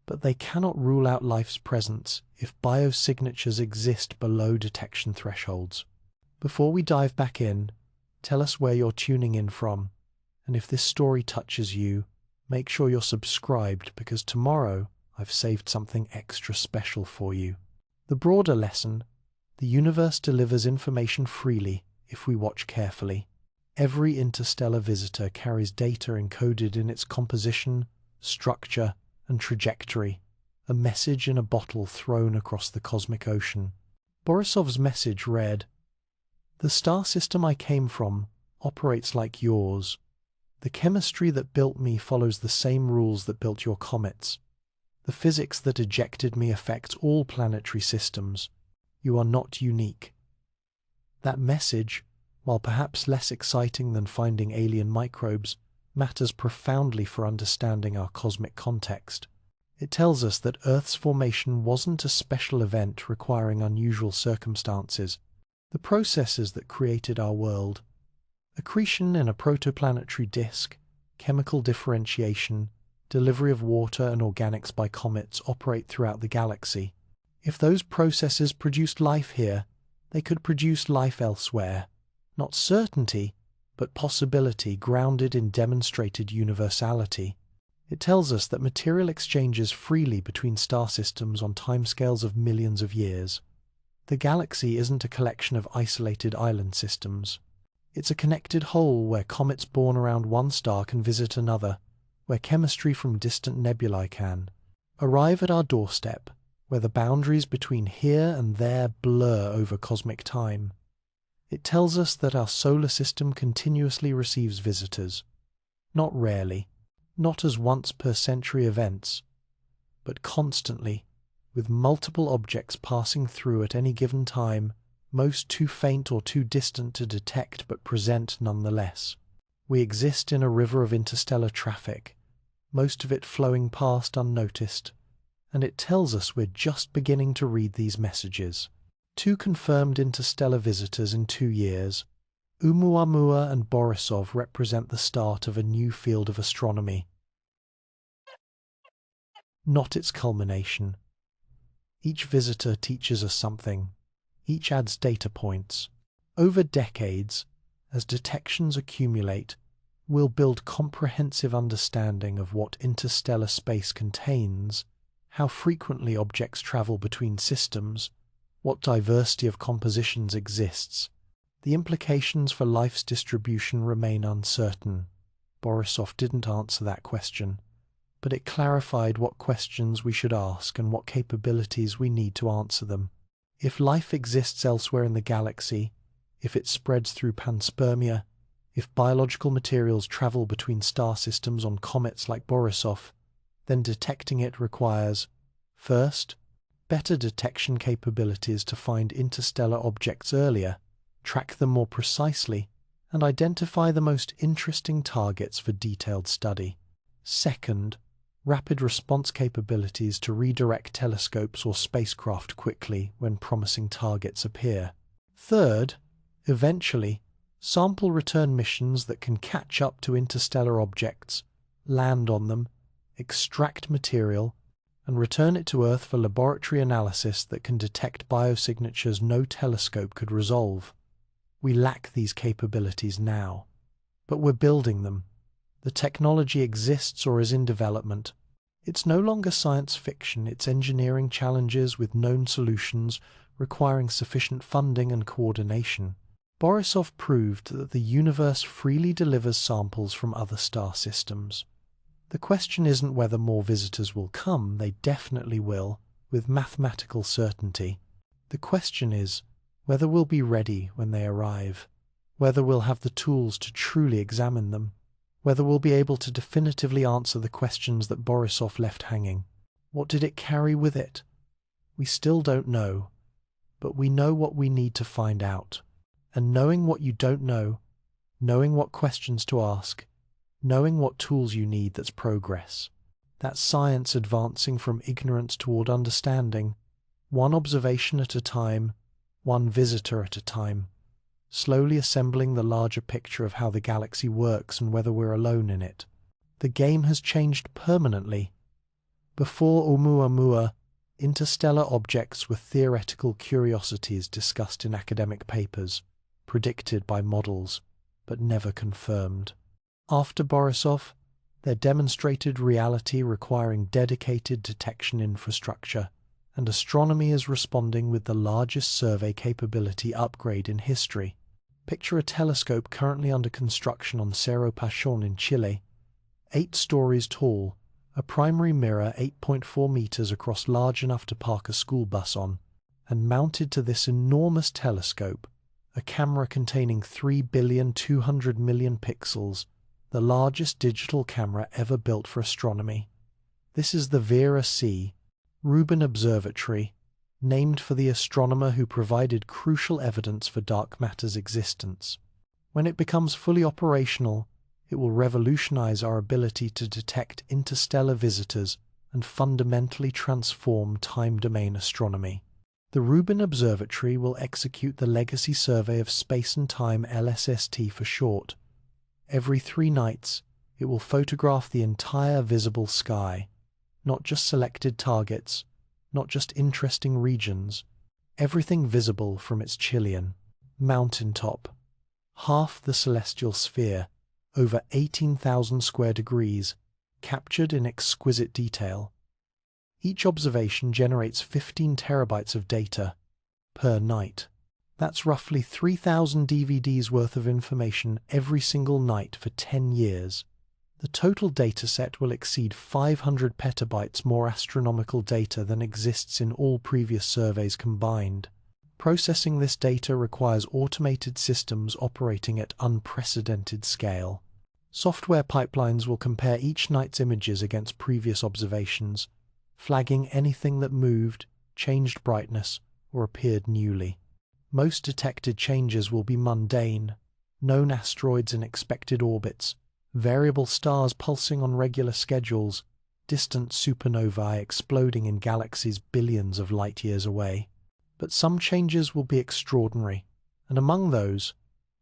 but they cannot rule out life's presence if biosignatures exist below detection thresholds. Before we dive back in, tell us where you're tuning in from, and if this story touches you, make sure you're subscribed because tomorrow I've saved something extra special for you. The broader lesson: the universe delivers information freely if we watch carefully. Every interstellar visitor carries data encoded in its composition, structure, and trajectory, a message in a bottle thrown across the cosmic ocean. Borisov's message read, "The star system I came from operates like yours. The chemistry that built me follows the same rules that built your comets. The physics that ejected me affects all planetary systems. You are not unique." That message, while perhaps less exciting than finding alien microbes, matters profoundly for understanding our cosmic context. It tells us that Earth's formation wasn't a special event requiring unusual circumstances. The processes that created our world, accretion in a protoplanetary disk, chemical differentiation, delivery of water and organics by comets, operate throughout the galaxy. If those processes produced life here, they could produce life elsewhere. Not certainty, but possibility grounded in demonstrated universality. It tells us that material exchanges freely between star systems on timescales of millions of years. The galaxy isn't a collection of isolated island systems. It's a connected whole where comets born around one star can visit another, where chemistry from distant nebulae can arrive at our doorstep, where the boundaries between here and there blur over cosmic time. It tells us that our solar system continuously receives visitors, not rarely, not as once-per-century events, but constantly, with multiple objects passing through at any given time, most too faint or too distant to detect but present nonetheless. We exist in a river of interstellar traffic, most of it flowing past unnoticed, and it tells us we're just beginning to read these messages. 2 confirmed interstellar visitors in 2 years. Oumuamua and Borisov represent the start of a new field of astronomy, not its culmination. Each visitor teaches us something. Each adds data points. Over decades, as detections accumulate, we'll build comprehensive understanding of what interstellar space contains, how frequently objects travel between systems, what diversity of compositions exists. The implications for life's distribution remain uncertain. Borisov didn't answer that question, but it clarified what questions we should ask and what capabilities we need to answer them. If life exists elsewhere in the galaxy, if it spreads through panspermia, if biological materials travel between star systems on comets like Borisov, then detecting it requires, first, better detection capabilities to find interstellar objects earlier, track them more precisely, and identify the most interesting targets for detailed study. Second, rapid response capabilities to redirect telescopes or spacecraft quickly when promising targets appear. Third, eventually, sample return missions that can catch up to interstellar objects, land on them, extract material, and return it to Earth for laboratory analysis that can detect biosignatures no telescope could resolve. We lack these capabilities now, but we're building them. The technology exists or is in development. It's no longer science fiction, it's engineering challenges with known solutions requiring sufficient funding and coordination. Borisov proved that the universe freely delivers samples from other star systems. The question isn't whether more visitors will come, they definitely will, with mathematical certainty. The question is whether we'll be ready when they arrive, whether we'll have the tools to truly examine them, whether we'll be able to definitively answer the questions that Borisov left hanging. What did it carry with it? We still don't know, but we know what we need to find out. And knowing what you don't know, knowing what questions to ask, knowing what tools you need, that's progress. That's science advancing from ignorance toward understanding, one observation at a time, one visitor at a time, slowly assembling the larger picture of how the galaxy works and whether we're alone in it. The game has changed permanently. Before Oumuamua, interstellar objects were theoretical curiosities discussed in academic papers, predicted by models, but never confirmed. After Borisov, they're demonstrated reality requiring dedicated detection infrastructure, and astronomy is responding with the largest survey capability upgrade in history. Picture a telescope currently under construction on Cerro Pachón in Chile, 8 stories tall, a primary mirror 8.4 meters across large enough to park a school bus on, and mounted to this enormous telescope, a camera containing 3,200,000,000 pixels, the largest digital camera ever built for astronomy. This is the Vera C. Rubin Observatory, named for the astronomer who provided crucial evidence for dark matter's existence. When it becomes fully operational, it will revolutionize our ability to detect interstellar visitors and fundamentally transform time-domain astronomy. The Rubin Observatory will execute the Legacy Survey of Space and Time, LSST for short. Every 3 nights, it will photograph the entire visible sky, not just selected targets, not just interesting regions, everything visible from its Chilean mountaintop, half the celestial sphere, over 18,000 square degrees, captured in exquisite detail. Each observation generates 15 terabytes of data per night. That's roughly 3,000 DVDs worth of information every single night for 10 years. The total dataset will exceed 500 petabytes more astronomical data than exists in all previous surveys combined. Processing this data requires automated systems operating at unprecedented scale. Software pipelines will compare each night's images against previous observations, flagging anything that moved, changed brightness, or appeared newly. Most detected changes will be mundane: known asteroids in expected orbits, variable stars pulsing on regular schedules, distant supernovae exploding in galaxies billions of light-years away. But some changes will be extraordinary, and among those,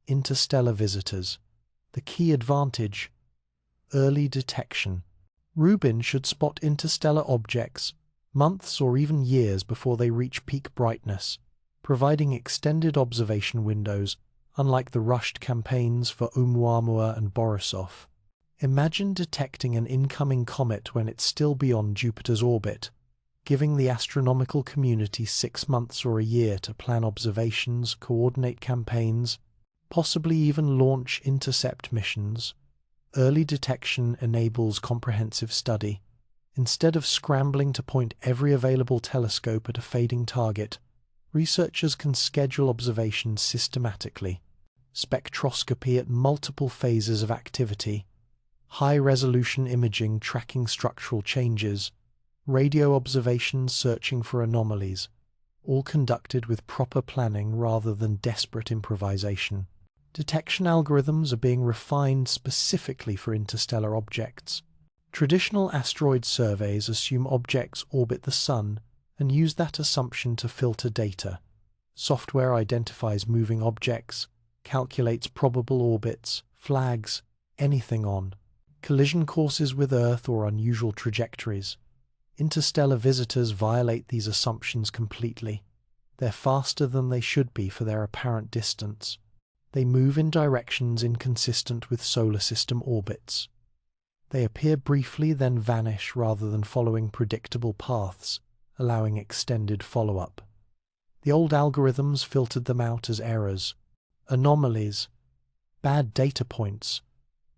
interstellar visitors. The key advantage: early detection. Rubin should spot interstellar objects months or even years before they reach peak brightness, providing extended observation windows, unlike the rushed campaigns for Oumuamua and Borisov. Imagine detecting an incoming comet when it's still beyond Jupiter's orbit, giving the astronomical community 6 months or a year to plan observations, coordinate campaigns, possibly even launch intercept missions. Early detection enables comprehensive study. Instead of scrambling to point every available telescope at a fading target, researchers can schedule observations systematically. Spectroscopy at multiple phases of activity, high-resolution imaging tracking structural changes, radio observations searching for anomalies, all conducted with proper planning rather than desperate improvisation. Detection algorithms are being refined specifically for interstellar objects. Traditional asteroid surveys assume objects orbit the Sun and use that assumption to filter data. Software identifies moving objects, calculates probable orbits, flags anything on collision courses with Earth or unusual trajectories. Interstellar visitors violate these assumptions completely. They're faster than they should be for their apparent distance. They move in directions inconsistent with solar system orbits. They appear briefly then vanish rather than following predictable paths, allowing extended follow-up. The old algorithms filtered them out as errors, anomalies, bad data points.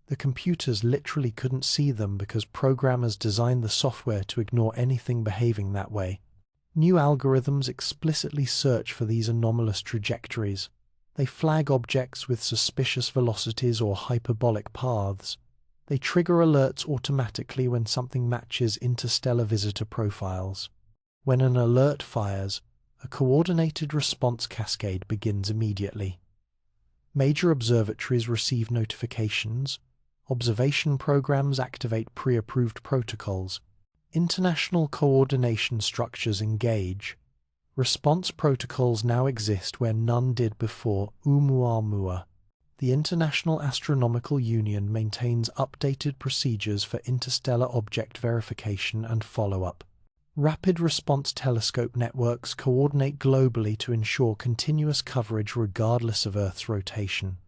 The computers literally couldn't see them because programmers designed the software to ignore anything behaving that way. New algorithms explicitly search for these anomalous trajectories. They flag objects with suspicious velocities or hyperbolic paths. They trigger alerts automatically when something matches interstellar visitor profiles. When an alert fires, a coordinated response cascade begins immediately. Major observatories receive notifications. Observation programs activate pre-approved protocols. International coordination structures engage. Response protocols now exist where none did before. Oumuamua. The International Astronomical Union maintains updated procedures for interstellar object verification and follow-up. Rapid response telescope networks coordinate globally to ensure continuous coverage regardless of Earth's rotation.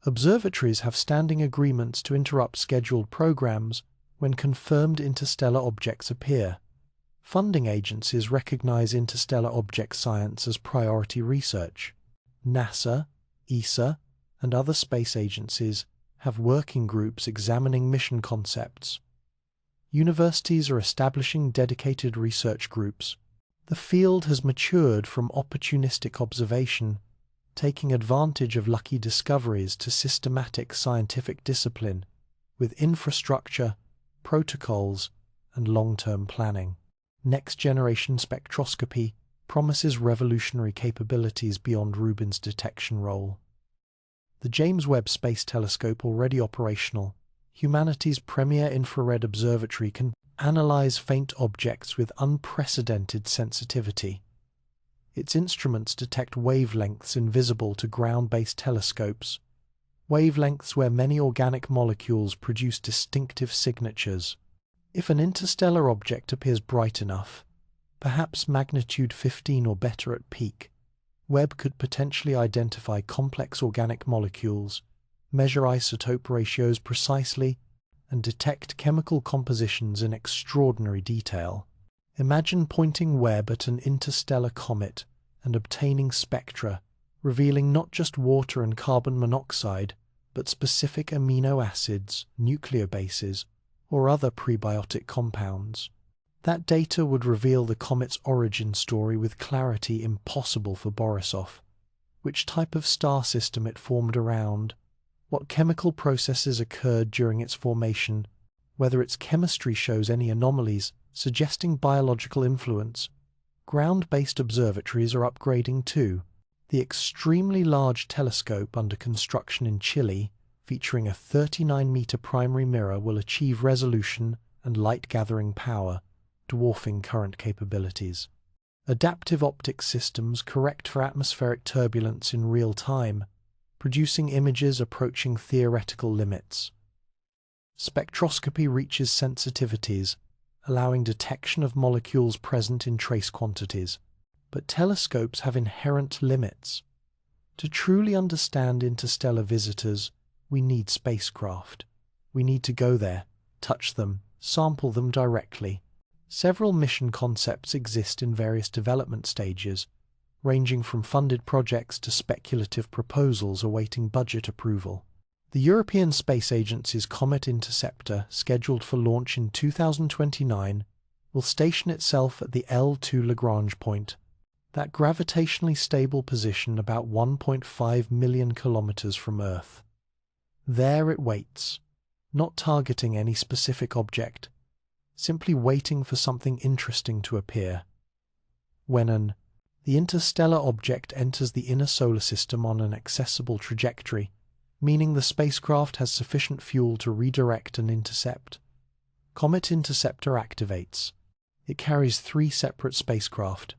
Observatories have standing agreements to interrupt scheduled programs when confirmed interstellar objects appear. Funding agencies recognize interstellar object science as priority research. NASA, ESA, and other space agencies have working groups examining mission concepts. Universities are establishing dedicated research groups. The field has matured from opportunistic observation, taking advantage of lucky discoveries, to systematic scientific discipline, with infrastructure, protocols, and long-term planning. Next-generation spectroscopy promises revolutionary capabilities beyond Rubin's detection role. The James Webb Space Telescope, already operational, humanity's premier infrared observatory, can analyze faint objects with unprecedented sensitivity. Its instruments detect wavelengths invisible to ground-based telescopes, wavelengths where many organic molecules produce distinctive signatures. If an interstellar object appears bright enough, perhaps magnitude 15 or better at peak, Webb could potentially identify complex organic molecules, measure isotope ratios precisely, and detect chemical compositions in extraordinary detail. Imagine pointing Webb at an interstellar comet and obtaining spectra, revealing not just water and carbon monoxide, but specific amino acids, nucleobases, or other prebiotic compounds. That data would reveal the comet's origin story with clarity impossible for Borisov, which type of star system it formed around, what chemical processes occurred during its formation, whether its chemistry shows any anomalies suggesting biological influence. Ground-based observatories are upgrading too. The extremely large telescope under construction in Chile, featuring a 39-meter primary mirror, will achieve resolution and light-gathering power, dwarfing current capabilities. Adaptive optics systems correct for atmospheric turbulence in real time, producing images approaching theoretical limits. Spectroscopy reaches sensitivities, allowing detection of molecules present in trace quantities. But telescopes have inherent limits. To truly understand interstellar visitors, we need spacecraft. We need to go there, touch them, sample them directly. Several mission concepts exist in various development stages, ranging from funded projects to speculative proposals awaiting budget approval. The European Space Agency's Comet Interceptor, scheduled for launch in 2029, will station itself at the L2 Lagrange point, that gravitationally stable position about 1.5 million kilometers from Earth. There it waits, not targeting any specific object, simply waiting for something interesting to appear. When the interstellar object enters the inner solar system on an accessible trajectory, meaning the spacecraft has sufficient fuel to redirect and intercept, Comet Interceptor activates. It carries 3 separate spacecraft,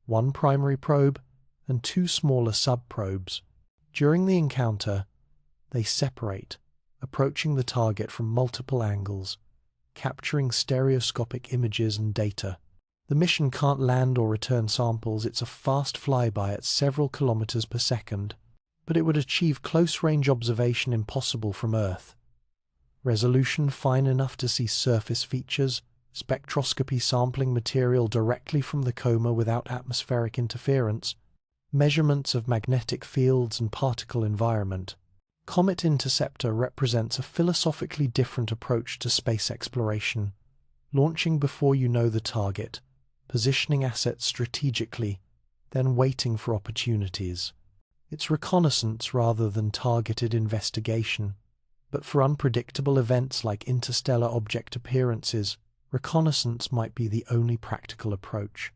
1 primary probe and 2 smaller sub-probes. During the encounter, they separate, approaching the target from multiple angles, capturing stereoscopic images and data. The mission can't land or return samples. It's a fast flyby at several kilometers per second, but it would achieve close-range observation impossible from Earth. Resolution fine enough to see surface features, spectroscopy sampling material directly from the coma without atmospheric interference, measurements of magnetic fields and particle environment. Comet Interceptor represents a philosophically different approach to space exploration, launching before you know the target, positioning assets strategically, then waiting for opportunities. It's reconnaissance rather than targeted investigation, but for unpredictable events like interstellar object appearances, reconnaissance might be the only practical approach.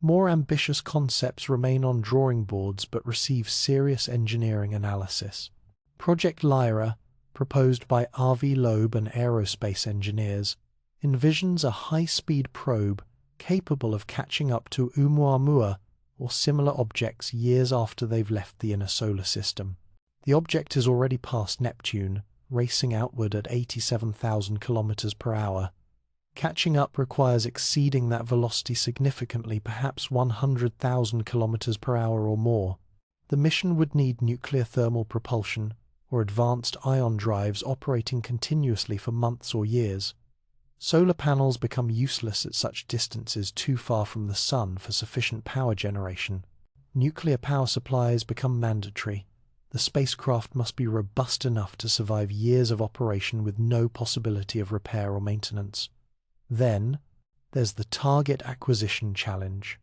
More ambitious concepts remain on drawing boards but receive serious engineering analysis. Project Lyra, proposed by Avi Loeb and aerospace engineers, envisions a high-speed probe capable of catching up to Oumuamua or similar objects years after they've left the inner solar system. The object is already past Neptune, racing outward at 87,000 kilometers per hour. Catching up requires exceeding that velocity significantly, perhaps 100,000 kilometers per hour or more. The mission would need nuclear thermal propulsion or advanced ion drives operating continuously for months or years. Solar panels become useless at such distances too far from the sun for sufficient power generation. Nuclear power supplies become mandatory. The spacecraft must be robust enough to survive years of operation with no possibility of repair or maintenance. Then, there's the target acquisition challenge.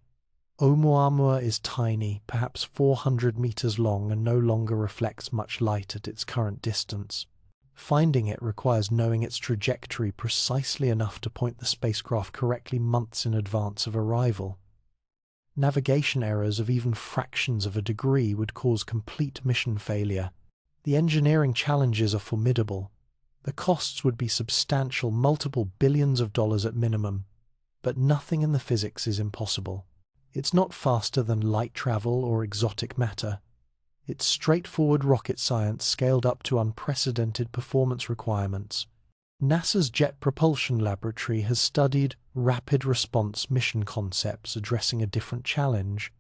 Oumuamua is tiny, perhaps 400 meters long, and no longer reflects much light at its current distance. Finding it requires knowing its trajectory precisely enough to point the spacecraft correctly months in advance of arrival. Navigation errors of even fractions of a degree would cause complete mission failure. The engineering challenges are formidable. The costs would be substantial, multiple billions of dollars at minimum, but nothing in the physics is impossible. It's not faster than light travel or exotic matter. It's straightforward rocket science scaled up to unprecedented performance requirements. NASA's Jet Propulsion Laboratory has studied rapid response mission concepts addressing a different challenge,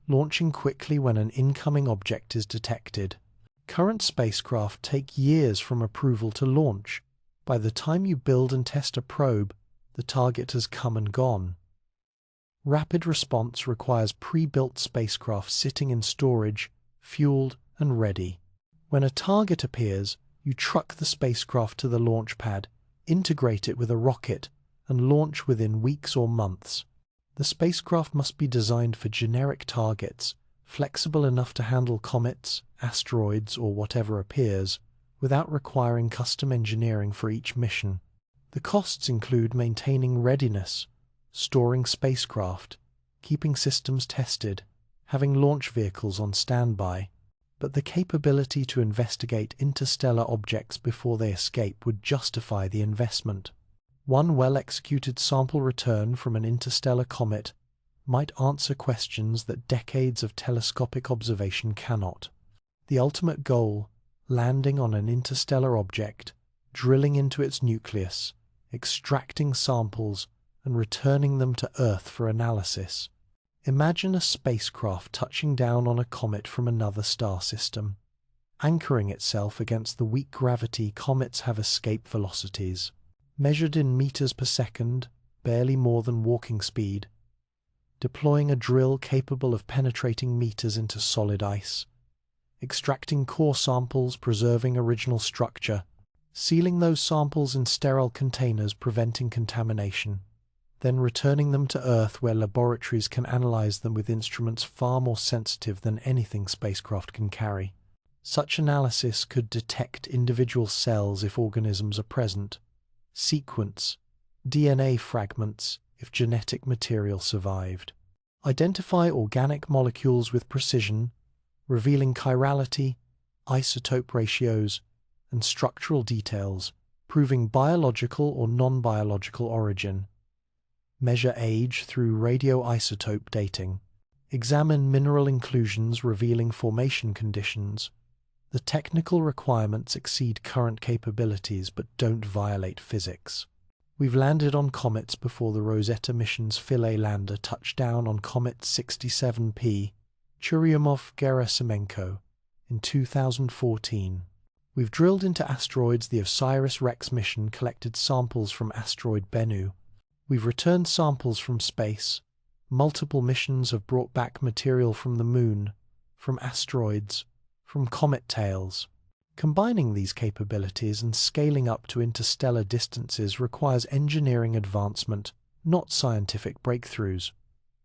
launching quickly when an incoming object is detected. Current spacecraft take years from approval to launch. By the time you build and test a probe, the target has come and gone. Rapid response requires pre-built spacecraft sitting in storage, fueled and ready. When a target appears, you truck the spacecraft to the launch pad, integrate it with a rocket, and launch within weeks or months. The spacecraft must be designed for generic targets, flexible enough to handle comets, asteroids, or whatever appears, without requiring custom engineering for each mission. The costs include maintaining readiness, storing spacecraft, keeping systems tested, having launch vehicles on standby, but the capability to investigate interstellar objects before they escape would justify the investment. One well-executed sample return from an interstellar comet might answer questions that decades of telescopic observation cannot. The ultimate goal, landing on an interstellar object, drilling into its nucleus, extracting samples, and returning them to Earth for analysis. Imagine a spacecraft touching down on a comet from another star system. Anchoring itself against the weak gravity, comets have escape velocities, measured in meters per second, barely more than walking speed. Deploying a drill capable of penetrating meters into solid ice. Extracting core samples, preserving original structure. Sealing those samples in sterile containers, preventing contamination. Then returning them to Earth where laboratories can analyze them with instruments far more sensitive than anything spacecraft can carry. Such analysis could detect individual cells if organisms are present, sequence DNA fragments if genetic material survived, identify organic molecules with precision, revealing chirality, isotope ratios, and structural details, proving biological or non-biological origin. Measure age through radioisotope dating. Examine mineral inclusions revealing formation conditions. The technical requirements exceed current capabilities but don't violate physics. We've landed on comets before the Rosetta mission's Philae lander touched down on Comet 67P, Churyumov-Gerasimenko, in 2014. We've drilled into asteroids. The OSIRIS-REx mission collected samples from asteroid Bennu. We've returned samples from space. Multiple missions have brought back material from the Moon, from asteroids, from comet tails. Combining these capabilities and scaling up to interstellar distances requires engineering advancement, not scientific breakthroughs.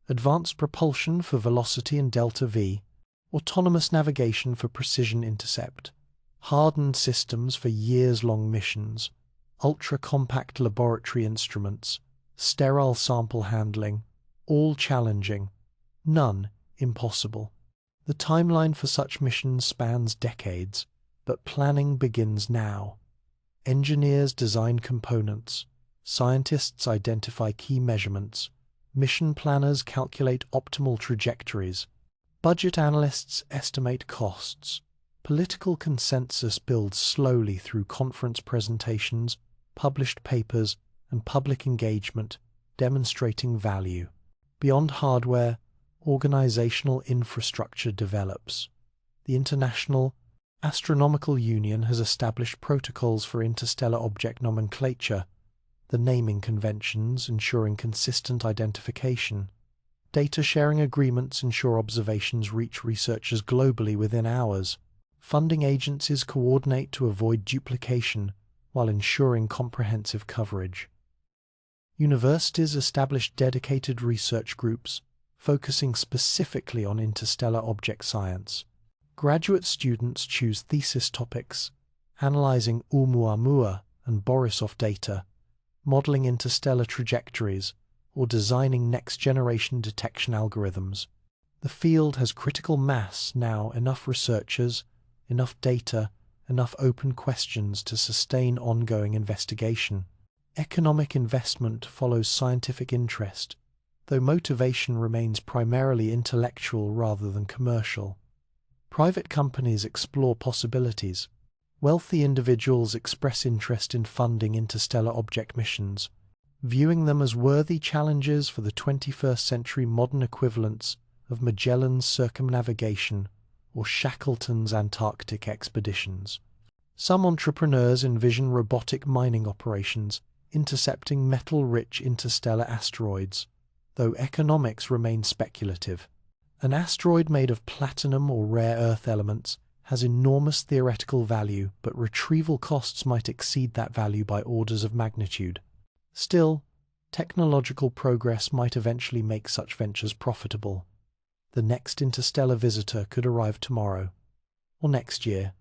Advanced propulsion for velocity and delta-v, autonomous navigation for precision intercept, hardened systems for years-long missions, ultra-compact laboratory instruments, sterile sample handling, all challenging, none impossible. The timeline for such missions spans decades, but planning begins now. Engineers design components, scientists identify key measurements, mission planners calculate optimal trajectories, budget analysts estimate costs. Political consensus builds slowly through conference presentations, published papers, and public engagement, demonstrating value. Beyond hardware, organizational infrastructure develops. The International Astronomical Union has established protocols for interstellar object nomenclature, the naming conventions ensuring consistent identification. Data sharing agreements ensure observations reach researchers globally within hours. Funding agencies coordinate to avoid duplication while ensuring comprehensive coverage. Universities establish dedicated research groups focusing specifically on interstellar object science. Graduate students choose thesis topics, analyzing Oumuamua and Borisov data, modeling interstellar trajectories, or designing next-generation detection algorithms. The field has critical mass now, enough researchers, enough data, enough open questions to sustain ongoing investigation. Economic investment follows scientific interest, though motivation remains primarily intellectual rather than commercial. Private companies explore possibilities. Wealthy individuals express interest in funding interstellar object missions, viewing them as worthy challenges for the 21st century modern equivalents of Magellan's circumnavigation or Shackleton's Antarctic expeditions. Some entrepreneurs envision robotic mining operations intercepting metal-rich interstellar asteroids, though economics remain speculative. An asteroid made of platinum or rare earth elements has enormous theoretical value, but retrieval costs might exceed that value by orders of magnitude. Still, technological progress might eventually make such ventures profitable. The next interstellar visitor could arrive tomorrow, or next year,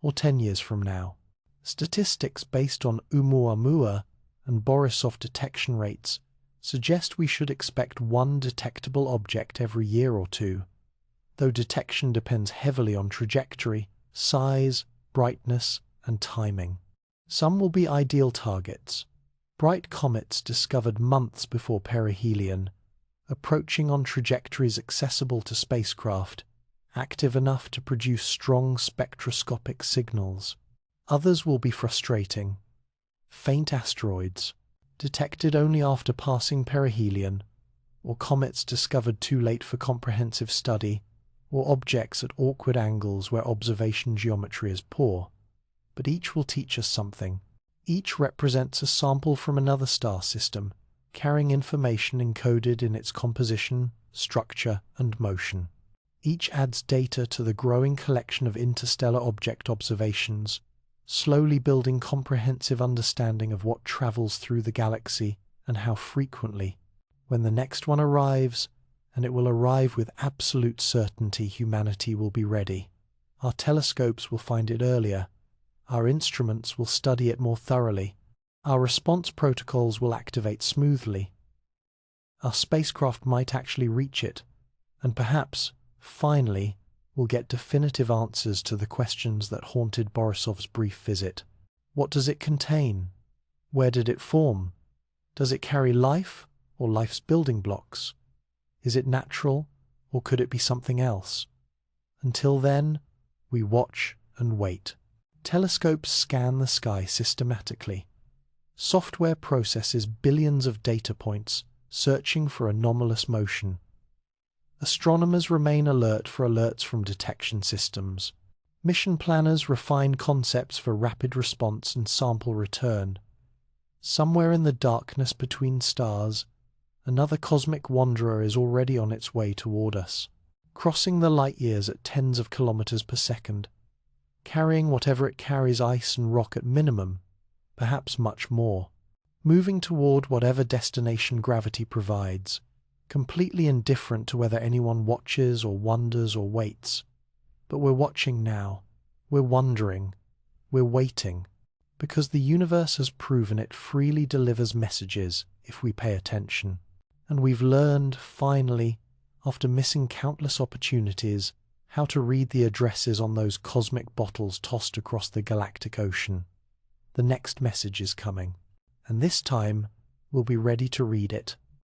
or 10 years from now. Statistics based on Oumuamua and Borisov detection rates suggest we should expect one detectable object every year or two, though detection depends heavily on trajectory, size, brightness, and timing. Some will be ideal targets. Bright comets discovered months before perihelion, approaching on trajectories accessible to spacecraft, active enough to produce strong spectroscopic signals. Others will be frustrating. Faint asteroids, detected only after passing perihelion, or comets discovered too late for comprehensive study, or objects at awkward angles where observation geometry is poor. But each will teach us something. Each represents a sample from another star system, carrying information encoded in its composition, structure, and motion. Each adds data to the growing collection of interstellar object observations, slowly building comprehensive understanding of what travels through the galaxy and how frequently. When the next one arrives, and it will arrive with absolute certainty, humanity will be ready. Our telescopes will find it earlier. Our instruments will study it more thoroughly. Our response protocols will activate smoothly. Our spacecraft might actually reach it, and perhaps, finally, we'll get definitive answers to the questions that haunted Borisov's brief visit. What does it contain? Where did it form? Does it carry life or life's building blocks? Is it natural or could it be something else? Until then, we watch and wait. Telescopes scan the sky systematically. Software processes billions of data points, searching for anomalous motion. Astronomers remain alert for alerts from detection systems. Mission planners refine concepts for rapid response and sample return. Somewhere in the darkness between stars, another cosmic wanderer is already on its way toward us. crossing the light years at tens of kilometers per second, carrying whatever it carries, ice and rock at minimum, perhaps much more, moving toward whatever destination gravity provides, completely indifferent to whether anyone watches or wonders or waits. But we're watching now, we're wondering, we're waiting, because the universe has proven it freely delivers messages if we pay attention. And we've learned, finally, after missing countless opportunities, how to read the addresses on those cosmic bottles tossed across the galactic ocean. The next message is coming, and this time we'll be ready to read it.